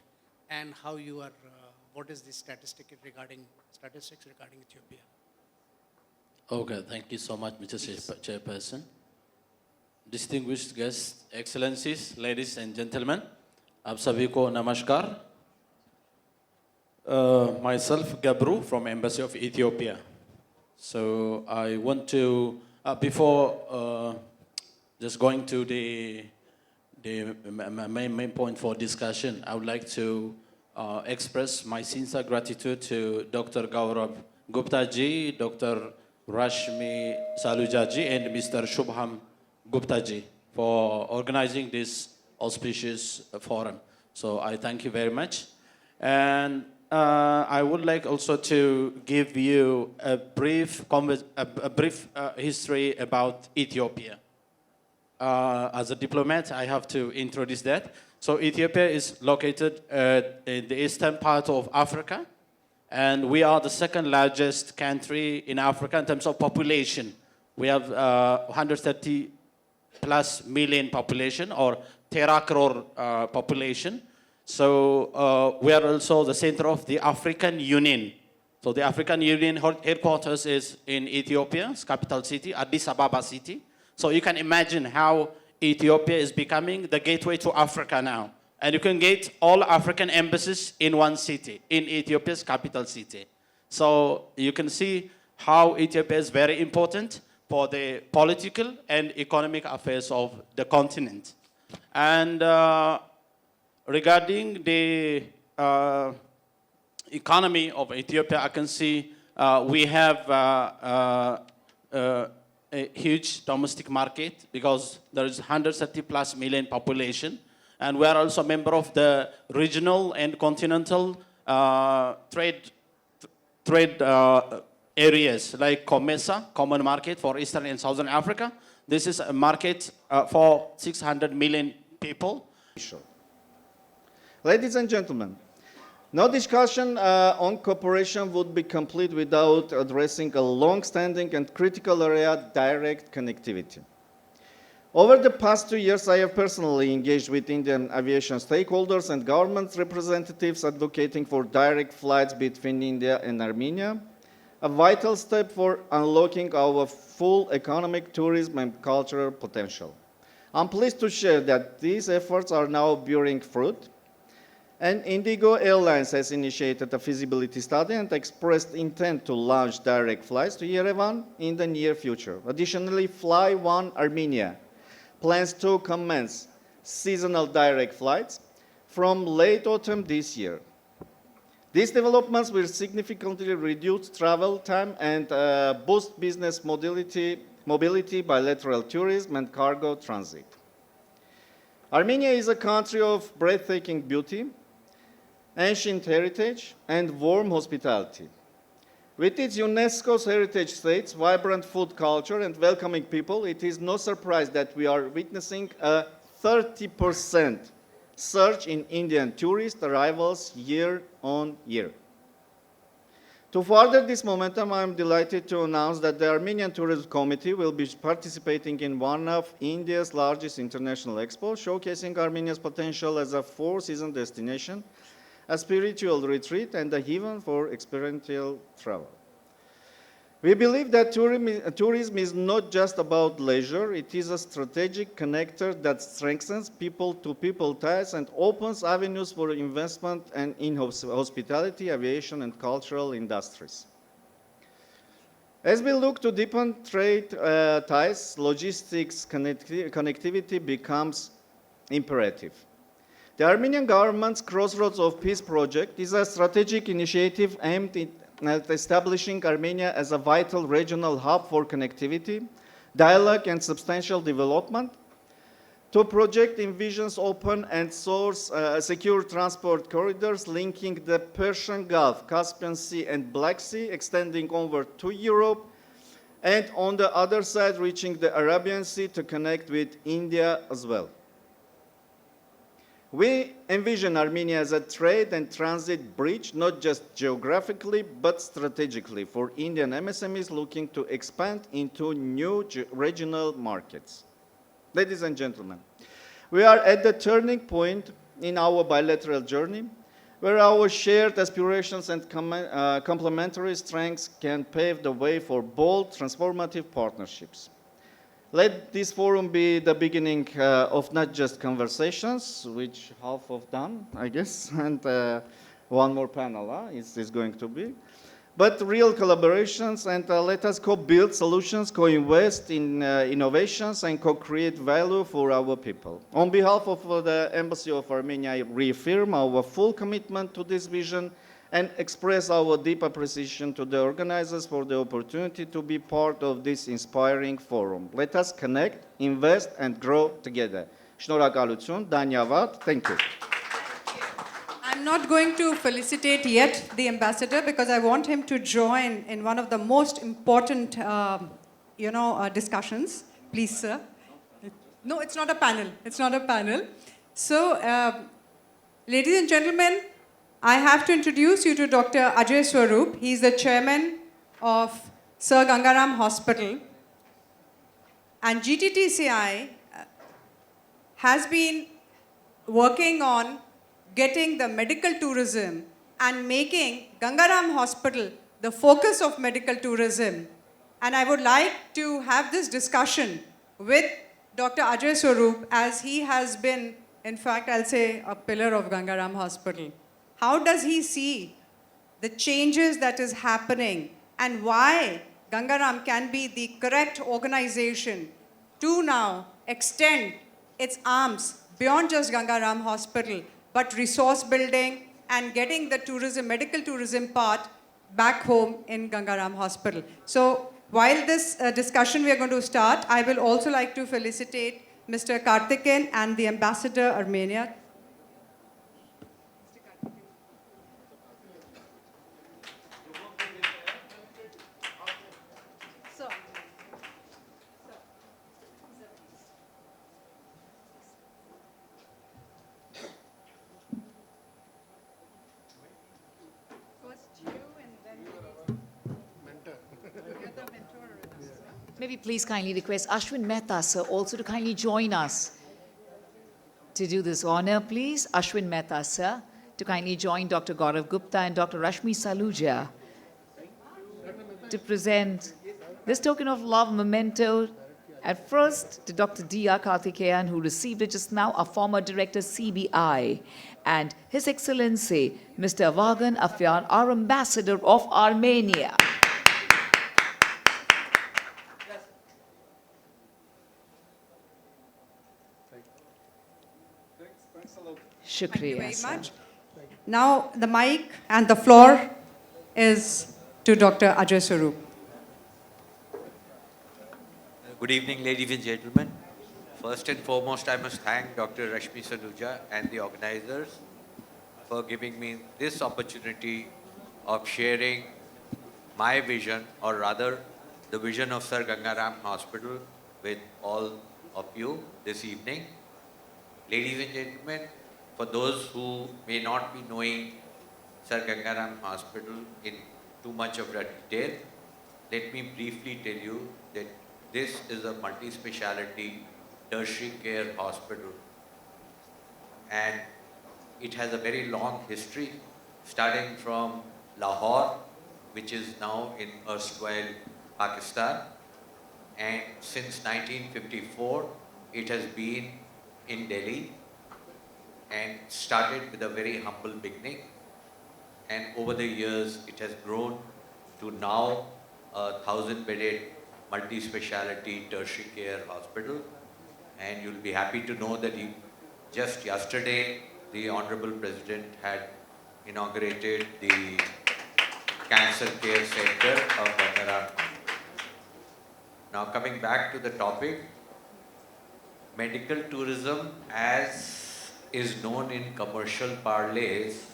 and how you are, what is the statistics regarding Ethiopia?
Okay, thank you so much, Mr. Chairperson. Distinguished guests, excellencies, ladies and gentlemen, आप सभी को नमस्कार. Myself, Gabru, from Embassy of Ethiopia. So I want to, before just going to the main point for discussion, I would like to express my sincere gratitude to Dr. Gaurav Gupta-ji, Dr. Rashmi Saluja-ji, and Mr. Shubham Gupta-ji for organizing this auspicious forum. So I thank you very much. And I would like also to give you a brief history about Ethiopia. as a diplomat, I have to introduce that. So Ethiopia is located in the eastern part of Africa, and we are the second largest country in Africa in terms of population. We have 130 plus million population, or tera crore population. So we are also the center of the African Union. So the African Union headquarters is in Ethiopia's capital city, Addis Ababa city. So you can imagine how Ethiopia is becoming the gateway to Africa now. And you can get all African embassies in one city, in Ethiopia's capital city. So you can see how Ethiopia is very important for the political and economic affairs of the continent. And regarding the economy of Ethiopia, I can see we have a huge domestic market because there is 130 plus million population. And we are also a member of the regional and continental trade areas like COMESA, Common Market for Eastern and Southern Africa. This is a market for 600 million people.
Ladies and gentlemen, no discussion on cooperation would be complete without addressing a long-standing and critical area, direct connectivity. Over the past 2 years, I have personally engaged with Indian aviation stakeholders and government representatives advocating for direct flights between India and Armenia, a vital step for unlocking our full economic, tourism, and cultural potential. I'm pleased to share that these efforts are now bearing fruit, and Indigo Airlines has initiated a feasibility study and expressed intent to launch direct flights to Yerevan in the near future. Additionally, Fly One Armenia plans to commence seasonal direct flights from late autumn this year. These developments will significantly reduce travel time and boost business mobility, bilateral tourism, and cargo transit. Armenia is a country of breathtaking beauty, ancient heritage, and warm hospitality. With its UNESCO's heritage sites, vibrant food culture, and welcoming people, it is no surprise that we are witnessing a 30% surge in Indian tourist arrivals year on year. To further this momentum, I am delighted to announce that the Armenian Tourism Committee will be participating in one of India's largest international expos, showcasing Armenia's potential as a four-season destination, a spiritual retreat, and a haven for experiential travel. We believe that tourism is not just about leisure, it is a strategic connector that strengthens people-to-people ties and opens avenues for investment and in hospitality, aviation, and cultural industries. As we look to deepen trade ties, logistics connectivity becomes imperative. The Armenian government's Crossroads of Peace project is a strategic initiative aimed at establishing Armenia as a vital regional hub for connectivity, dialogue, and substantial development. The project envisions open and secure transport corridors linking the Persian Gulf, Caspian Sea, and Black Sea, extending over to Europe, and on the other side, reaching the Arabian Sea to connect with India as well. We envision Armenia as a trade and transit bridge, not just geographically, but strategically for Indian MSMEs looking to expand into new regional markets. Ladies and gentlemen, we are at the turning point in our bilateral journey, where our shared aspirations and complementary strengths can pave the way for bold, transformative partnerships. Let this forum be the beginning of not just conversations, which half of done, I guess, and one more panel is going to be, but real collaborations, and let us co-build solutions, co-invest in innovations, and co-create value for our people. On behalf of the Embassy of Armenia, I reaffirm our full commitment to this vision and express our deep appreciation to the organizers for the opportunity to be part of this inspiring forum. Let us connect, invest, and grow together. Շնորհակալություն, Danyavad. Thank you.
I'm not going to felicitate yet the ambassador because I want him to join in one of the most important, discussions. Please, sir. No, it's not a panel. It's not a panel. So, ladies and gentlemen, I have to introduce you to Dr. Ajay Swarup. He's the chairman of Sir Gangaram Hospital. And GTTCI has been working on getting the medical tourism and making Gangaram Hospital the focus of medical tourism. And I would like to have this discussion with Dr. Ajay Swarup, as he has been, in fact, I'll say, a pillar of Gangaram Hospital. How does he see the changes that is happening and why Gangaram can be the correct organization to now extend its arms beyond just Gangaram Hospital, but resource building and getting the tourism, medical tourism part back home in Gangaram Hospital. So while this discussion we are going to start, I will also like to felicitate Mr. Karthikeyan and the Ambassador Armenia.
Maybe please kindly request Ashwin Mehta, sir, also to kindly join us to do this honor, please. Ashwin Mehta, sir, to kindly join Dr. Gaurav Gupta and Dr. Rashmi Saluja to present this token of love memento at first to Dr. D.R. Karthikeyan, who received it just now, a former director CBI, and His Excellency Mr. Vagan Afyan, our ambassador of Armenia.
Thank you very
Shukriya,
much. Now the mic and the floor is to Dr. Ajay Swarup.
Good evening, ladies and gentlemen. First and foremost, I must thank Dr. Rashmi Saluja and the organizers for giving me this opportunity of sharing my vision, or rather the vision of Sir Gangaram Hospital, with all of you this evening. Ladies and gentlemen, for those who may not be knowing Sir Gangaram Hospital in too much of detail, let me briefly tell you that this is a multi-speciality tertiary care hospital, and it has a very long history, starting from Lahore, which is now in erstwhile Pakistan, and since 1954 it has been in Delhi and started with a very humble beginning, and over the years it has grown to now a 1,000-bedded multi-speciality tertiary care hospital. And you'll be happy to know that just yesterday the Honorable President had inaugurated the Cancer Care Center of Gangaram. Now coming back to the topic, medical tourism, as is known in commercial parlance,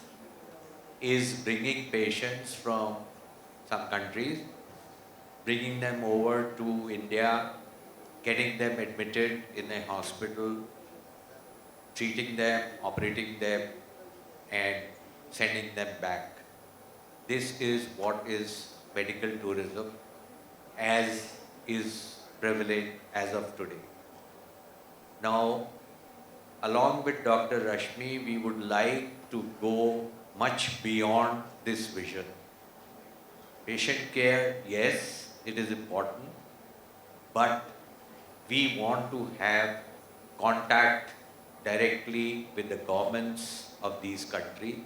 is bringing patients from some countries, bringing them over to India, getting them admitted in a hospital, treating them, operating them, and sending them back. This is what is medical tourism, as is prevalent as of today. Now, along with Dr. Rashmi, we would like to go much beyond this vision. Patient care, yes, it is important, but we want to have contact directly with the governments of these countries.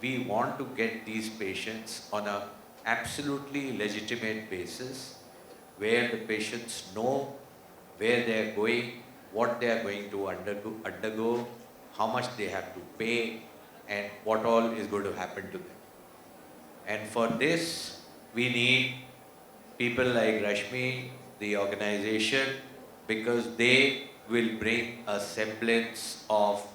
We want to get these patients on an absolutely legitimate basis, where the patients know where they are going, what they are going to undergo, how much they have to pay, and what all is going to happen to them. And for this, we need people like Rashmi, the organization, because they will bring a semblance of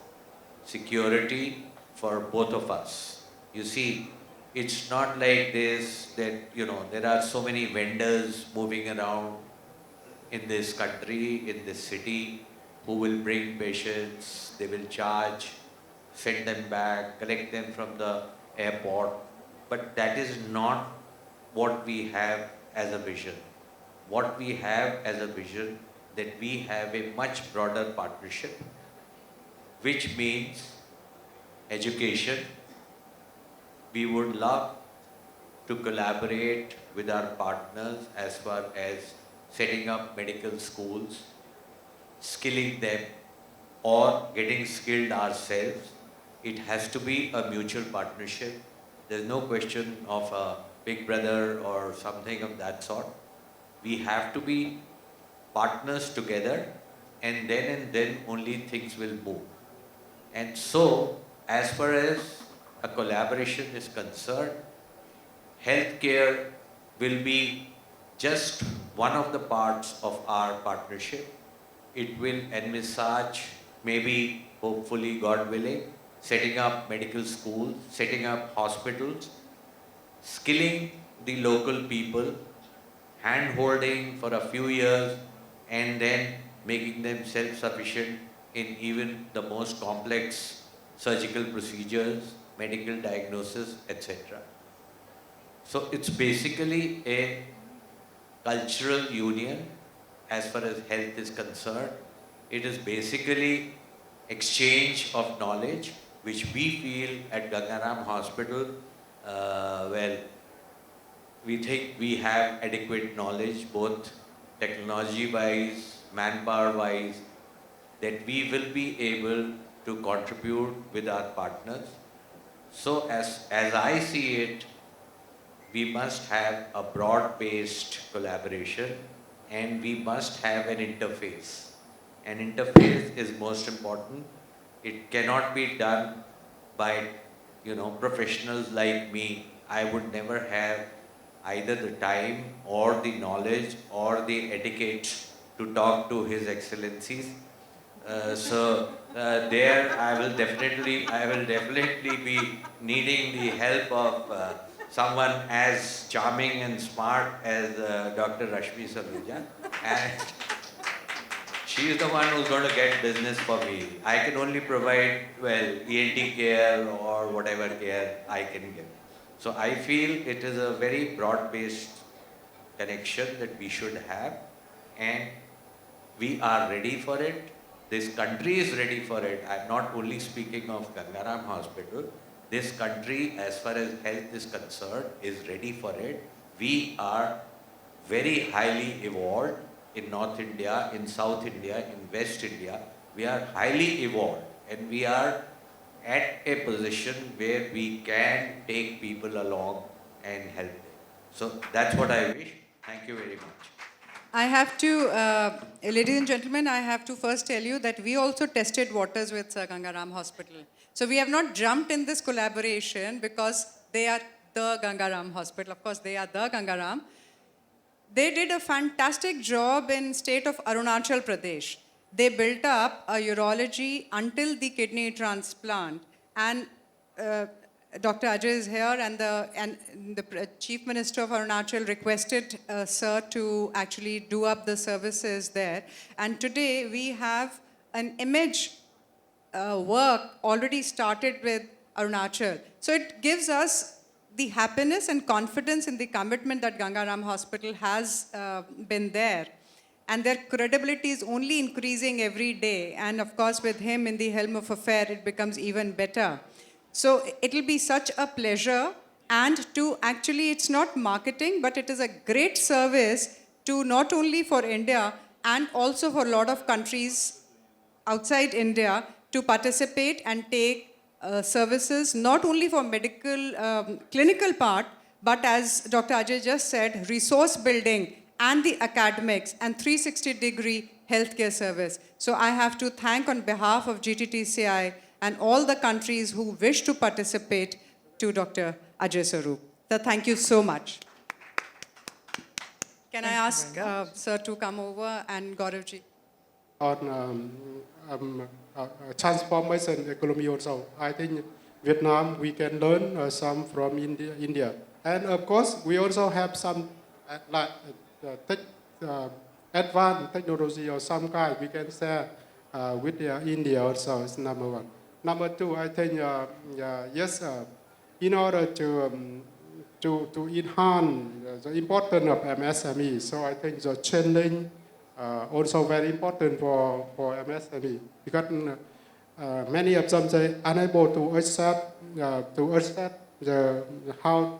security for both of us. You see, it's not like this that, there are so many vendors moving around in this country, in this city, who will bring patients, they will charge, send them back, collect them from the airport. But that is not what we have as a vision. What we have as a vision, that we have a much broader partnership, which means education. We would love to collaborate with our partners as far as setting up medical schools, skilling them, or getting skilled ourselves. It has to be a mutual partnership. There's no question of a big brother or something of that sort. We have to be partners together, and then only things will move. And so, as far as a collaboration is concerned, healthcare will be just one of the parts of our partnership. It will envisage, maybe, hopefully, God willing, setting up medical schools, setting up hospitals, skilling the local people, hand-holding for a few years, and then making them self-sufficient in even the most complex surgical procedures, medical diagnosis, etc. So it's basically a cultural union as far as health is concerned. It is basically exchange of knowledge, which we feel at Gangaram Hospital, well, we think we have adequate knowledge, both technology-wise, manpower-wise, that we will be able to contribute with our partners. So as I see it, we must have a broad-based collaboration, and we must have an interface. An interface is most important. It cannot be done by, professionals like me. I would never have either the time or the knowledge or the etiquette to talk to His Excellencies. There I will definitely be needing the help of someone as charming and smart as Dr. Rashmi Saluja, and she is the one who's going to get business for me. I can only provide, ENT care or whatever care I can give. So I feel it is a very broad-based connection that we should have, and we are ready for it. This country is ready for it. I'm not only speaking of Gangaram Hospital. This country, as far as health is concerned, is ready for it. We are very highly evolved in North India, in South India, in West India. We are highly evolved, and we are at a position where we can take people along and help them. So that's what I wish. Thank you very much.
I have to, ladies and gentlemen, I have to first tell you that we also tested waters with Gangaram Hospital. So we have not jumped in this collaboration because they are the Gangaram Hospital. Of course, they are the Gangaram. They did a fantastic job in state of Arunachal Pradesh. They built up a urology until the kidney transplant, and Dr. Ajay is here, and the Chief Minister of Arunachal requested Sir to actually do up the services there. And today we have an image work already started with Arunachal. So it gives us the happiness and confidence in the commitment that Gangaram Hospital has been there. And their credibility is only increasing every day. And of course, with him in the helm of affair, it becomes even better. So it'll be such a pleasure. And to actually, it's not marketing, but it is a great service to not only for India and also for a lot of countries outside India to participate and take services, not only for medical, clinical part, but as Dr. Ajay just said, resource building and the academics and 360-degree healthcare service. So I have to thank on behalf of GTTCI and all the countries who wish to participate to Dr. Ajay Saroop. So thank you so much. Can I ask Sir to come over and Gauravji?
On transformation economy also, I think Vietnam, we can learn some from India. And of course, we also have some advanced technology or some kind we can share with India also is number one. Number two, I think yes, in order to enhance the importance of MSME, so I think the training also very important for MSME because many of them they unable to accept the how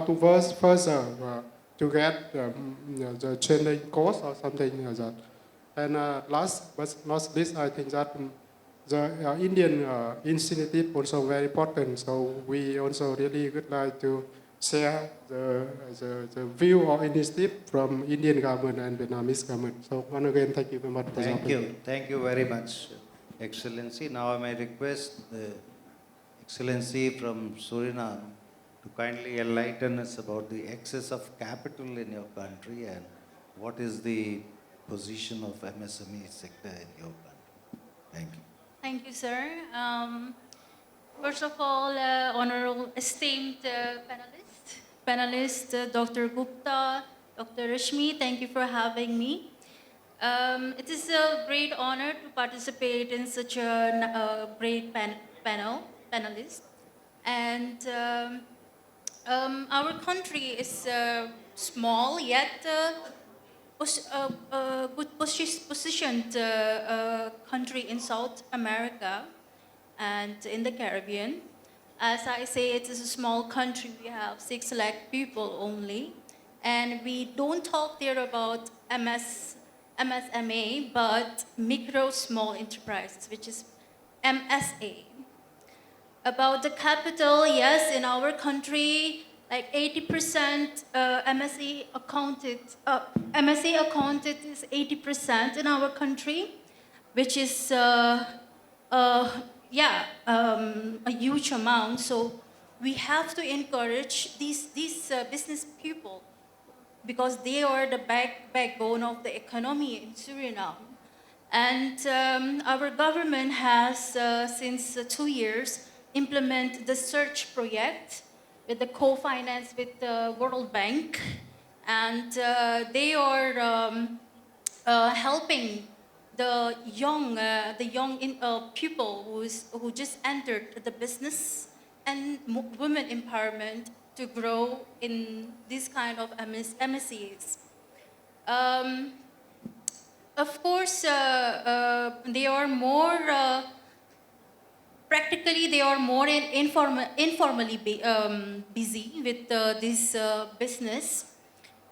to further to get the training course or something like that. And last but not least, I think that the Indian initiative also very important. So we also really would like to share the view or initiative from Indian government and Vietnamese government. So once again, thank you very much. for the opportunity.
Thank you very much, Excellency. Now I may request the Excellency from Suriname to kindly enlighten us about the excess of capital in your country and what is the position of MSME sector in your country. Thank you.
Thank you, sir. First of all, honorable esteemed panelist, Dr. Gupta, Dr. Rashmi, thank you for having me. It is a great honor to participate in such a great panelist. And our country is small, yet good positioned country in South America and in the Caribbean. As I say, it is a small country. We have 6 lakh people only. And we don't talk there about MSME, but micro small enterprises, which is MSA. About the capital, yes, in our country, like 80% MSA accounted is 80% in our country, which is a huge amount. So we have to encourage these business people because they are the backbone of the economy in Suriname. And our government has, since 2 years, implemented the search project with the co-finance with the World Bank. And they are helping the young people who just entered the business and women empowerment to grow in this kind of MSCs. Of course, they are more practically they are more informally busy with this business,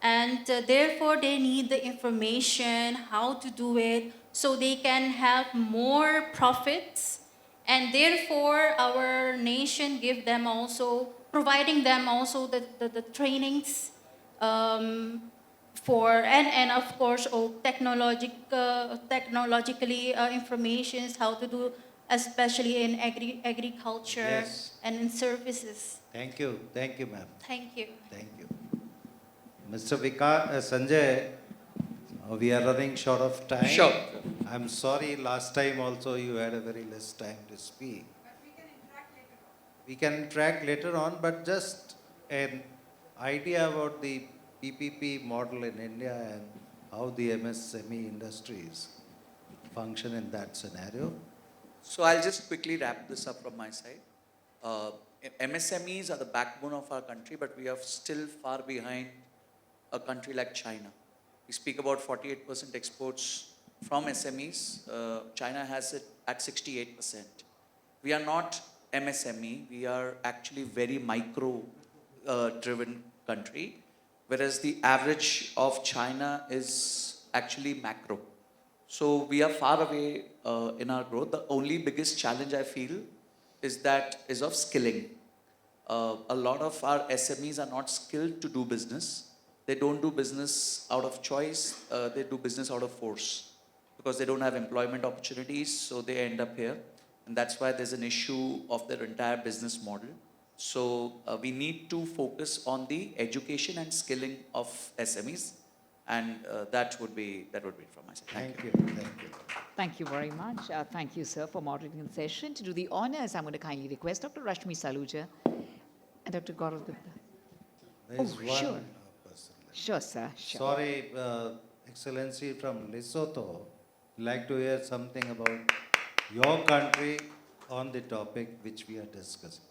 and therefore they need the information how to do it so they can have more profits, and therefore our nation give them also providing them also the trainings for and of course all technologically informations how to do especially in agriculture and in services.
Thank you, ma'am.
Thank you.
Thank you. Mr. Sanjay, we are running short of time.
Sure.
I'm sorry, last time also you had a very less time to speak. We can track later on, but just an idea about the PPP model in India and how the MSME industries function in that scenario.
So I'll just quickly wrap this up from my side. MSMEs are the backbone of our country, but we are still far behind a country like China. We speak about 48% exports from SMEs. China has it at 68%. We are not MSME. We are actually very micro-driven country, whereas the average of China is actually macro. So we are far away in our growth. The only biggest challenge I feel is of skilling. A lot of our SMEs are not skilled to do business. They don't do business out of choice. They do business out of force because they don't have employment opportunities. So they end up here. And that's why there's an issue of their entire business model. So we need to focus on the education and skilling of SMEs. And that would be from my side.
Thank you.
Thank you very much. Thank you, sir, for moderating the session. To do the honors, I'm going to kindly request Dr. Rashmi Saluja and Dr. Gaurav Gupta.
There's one
sure.
person.
Sure, sir. Sure.
Sorry, Excellency from Lesotho. like to hear something about your country on the topic which we are discussing.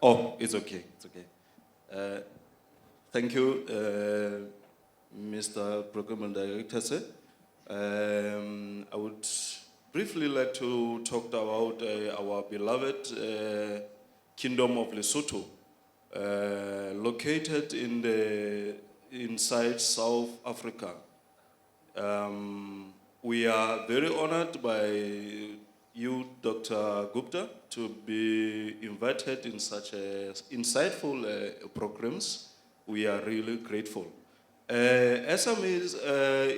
Oh, it's okay. It's okay. Thank you, Mr. Procurement Director, sir. I would briefly like to talk about our beloved Kingdom of Lesotho, located inside South Africa. We are very honored by you, Dr. Gupta, to be invited in such insightful programs. We are really grateful. SMEs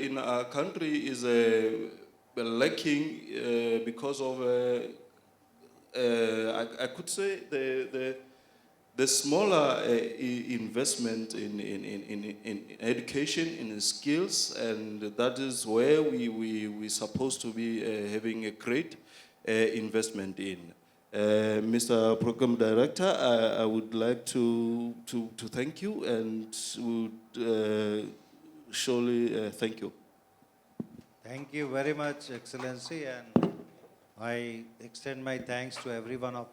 in our country is lacking because of, I could say, the smaller investment in education, in skills, and that is where we're supposed to be having a great investment in. Mr. Program Director, I would like to thank you and would surely thank you.
Thank you very much, Excellency, and I extend my thanks to every one of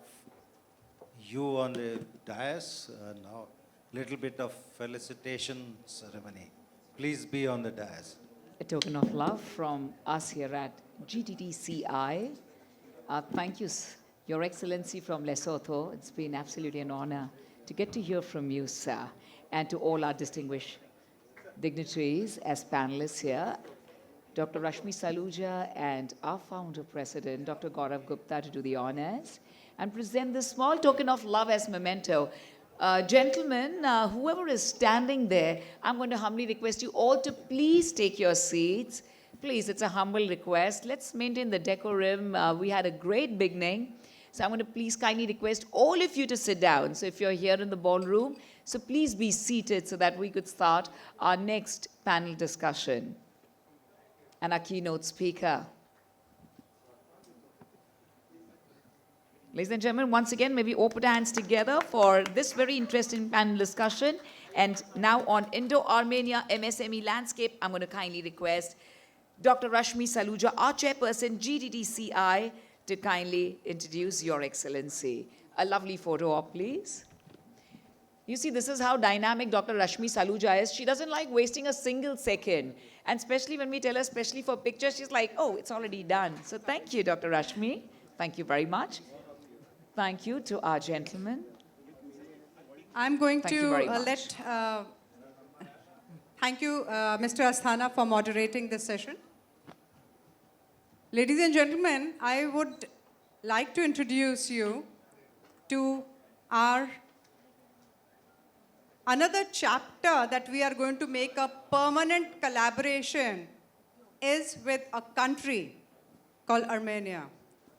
you on the dais. Now, little bit of felicitation ceremony. Please be on the dais.
A token of love from us here at Gttci. Thank you, Your Excellency from Lesotho. It's been absolutely an honor to get to hear from you, sir, and to all our distinguished dignitaries as panelists here. Dr. Rashmi Saluja and our founder president, Dr. Gaurav Gupta, to do the honors and present this small token of love as memento. Gentlemen, whoever is standing there, I'm going to humbly request you all to please take your seats. Please, it's a humble request. Let's maintain the decorum. We had a great beginning. So I'm going to please kindly request all of you to sit down. So if you're here in the ballroom, so please be seated so that we could start our next panel discussion. And our keynote speaker. Ladies and gentlemen, once again, may we open our hands together for this very interesting panel discussion. And now on Indo-Armenia MSME landscape, I'm going to kindly request Dr. Rashmi Saluja, our chairperson, Gttci, to kindly introduce Your Excellency. A lovely photo op, please. You see, this is how dynamic Dr. Rashmi Saluja is. She doesn't like wasting a single second. And especially when we tell her, especially for pictures, she's like, oh, it's already done. So thank you, Dr. Rashmi. Thank you very much. Thank you to our gentlemen.
I'm going
Thank you
to
very much.
thank you, Mr. Asthana, for moderating this session. Ladies and gentlemen, I would like to introduce you to our another chapter that we are going to make a permanent collaboration is with a country called Armenia.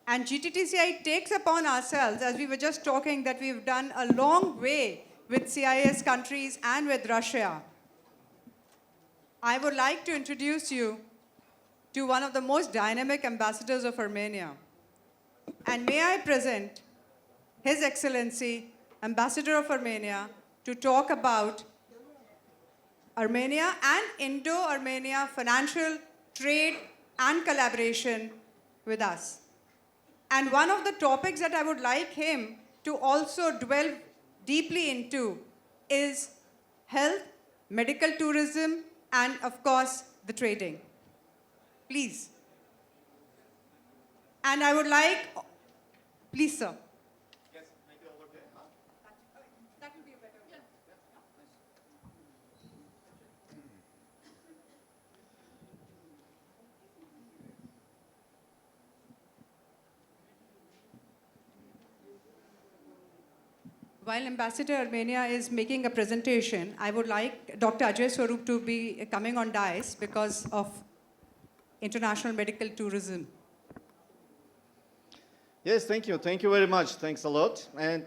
And GTTCI takes upon ourselves, as we were just talking, that we've done a long way with CIS countries and with Russia. I would like to introduce you to one of the most dynamic ambassadors of Armenia. And may I present His Excellency, Ambassador of Armenia, to talk about Armenia and Indo-Armenia financial trade and collaboration with us. And one of the topics that I would like him to also dwell deeply into is health, medical tourism, and of course, the trading. Please. And I would like, please, sir. While Ambassador Armenia is making a presentation, I would like Dr. Ajay Swarup to be coming on dais because of international medical tourism.
Yes, thank you. Thank you very much. Thanks a lot. And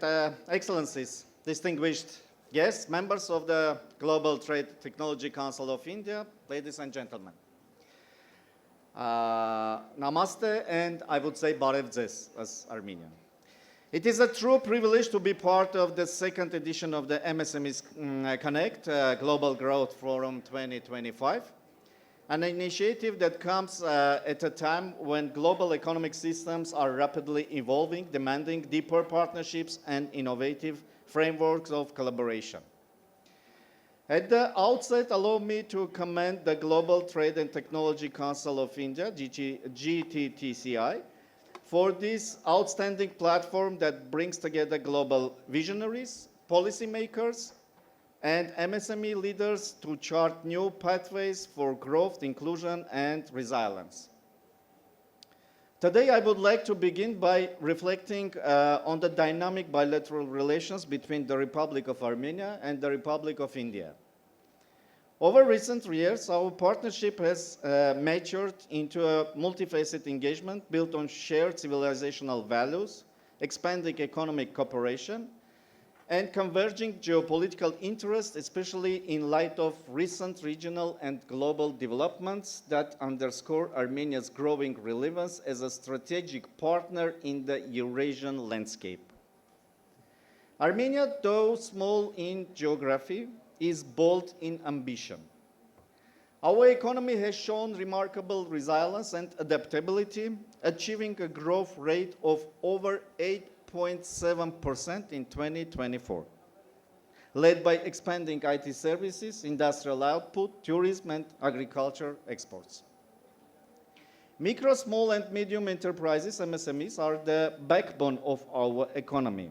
Excellencies, distinguished guests, members of the Global Trade Technology Council of India, ladies and gentlemen. Namaste, and I would say Barev Dzes as Armenian. It is a true privilege to be part of the second edition of the MSMEs Connect Global Growth Forum 2025, an initiative that comes at a time when global economic systems are rapidly evolving, demanding deeper partnerships and innovative frameworks of collaboration. At the outset, allow me to commend the Global Trade and Technology Council of India, Gttci, for this outstanding platform that brings together global visionaries, policymakers, and MSME leaders to chart new pathways for growth, inclusion, and resilience. Today, I would like to begin by reflecting on the dynamic bilateral relations between the Republic of Armenia and the Republic of India. Over recent years, our partnership has matured into a multifaceted engagement built on shared civilizational values, expanding economic cooperation, and converging geopolitical interests, especially in light of recent regional and global developments that underscore Armenia's growing relevance as a strategic partner in the Eurasian landscape. Armenia, though small in geography, is bold in ambition. Our economy has shown remarkable resilience and adaptability, achieving a growth rate of over 8.7% in 2024, led by expanding IT services, industrial output, tourism, and agriculture exports. Micro, small, and medium enterprises, MSMEs, are the backbone of our economy,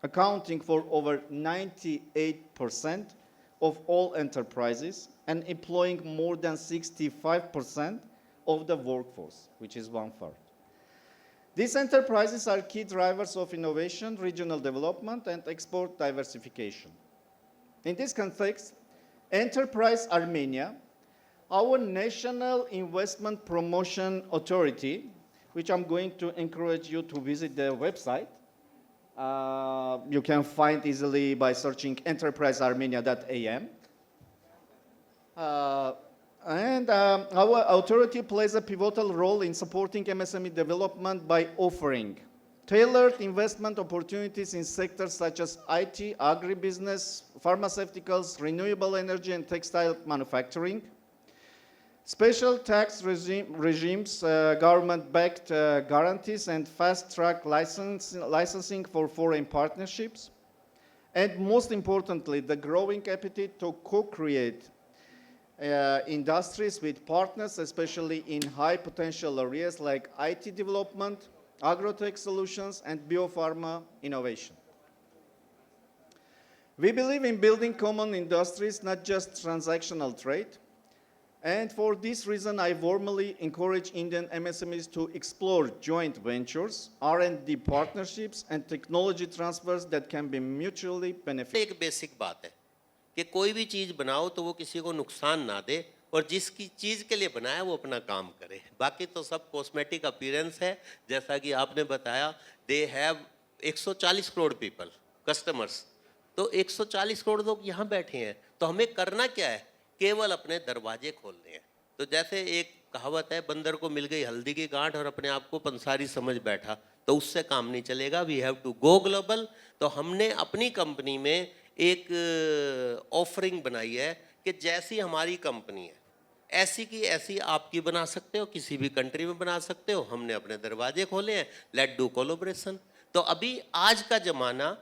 accounting for over 98% of all enterprises and employing more than 65% of the workforce, which is 1/3. These enterprises are key drivers of innovation, regional development, and export diversification. In this context, Enterprise Armenia, our National Investment Promotion Authority, which I'm going to encourage you to visit their website. You can find easily by searching enterprisearmenia.am. Our authority plays a pivotal role in supporting MSME development by offering tailored investment opportunities in sectors such as IT, agribusiness, pharmaceuticals, renewable energy, and textile manufacturing, special tax regimes, government-backed guarantees, and fast-track licensing for foreign partnerships, and most importantly, the growing appetite to co-create industries with partners, especially in high-potential areas like IT development, agrotech solutions, and biopharma innovation. We believe in building common industries, not just transactional trade. And for this reason, I warmly encourage Indian MSMEs to explore joint ventures, R&D partnerships, and technology transfers that can be mutually beneficial.
एक basic बात है कि कोई भी चीज़ बनाओ तो वो किसी को नुकसान ना दे और जिसकी चीज़ के लिए बनाया वो अपना काम करे। बाकी तो सब कॉस्मेटिक अपीयरेंस है, जैसा कि आपने बताया। They have 140 crore people customers, तो 140 करोड़ लोग यहाँ बैठे हैं, तो हमें करना क्या है? केवल अपने दरवाजे खोलने हैं। तो जैसे एक कहावत है, बंदर को मिल गई हल्दी की गांठ और अपने आप को पंसारी समझ बैठा, तो उससे काम नहीं चलेगा। We have to go global. तो हमने अपनी कंपनी में एक ऑफरिंग बनाई है कि जैसी हमारी कंपनी है ऐसी की ऐसी आपकी बना सकते हो, किसी भी कंट्री में बना सकते हो। हमने अपने दरवाजे खोले हैं, लेट डू कोलोब्रेशन। तो अभी आज का ज़माना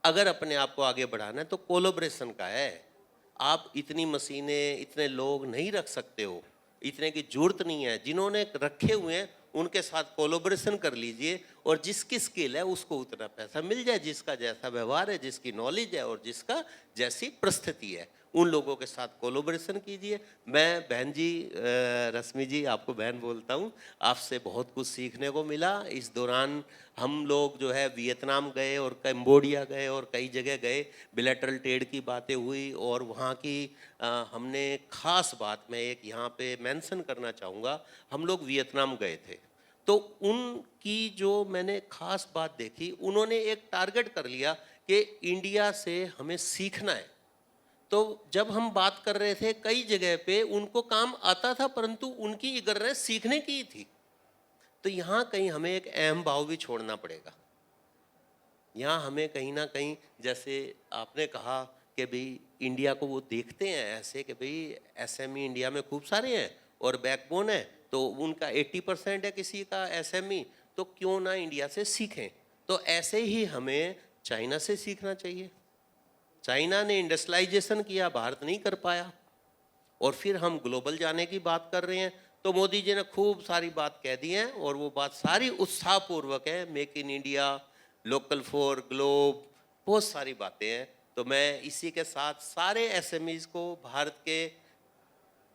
अगर अपने आप को आगे बढ़ाना है तो कोलोब्रेशन का है। आप इतनी मशीनें, इतने लोग नहीं रख सकते हो, इतने की जरूरत नहीं है। जिन्होंने रखे हुए हैं उनके साथ कोलोब्रेशन कर लीजिए और जिसकी स्किल है उसको उतना पैसा मिल जाए, जिसका जैसा व्यवहार है, जिसकी नॉलेज है और जिसका जैसी परिस्थिति है, उन लोगों के साथ कोलोब्रेशन कीजिए। मैं बहन जी, रश्मि जी, आपको बहन बोलता हूँ, आपसे बहुत कुछ सीखने को मिला। इस दौरान हम लोग जो है वियतनाम गए और कंबोडिया गए और कई जगह गए, बिलैटरल ट्रेड की बातें हुई और वहाँ की हमने ख़ास बात मैं एक यहाँ पे मेंशन करना चाहूँगा। हम लोग वियतनाम गए थे तो उनकी जो मैंने ख़ास बात देखी, उन्होंने एक टारगेट कर लिया कि इंडिया से हमें सीखना है। तो जब हम बात कर रहे थे कई जगह पे उनको काम आता था परंतु उनकी इगरनेस सीखने की थी। तो यहाँ कहीं हमें एक अहम भाव भी छोड़ना पड़ेगा यहाँ हमें कहीं ना कहीं, जैसे आपने कहा कि भाई इंडिया को वो देखते हैं ऐसे कि भाई एसएमई इंडिया में खूब सारे हैं और बैकबोन है, तो उनका 80% है किसी का एसएमई, तो क्यों ना इंडिया से सीखें। तो ऐसे ही हमें चाइना से सीखना चाहिए। चाइना ने इंडस्ट्रियलाइजेशन किया, भारत नहीं कर पाया, और फिर हम ग्लोबल जाने की बात कर रहे हैं। तो मोदी जी ने खूब सारी बात कह दी है और वो बात सारी उत्साहपूर्वक है, make in India, local for globe, बहुत सारी बातें हैं। तो मैं इसी के साथ सारे एसएमईज को, भारत के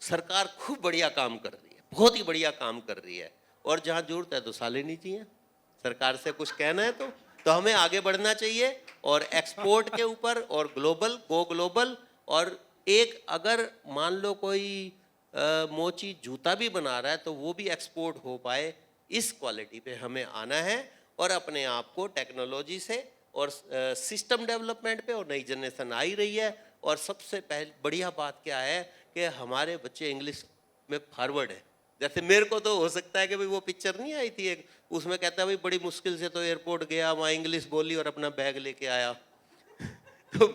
सरकार खूब बढ़िया काम कर रही है, बहुत ही बढ़िया काम कर रही है, और जहाँ जरूरत है तो साले नहीं चाहिए। सरकार से कुछ कहना है तो हमें आगे बढ़ना चाहिए, और एक्सपोर्ट के ऊपर, और ग्लोबल, गो ग्लोबल। और एक अगर मान लो कोई मोची जूता भी बना रहा है तो वो भी एक्सपोर्ट हो पाए, इस क्वालिटी पे हमें आना है, और अपने आप को टेक्नोलॉजी से और सिस्टम डेवलपमेंट पे, और नई जनरेशन आ ही रही है। और सबसे पहले बढ़िया बात क्या है कि हमारे बच्चे इंग्लिश में फॉरवर्ड है। जैसे मेरे को तो हो सकता है कि भाई वो पिक्चर नहीं आई थी एक, उसमें कहता है भाई बड़ी मुश्किल से तो एयरपोर्ट गया, वहाँ इंग्लिश बोली और अपना बैग लेके आया। तो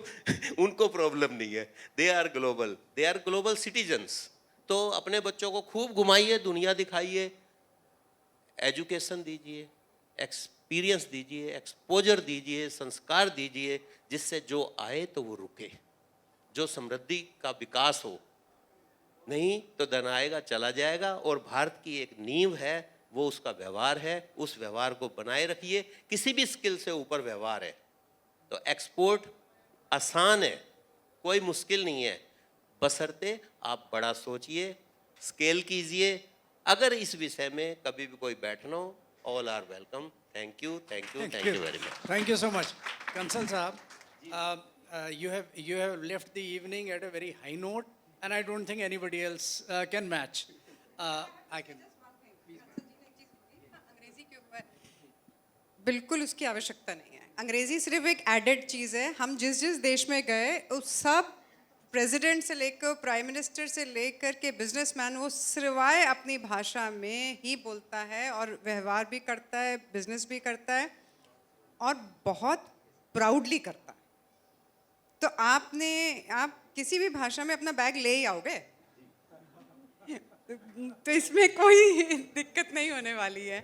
उनको प्रॉब्लम नहीं है, दे आर ग्लोबल सिटीजन्स। तो अपने बच्चों को खूब घुमाइए, दुनिया दिखाइए, एजुकेशन दीजिए, एक्सपीरियंस दीजिए, एक्सपोजर दीजिए, संस्कार दीजिए, जिससे जो आए तो वो रुके, जो समृद्धि का विकास हो। नहीं तो धन आएगा चला जाएगा, और भारत की एक नींव है वो उसका व्यवहार है, उस व्यवहार को बनाए रखिए। किसी भी स्किल से ऊपर व्यवहार है। तो एक्सपोर्ट आसान है, कोई मुश्किल नहीं है, बशर्ते आप बड़ा सोचिए, स्केल कीजिए। अगर इस विषय में कभी भी कोई बैठना हो, all are welcome. Thank you, thank you, thank you very much.
Thank you so much. Kansal Saab, you have left the evening at a very high note, and I don't think anybody else can match. I can.
अंग्रेजी के ऊपर बिल्कुल उसकी आवश्यकता नहीं है। अंग्रेजी सिर्फ एक एडेड चीज़ है। हम जिस जिस देश में गए उस सब प्रेसिडेंट से लेकर प्राइम मिनिस्टर से लेकर के बिजनेसमैन, वो सिवाय अपनी भाषा में ही बोलता है और व्यवहार भी करता है, बिजनेस भी करता है, और बहुत प्राउडली करता है। तो आप किसी भी भाषा में अपना बैग ले ही आओगे, तो इसमें कोई दिक्कत नहीं होने वाली है।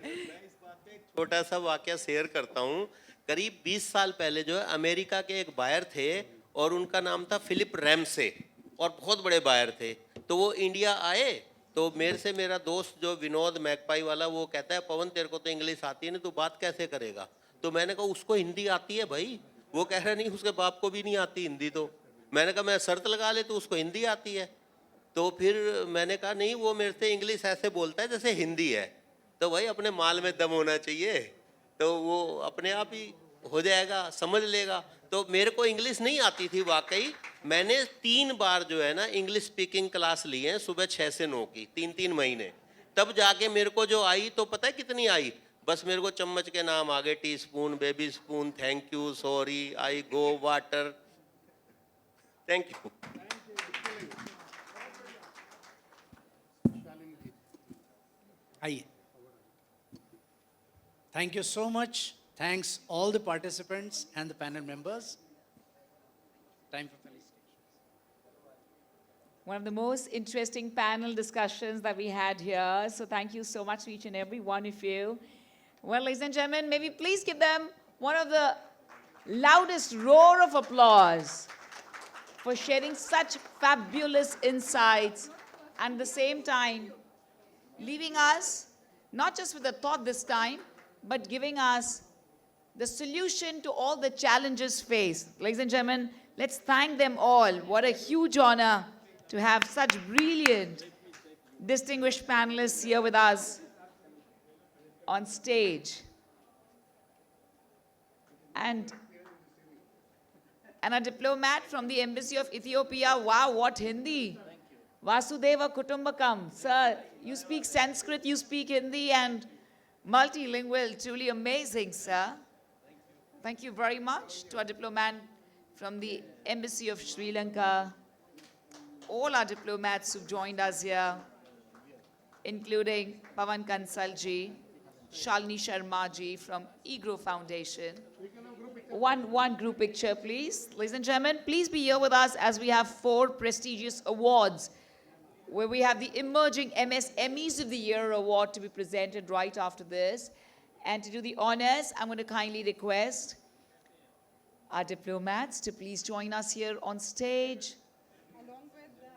छोटा सा वाकया शेयर करता हूँ। करीब 20 साल पहले जो है अमेरिका के एक बायर थे, और उनका नाम था फिलिप रैमसे, और बहुत बड़े बायर थे। तो वो इंडिया आए, तो मेरे से मेरा दोस्त जो विनोद मैकपाई वाला, वो कहता है पवन तेरे को तो इंग्लिश आती है नहीं, तू बात कैसे करेगा। तो मैंने कहा उसको हिंदी आती है भाई। वो कह रहा नहीं, उसके बाप को भी नहीं आती हिंदी। तो मैंने कहा मैं शर्त लगा ले, तो उसको हिंदी आती है। तो फिर मैंने कहा नहीं, वो मेरे से इंग्लिश ऐसे बोलता है जैसे हिंदी है। तो भाई अपने माल में दम होना चाहिए, तो वो अपने आप ही हो जाएगा, समझ लेगा। तो मेरे को इंग्लिश नहीं आती थी वाकई। मैंने 3 बार जो है ना इंग्लिश स्पीकिंग क्लास ली है, सुबह 6 से 9 की, 3-3 महीने। तब जाके मेरे को जो आई, तो पता है कितनी आई? बस मेरे को चम्मच के नाम आ गए, tea spoon, baby spoon, thank you, sorry, I go, water. Thank you.
आइए। Thank you so much. Thanks all the participants and the panel members. Time for felicitations.
One of the most interesting panel discussions that we had here. So thank you so much to each and every one of you. Well, ladies and gentlemen, maybe please give them one of the loudest roar of applause for sharing such fabulous insights, and at the same time leaving us not just with a thought this time, but giving us the solution to all the challenges faced. Ladies and gentlemen, let's thank them all. What a huge honor to have such brilliant, distinguished panelists here with us on stage. And a diplomat from the Embassy of Ethiopia. Wow, what Hindi. Vasudeva Kutumbakam. Sir, you speak Sanskrit, you speak Hindi, and multilingual. Truly amazing, sir. Thank you very much to our diplomat from the Embassy of Sri Lanka, all our diplomats who've joined us here, including Pavan Kansalji, Shalini Sharma ji from IGRO Foundation, One group picture, please. Ladies and gentlemen, please be here with us as we have 4 prestigious awards, where we have the Emerging MSMEs of the Year award to be presented right after this. And to do the honors, I'm going to kindly request our diplomats to please join us here on stage.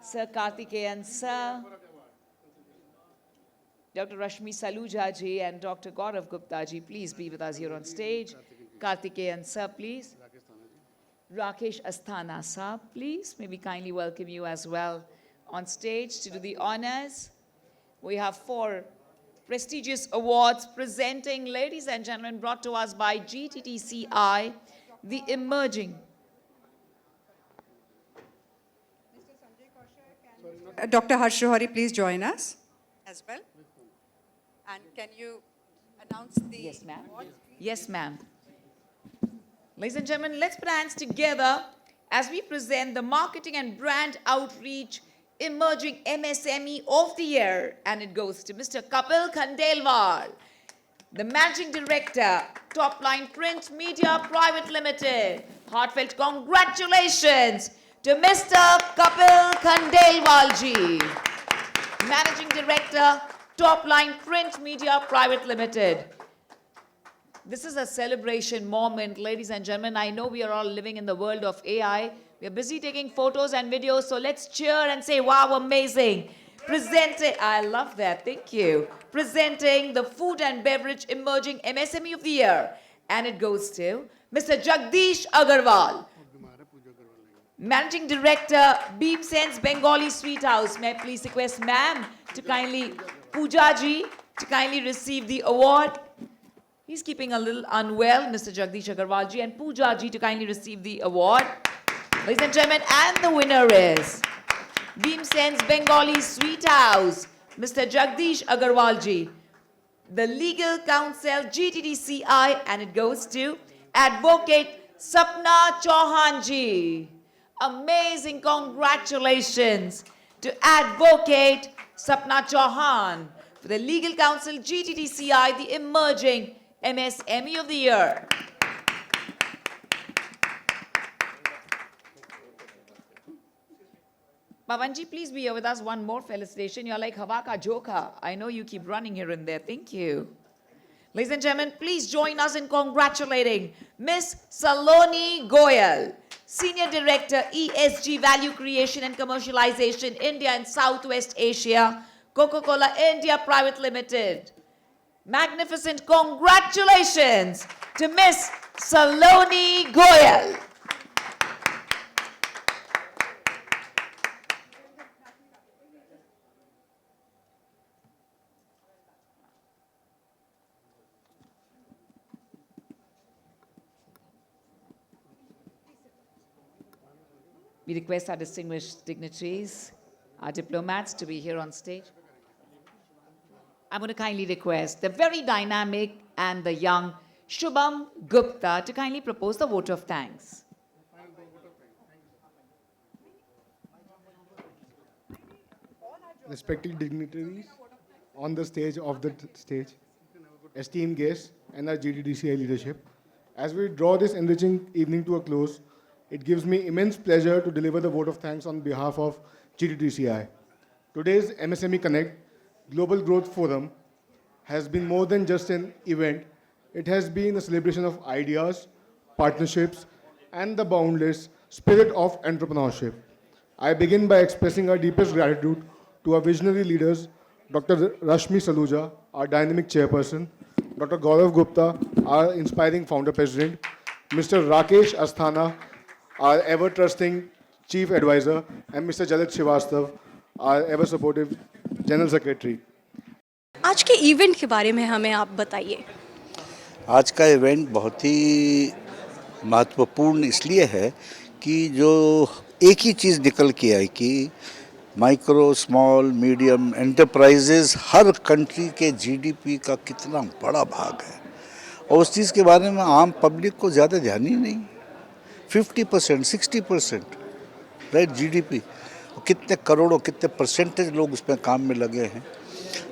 Sir Karthikeyan Sir, Dr. Rashmi Saluja ji and Dr. Gaurav Gupta ji, please be with us here on stage. Karthikeyan Sir, please. Rakesh Asthana Sir, please. May we kindly welcome you as well on stage to do the honors. We have 4 prestigious awards presenting, ladies and gentlemen, brought to us by GTTCI, the Emerging.
Dr. Harsh Johari, please join us as well. And can you announce the...
Yes, ma'am. Yes, ma'am. Ladies and gentlemen, let's put hands together as we present the Marketing and Brand Outreach Emerging MSME of the Year. And it goes to Mr. Kapil Khandelwal, the Managing Director, Top Line Print Media Private Limited. Heartfelt congratulations to Mr. Kapil Khandelwal ji, Managing Director, Top Line Print Media Private Limited. This is a celebration moment, ladies and gentlemen. I know we are all living in the world of AI. We are busy taking photos and videos, so let's cheer and say, wow, amazing. Presenting, I love that, thank you. Presenting the Food and Beverage Emerging MSME of the Year. And it goes to Mr. Jagdish Agarwal, Managing Director, Beam Sense Bengali Sweet House. May I please request ma'am to kindly, Pooja ji, to kindly receive the award. He's keeping a little unwell, Mr. Jagdish Agarwal ji, and Pooja ji to kindly receive the award. Ladies and gentlemen, and the winner is Beam Sense Bengali Sweet House, Mr. Jagdish Agarwal ji, the Legal Counsel GTTCI, and it goes to Advocate Sapna Chauhan ji. Amazing congratulations to Advocate Sapna Chauhan for the Legal Counsel GTTCI, the Emerging MSME of the Year. Pavanji, please be here with us. One more felicitation. You're like Hawa ka Jokha. I know you keep running here and there. Thank you. Ladies and gentlemen, please join us in congratulating Miss Saloni Goyal, Senior Director, ESG Value Creation and Commercialization, India and Southwest Asia, Coca-Cola India Private Limited. Magnificent congratulations to Miss Saloni Goyal. We request our distinguished dignitaries, our diplomats to be here on stage. I'm going to kindly request the very dynamic and the young Shubham Gupta to kindly propose the vote of thanks.
Respected dignitaries on the stage of the stage, esteemed guests and our GTDCI leadership, as we draw this enriching evening to a close, it gives me immense pleasure to deliver the vote of thanks on behalf of GTDCI. Today's MSME Connect Global Growth Forum has been more than just an event. It has been a celebration of ideas, partnerships, and the boundless spirit of entrepreneurship. I begin by expressing our deepest gratitude to our visionary leaders, Dr. Rashmi Saluja, our dynamic chairperson, Dr. Gaurav Gupta, our inspiring founder president, Mr. Rakesh Asthana, our ever-trusting chief advisor, and Mr. Jalit Srivastav, our ever-supportive general secretary.
आज के event के बारे में हमें आप बताइए।
आज का इवेंट बहुत ही महत्वपूर्ण इसलिए है कि जो एक ही चीज़ निकल के आई कि माइक्रो स्मॉल मीडियम एंटरप्राइजेस हर कंट्री के जीडीपी का कितना बड़ा भाग है और उस चीज़ के बारे में आम पब्लिक को ज़्यादा ध्यान ही नहीं। 50%, 60%, राइट जीडीपी, कितने करोड़ों कितने परसेंटेज लोग उसमें काम में लगे हैं,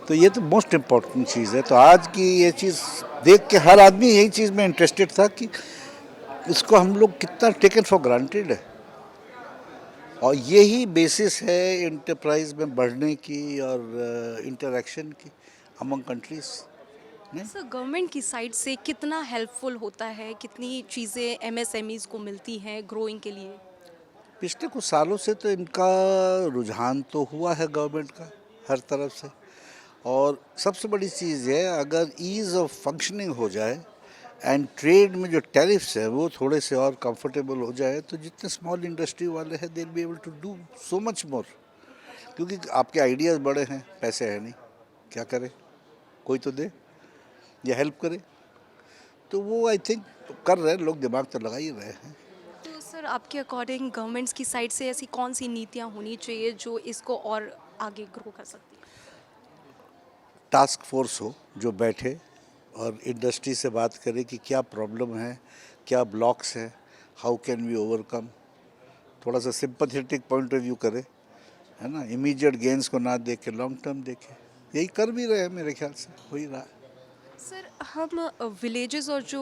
तो ये तो मोस्ट इम्पॉर्टेंट चीज़ है। तो आज की ये चीज़ देख के हर आदमी यही चीज़ में इंटरेस्टेड था कि
इसको हम लोग कितना टेकन फॉर ग्रांटेड है, और यही बेसिस है इंटरप्राइज में बढ़ने की और इंटरेक्शन की अमंग कंट्रीज।
सर गवर्नमेंट की साइड से कितना हेल्पफुल होता है, कितनी चीज़ें एमएसएमईज को मिलती हैं ग्रोइंग के लिए?
पिछले कुछ सालों से तो इनका रुझान तो हुआ है गवर्नमेंट का हर तरफ से, और सबसे बड़ी चीज़ है अगर ईज़ ऑफ फंक्शनिंग हो जाए एंड ट्रेड में जो टैरिफ्स है वो थोड़े से और कंफर्टेबल हो जाए, तो जितने स्मॉल इंडस्ट्री वाले हैं they will be able to do so much more, क्योंकि आपके आइडियाज़ बड़े हैं, पैसे है नहीं, क्या करें, कोई तो दे या हेल्प करे, तो वो आई थिंक कर रहे हैं लोग, दिमाग तो लगा ही रहे हैं।
तो सर आपके अकॉर्डिंग गवर्नमेंट्स की साइड से ऐसी कौन सी नीतियाँ होनी चाहिए जो इसको और आगे ग्रो कर सकती है?
टास्क फोर्स हो जो बैठे और इंडस्ट्री से बात करे कि क्या प्रॉब्लम है, क्या ब्लॉक्स हैं, हाउ कैन वी ओवरकम, थोड़ा सा सिंपैथेटिक पॉइंट ऑफ व्यू करे, है ना, इमीडिएट गेंस को ना देखे, लॉन्ग टर्म देखे, यही कर भी रहे हैं, मेरे ख्याल से हो ही रहा है।
सर हम विलेजेस और जो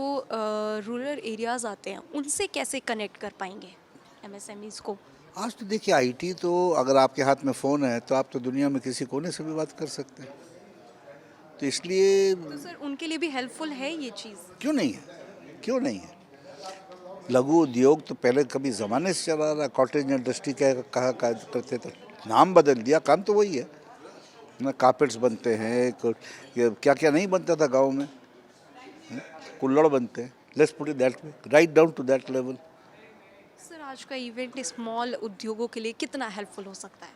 रूरल एरियाज आते हैं उनसे कैसे कनेक्ट कर पाएंगे एमएसएमईज को?
आज तो देखिए आईटी तो अगर आपके हाथ में फ़ोन है तो आप तो दुनिया में किसी कोने से भी बात कर सकते हैं, तो इसलिए
तो सर उनके लिए भी हेल्पफुल है ये चीज़?
क्यों नहीं है, क्यों नहीं है। लघु उद्योग तो पहले कभी ज़माने से चला रहा, कॉटेज इंडस्ट्री कहा करते थे, नाम बदल दिया, काम तो वही है ना, कार्पेट्स बनते हैं, क्या क्या नहीं बनता था गांव में, कुल्हड़ बनते हैं, let's put it that way, right down to that level.
Sir आज का इवेंट स्मॉल उद्योगों के लिए कितना हेल्पफुल हो सकता है?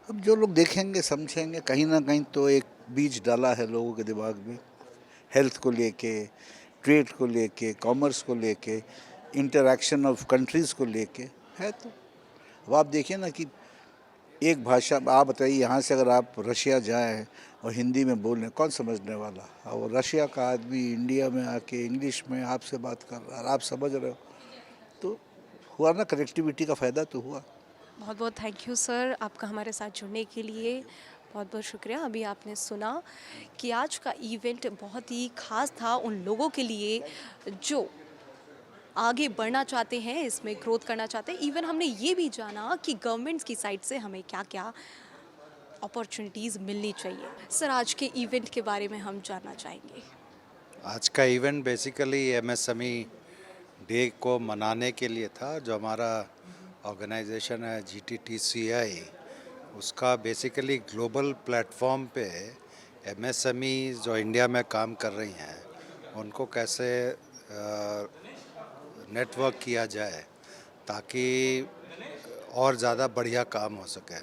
अब जो लोग देखेंगे समझेंगे, कहीं ना कहीं तो एक बीज डाला है लोगों के दिमाग में, हेल्थ को लेके, ट्रेड को लेके, कॉमर्स को लेके, इंटरैक्शन ऑफ कंट्रीज़ को लेके है। तो अब आप देखिए ना कि एक भाषा, आप बताइए यहाँ से अगर आप रशिया जाएं और हिंदी में बोलें, कौन समझने वाला, और रशिया का आदमी इंडिया में आके इंग्लिश में आपसे बात कर रहा है, आप समझ रहे हो, तो हुआ ना, कनेक्टिविटी का फ़ायदा तो हुआ।
बहुत बहुत थैंक यू सर आपका हमारे साथ जुड़ने के लिए, बहुत बहुत शुक्रिया। अभी आपने सुना कि आज का इवेंट बहुत ही ख़ास था उन लोगों के लिए जो आगे बढ़ना चाहते हैं, इसमें ग्रोथ करना चाहते हैं। इवन हमने ये भी जाना कि गवर्नमेंट्स की साइड से हमें क्या क्या अपॉर्चुनिटीज़ मिलनी चाहिए। सर आज के इवेंट के बारे में हम जानना चाहेंगे।
आज का इवेंट बेसिकली एमएसएमई डे को मनाने के लिए था, जो हमारा ऑर्गेनाइजेशन है जीटीटीसीआई, उसका बेसिकली ग्लोबल प्लेटफॉर्म पे एमएसएमई जो इंडिया में काम कर रही हैं उनको कैसे नेटवर्क किया जाए ताकि और ज़्यादा बढ़िया काम हो सके।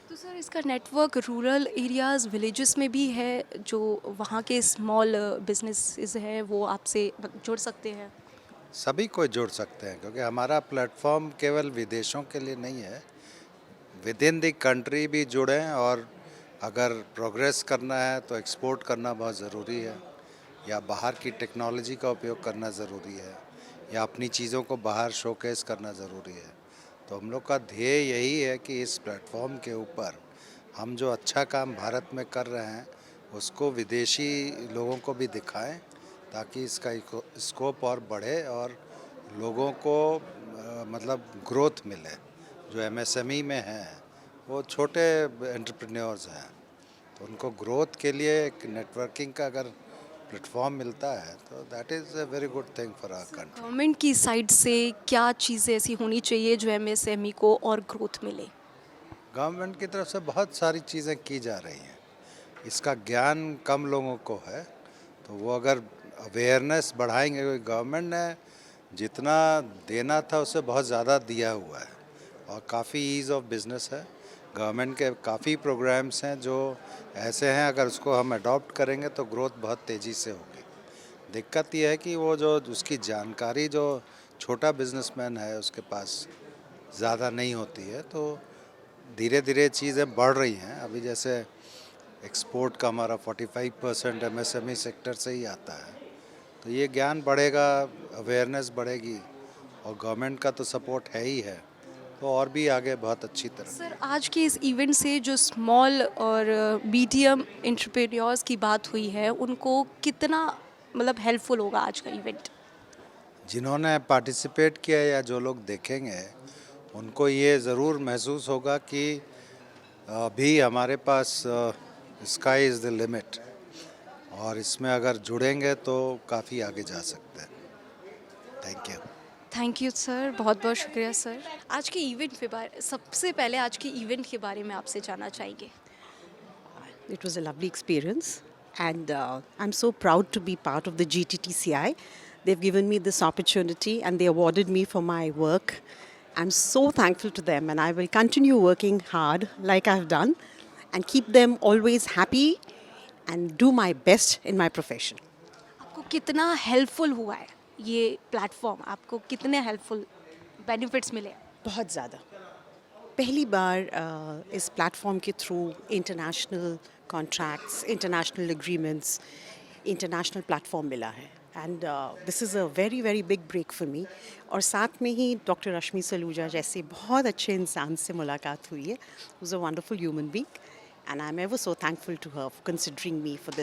तो सर इसका नेटवर्क रूरल एरियाज़ विलेजेस में भी है, जो वहाँ के स्मॉल बिजनेसेस हैं वो आपसे जुड़ सकते हैं?
सभी को जोड़ सकते हैं, क्योंकि हमारा प्लेटफॉर्म केवल विदेशों के लिए नहीं है, विद इन द कंट्री भी जुड़ें, और अगर प्रोग्रेस करना है तो एक्सपोर्ट करना बहुत ज़रूरी है, या बाहर की टेक्नोलॉजी का उपयोग करना ज़रूरी है, या अपनी चीज़ों को बाहर शोकेस करना ज़रूरी है। तो हम लोग का ध्येय यही है कि इस प्लेटफॉर्म के ऊपर हम जो अच्छा काम भारत में कर रहे हैं उसको विदेशी लोगों को भी दिखाएं, ताकि इसका स्कोप और बढ़े और लोगों को मतलब ग्रोथ मिले। जो एमएसएमई में हैं वो छोटे एंटरप्रेन्योर्स हैं, तो उनको ग्रोथ के लिए एक नेटवर्किंग का अगर प्लेटफॉर्म मिलता है तो that is a very good thing for our country.
Government की साइड से क्या चीज़ें ऐसी होनी चाहिए जो एमएसएमई को और ग्रोथ मिले?
गवर्नमेंट की तरफ से बहुत सारी चीज़ें की जा रही हैं, इसका ज्ञान कम लोगों को है, तो वो अगर अवेयरनेस बढ़ाएंगे, क्योंकि गवर्नमेंट ने जितना देना था उससे बहुत ज़्यादा दिया हुआ है, और काफ़ी ईज़ ऑफ बिजनेस है। गवर्नमेंट के काफ़ी प्रोग्राम्स हैं जो ऐसे हैं, अगर उसको हम अडॉप्ट करेंगे तो ग्रोथ बहुत तेज़ी से होगी। दिक्कत ये है कि वो जो उसकी जानकारी जो छोटा बिजनेसमैन है उसके पास ज़्यादा नहीं होती है, तो धीरे धीरे चीज़ें बढ़ रही हैं। अभी जैसे एक्सपोर्ट का हमारा 45% एमएसएमई सेक्टर से ही आता है, तो ये ज्ञान बढ़ेगा, अवेयरनेस बढ़ेगी, और गवर्नमेंट का तो सपोर्ट है ही है, तो और भी आगे बहुत अच्छी तरह।
सर आज के इस इवेंट से जो स्मॉल और मीडियम एंटरप्रेन्योर्स की बात हुई है, उनको कितना मतलब हेल्पफुल होगा आज का इवेंट?
जिन्होंने पार्टिसिपेट किया या जो लोग देखेंगे उनको ये ज़रूर महसूस होगा कि अभी हमारे पास स्काई इज़ द लिमिट, और इसमें अगर जुड़ेंगे तो काफ़ी आगे जा सकते हैं। Thank you.
Thank you sir, बहुत बहुत शुक्रिया सर। आज के इवेंट के बारे सबसे पहले आज के इवेंट के बारे में आपसे जानना चाहेंगे।
It was a lovely experience, and I'm so proud to be part of the GTTCI. They've given me this opportunity and they awarded me for my work. I'm so thankful to them, and I will continue working hard like I've done and keep them always happy and do my best in my profession.
आपको कितना helpful हुआ है ये platform, आपको कितने helpful benefits मिले?
बहुत ज़्यादा। पहली बार इस प्लेटफॉर्म के through international contracts, international agreements, international platform मिला है, and this is a very very big break for me. और साथ में ही डॉक्टर रश्मि सलूजा जैसे बहुत अच्छे इंसान से मुलाकात हुई है। Was a wonderful human being, and I am ever so thankful to her for considering me for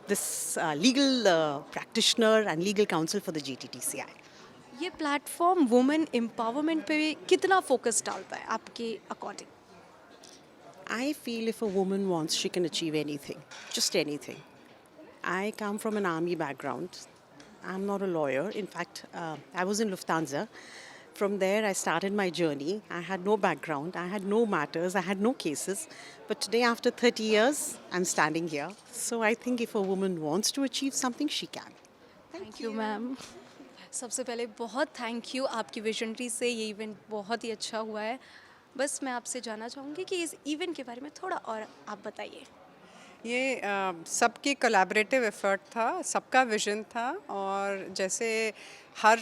this legal practitioner and legal counsel for the GTTCI.
ये प्लेटफॉर्म वुमेन एम्पावरमेंट पे कितना फोकस डालता है आपके according?
I feel if a woman wants, she can achieve anything, just anything. I come from an army background. I'm not a lawyer. In fact, I was in Lufthansa. From there, I started my journey. I had no background. I had no matters. I had no cases. But today, after 30 years, I'm standing here. So I think if a woman wants to achieve something, she can.
Thank you ma'am. सबसे पहले बहुत thank you, आपकी visionary से ये event बहुत ही अच्छा हुआ है। बस मैं आपसे जानना चाहूँगी कि इस इवेंट के बारे में थोड़ा और आप बताइए।
ये सबकी कोलैबोरेटिव एफर्ट था, सबका विजन था, और जैसे हर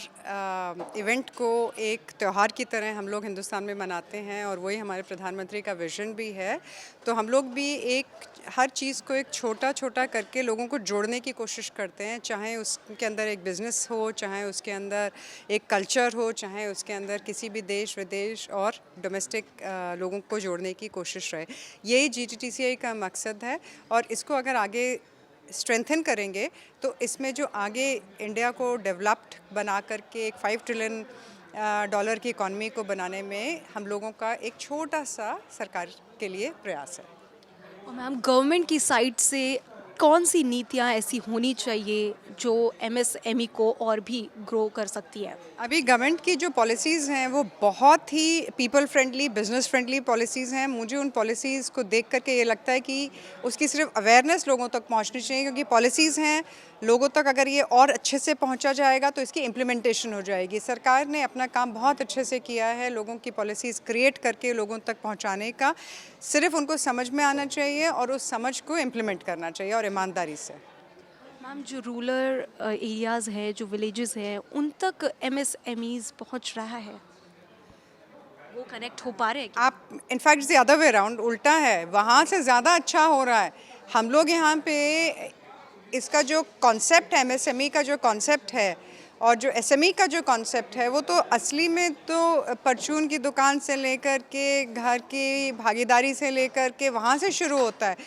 इवेंट को एक त्यौहार की तरह हम लोग हिंदुस्तान में मनाते हैं और वही हमारे प्रधानमंत्री का विजन भी है, तो हम लोग भी हर चीज़ को एक छोटा छोटा करके लोगों को जोड़ने की कोशिश करते हैं, चाहे उसके अंदर एक बिज़नेस हो, चाहे उसके अंदर एक कल्चर हो, चाहे उसके अंदर किसी भी देश विदेश और डोमेस्टिक लोगों को जोड़ने की कोशिश रहे। यही GTTCI का मकसद है, और इसको अगर आगे स्ट्रेंथन करेंगे तो इसमें जो आगे इंडिया को डेवलप्ड बना करके एक $5 ट्रिलियन की इकॉनमी को बनाने में हम लोगों का एक छोटा सा सरकार के लिए प्रयास है।
और मैम, गवर्नमेंट की साइड से कौन सी नीतियाँ ऐसी होनी चाहिए जो MSME को और भी ग्रो कर सकती है?
अभी गवर्नमेंट की जो पॉलिसीज़ हैं वो बहुत ही people friendly, business friendly policies हैं। मुझे उन पॉलिसीज़ को देख करके ये लगता है कि उसकी सिर्फ अवेयरनेस लोगों तक पहुंचनी चाहिए, क्योंकि पॉलिसीज़ हैं लोगों तक अगर ये और अच्छे से पहुंचा जाएगा तो इसकी इम्प्लीमेंटेशन हो जाएगी। सरकार ने अपना काम बहुत अच्छे से किया है लोगों की पॉलिसीज़ क्रिएट करके लोगों तक पहुँचाने का, सिर्फ उनको समझ में आना चाहिए और उस समझ को इम्प्लीमेंट करना चाहिए और ईमानदारी से।
मैम, जो रूरल एरियाज़ हैं, जो विलेजेस हैं, उन तक MSMEs पहुंच रहा है, वो कनेक्ट हो पा रहे हैं?
आप in fact the other way around, उल्टा है, वहाँ से ज़्यादा अच्छा हो रहा है। हम लोग यहाँ पे इसका जो कॉन्सेप्ट है, MSME का जो कॉन्सेप्ट है और जो SME का जो कॉन्सेप्ट है, वो तो असली में तो परचून की दुकान से लेकर के घर की भागीदारी से लेकर के वहाँ से शुरू होता है,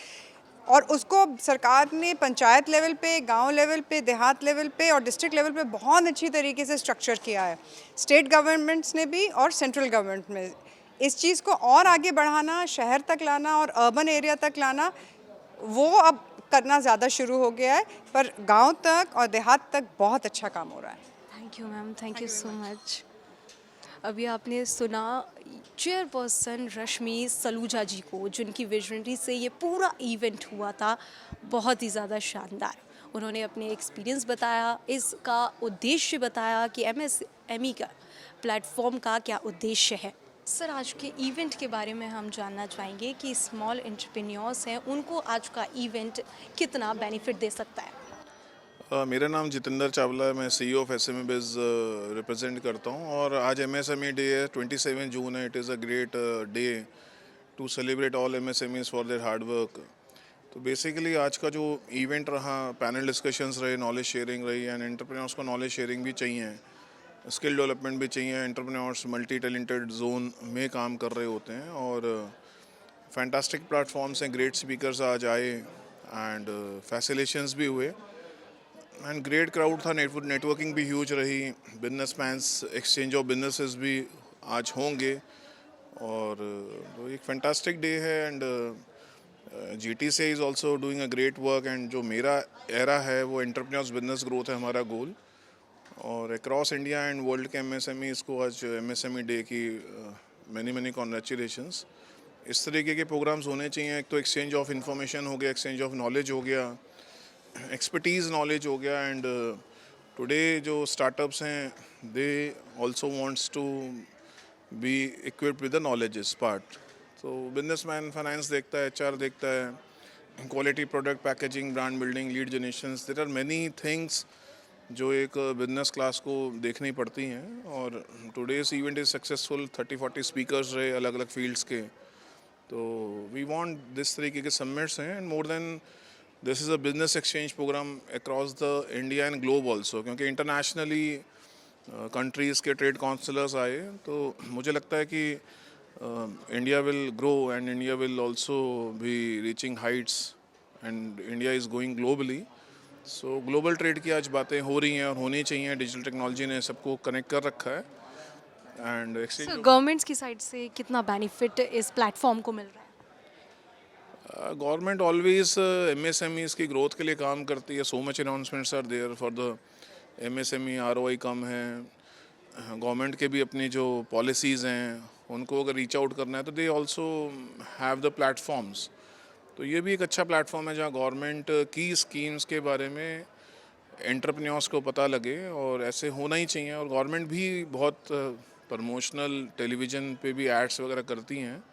और उसको सरकार ने पंचायत लेवल पे, गांव लेवल पे, देहात लेवल पे और डिस्ट्रिक्ट लेवल पे बहुत अच्छी तरीके से स्ट्रक्चर किया है। स्टेट गवर्नमेंट्स ने भी और सेंट्रल गवर्नमेंट में इस चीज़ को और आगे बढ़ाना, शहर तक लाना और अर्बन एरिया तक लाना, वो अब करना ज़्यादा शुरू हो गया है, पर गांव तक और देहात तक बहुत अच्छा काम हो रहा है।
Thank you ma'am, thank you so much. अभी आपने सुना चेयरपर्सन रश्मि सलूजा जी को, जिनकी विजनरी से ये पूरा इवेंट हुआ था, बहुत ही ज़्यादा शानदार। उन्होंने अपने एक्सपीरियंस बताया, इसका उद्देश्य बताया कि MSME का प्लेटफॉर्म का क्या उद्देश्य है। सर, आज के इवेंट के बारे में हम जानना चाहेंगे कि स्मॉल एंटरप्रेन्योर्स हैं, उनको आज का इवेंट कितना बेनिफिट दे सकता है?
मेरा नाम जितेंद्र चावला है, मैं CEO of SME Biz represent करता हूँ, और आज MSME डे है, 27 जून है। It is a great day to celebrate all MSMEs for their hard work. तो बेसिकली आज का जो इवेंट रहा, पैनल डिस्कशंस रहे, नॉलेज शेयरिंग रही, एंड एंटरप्रेन्योर्स को नॉलेज शेयरिंग भी चाहिए, स्किल डेवलपमेंट भी चाहिए। एंटरप्रेन्योर्स मल्टी टैलेंटेड जोन में काम कर रहे होते हैं, और फैंटास्टिक प्लेटफॉर्म्स हैं, ग्रेट स्पीकर्स आज आए, एंड फैसिलेशंस भी हुए। एंड ग्रेट क्राउड था, नेटवर्किंग भी ह्यूज रही, बिजनेसमैन्स एक्सचेंज ऑफ बिजनेसेस भी आज होंगे, और तो एक फैंटास्टिक डे है। And GTCI is also doing a great work, and जो मेरा एरा है वो एंटरप्रेन्योर्स बिजनेस ग्रोथ है हमारा गोल, और अक्रॉस इंडिया एंड वर्ल्ड के MSME इसको आज MSME डे की मैनी मैनी कॉन्ग्रेचुलेशंस। इस तरीके के प्रोग्राम्स होने चाहिए। एक तो एक्सचेंज ऑफ इंफॉर्मेशन हो गया, एक्सचेंज ऑफ नॉलेज हो गया, एक्सपर्टीज़ नॉलेज हो गया, एंड टुडे जो स्टार्टअप्स हैं they also wants to be equipped with the knowledge इस पार्ट। तो बिजनेसमैन फाइनेंस देखता है, HR देखता है, quality product packaging, brand building, lead generations, there are many things जो एक बिजनेस क्लास को देखनी पड़ती हैं। और today's event is successful, 30-40 speakers रहे अलग अलग फील्ड्स के। तो वी वांट दिस तरीके के समिट्स हैं, and more than this is a business exchange programme across the India and globe also, क्योंकि इंटरनेशनली कंट्रीज़ के ट्रेड काउंसलर्स आए, तो मुझे लगता है कि India will grow and India will also be reaching heights, and India is going globally. So global trade की आज बातें हो रही हैं और होनी चाहिए। डिजिटल टेक्नोलॉजी ने सबको कनेक्ट कर रखा है, एंड एक्सचेंज
सर गवर्नमेंट्स की साइड से कितना बेनिफिट इस प्लेटफॉर्म को मिल रहा है?
गवर्नमेंट ऑलवेज MSMEs की ग्रोथ के लिए काम करती है। So much announcements are there for the MSME, ROI कम है, गवर्नमेंट के भी अपनी जो पॉलिसीज़ हैं उनको अगर रीच आउट करना है तो they also have the platforms. तो ये भी एक अच्छा प्लेटफॉर्म है जहाँ गवर्नमेंट की स्कीम्स के बारे में एंटरप्रेन्योर्स को पता लगे, और ऐसे होना ही चाहिए। और गवर्नमेंट भी बहुत प्रमोशनल टेलीविज़न पे भी एड्स वगैरह करती हैं,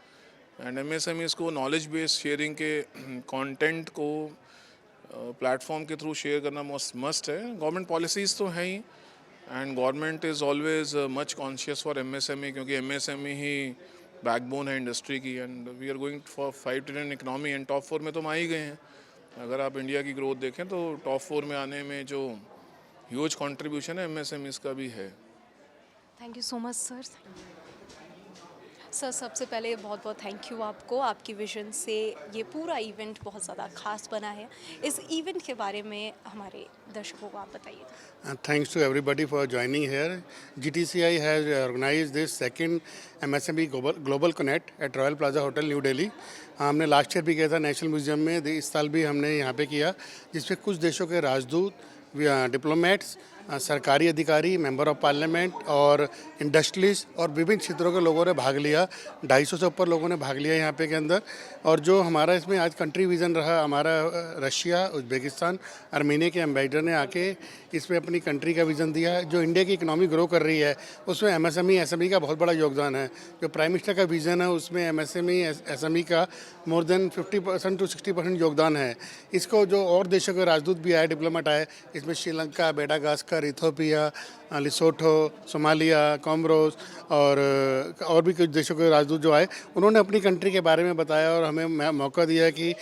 एंड MSMEs को नॉलेज बेस्ड शेयरिंग के कंटेंट को प्लेटफॉर्म के थ्रू शेयर करना मस्ट है। गवर्नमेंट पॉलिसीज़ तो हैं ही, and government is always much conscious for MSME, क्योंकि MSME ही बैकबोन है इंडस्ट्री की, and we are going for 5 trillion economy, and top 4 में तो हम आ ही गए हैं। अगर आप इंडिया की ग्रोथ देखें तो टॉप 4 में आने में जो ह्यूज कंट्रीब्यूशन है MSMEs का भी है।
Thank you so much sir. Sir सबसे पहले बहुत बहुत थैंक यू आपको, आपकी विजन से ये पूरा इवेंट बहुत ज़्यादा खास बना है। इस इवेंट के बारे में हमारे दर्शकों को आप बताइए।
Thanks to everybody for joining here. GTCI has organized this second MSME Global Connect at Royal Plaza Hotel, New Delhi. हमने लास्ट ईयर भी किया था नेशनल म्यूजियम में, इस साल भी हमने यहाँ पे किया, जिसमें कुछ देशों के राजदूत, डिप्लोमेट्स, सरकारी अधिकारी, मेंबर ऑफ पार्लियामेंट और इंडस्ट्रियलिस्ट और विभिन्न क्षेत्रों के लोगों ने भाग लिया। 250 से ऊपर लोगों ने भाग लिया यहाँ पे के अंदर। और जो हमारा इसमें आज कंट्री विज़न रहा, हमारा रशिया, उज़्बेकिस्तान, आर्मेनिया के एम्बेसडर ने आके इसमें अपनी कंट्री का विज़न दिया। जो इंडिया की इकनॉमी ग्रो कर रही है उसमें MSME SME का बहुत बड़ा योगदान है। जो प्राइम मिनिस्टर का विज़न है उसमें MSME SME का मोर देन 50% to 60% योगदान है। इसको जो और देशों के राजदूत भी आए, डिप्लोमेट आए, इसमें Sri Lanka, Madagascar, Ethiopia, Lesotho, Somalia, Comoros और भी कुछ देशों के राजदूत जो आए, उन्होंने अपनी कंट्री के बारे में बताया और हमें मौका दिया कि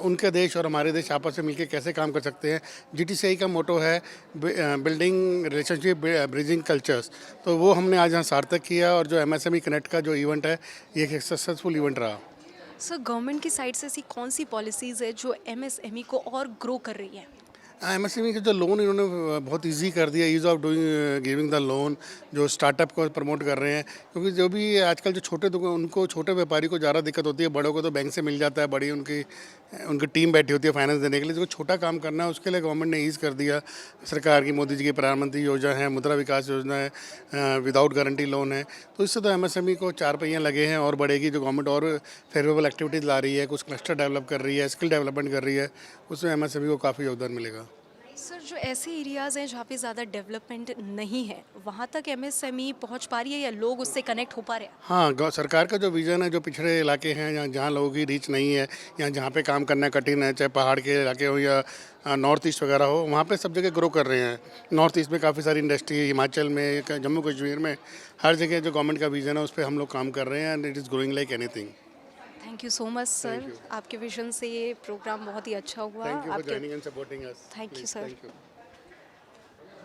उनके देश और हमारे देश आपस में मिलकर कैसे काम कर सकते हैं। GTCI का मोटो है बिल्डिंग रिलेशनशिप, ब्रिजिंग कल्चर्स। तो वो हमने आज यहाँ सार्थक किया, और जो MSME कनेक्ट का जो इवेंट है ये एक सक्सेसफुल इवेंट रहा।
सर गवर्नमेंट की साइड से ऐसी कौन सी पॉलिसीज़ है जो MSME को और ग्रो कर रही है?
MSME के जो लोन इन्होंने बहुत इजी कर दिया, ease of doing giving the loan, जो स्टार्टअप को प्रमोट कर रहे हैं। क्योंकि जो भी आजकल जो छोटे दुकान, उनको छोटे व्यापारी को ज़्यादा दिक्कत होती है, बड़ों को तो बैंक से मिल जाता है, बड़ी उनकी टीम बैठी होती है फाइनेंस देने के लिए। जो छोटा काम करना है उसके लिए गवर्नमेंट ने ईज़ कर दिया। सरकार की, मोदी जी की प्रधानमंत्री योजना है, मुद्रा विकास योजना है, विदाउट गारंटी लोन है। तो इससे तो MSME को 4 पहियाँ लगे हैं और बढ़ेगी। जो गवर्नमेंट और फेवरेबल एक्टिविटीज़ ला रही है, कुछ क्लस्टर डेवलप कर रही है, स्किल डेवलपमेंट कर रही है, उसमें MSME को काफ़ी योगदान मिलेगा।
सर जो ऐसे एरियाज़ हैं जहाँ पे ज़्यादा डेवलपमेंट नहीं है, वहाँ तक MSME पहुँच पा रही है या लोग उससे कनेक्ट हो पा रहे हैं?
हाँ, सरकार का जो विज़न है, जो पिछड़े इलाके हैं जहाँ लोगों की रीच नहीं है, या जहाँ पे काम करना कठिन है, चाहे पहाड़ के इलाके हो या नॉर्थ ईस्ट वगैरह हो, वहाँ पे सब जगह ग्रो कर रहे हैं। नॉर्थ ईस्ट में काफ़ी सारी इंडस्ट्री, हिमाचल में, जम्मू कश्मीर में, हर जगह जो गवर्नमेंट का विज़न है उस पर हम लोग काम कर रहे हैं, and it is growing like anything.
Thank you so much sir, आपके विजन से ये प्रोग्राम बहुत ही अच्छा हुआ।
Thank you for joining and supporting us.
Thank you sir.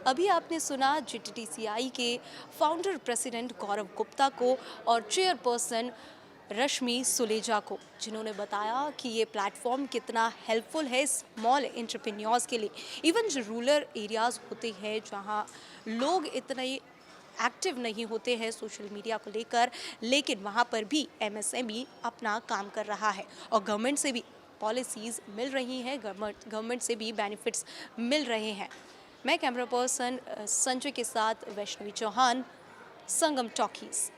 अभी आपने सुना GTCI के फाउंडर प्रेसिडेंट गौरव गुप्ता को और चेयरपर्सन रश्मि सुलेजा को, जिन्होंने बताया कि ये प्लेटफॉर्म कितना हेल्पफुल है स्मॉल एंटरप्रेन्योर्स के लिए। इवन जो रूरल एरियाज़ होते हैं जहाँ लोग इतने एक्टिव नहीं होते हैं सोशल मीडिया को लेकर, लेकिन वहाँ पर भी एमएसएमई अपना काम कर रहा है और गवर्नमेंट से भी पॉलिसीज़ मिल रही हैं, गवर्नमेंट से भी बेनिफिट्स मिल रहे हैं। मैं कैमरा पर्सन संजय के साथ वैष्णवी चौहान, संगम टॉकीज़।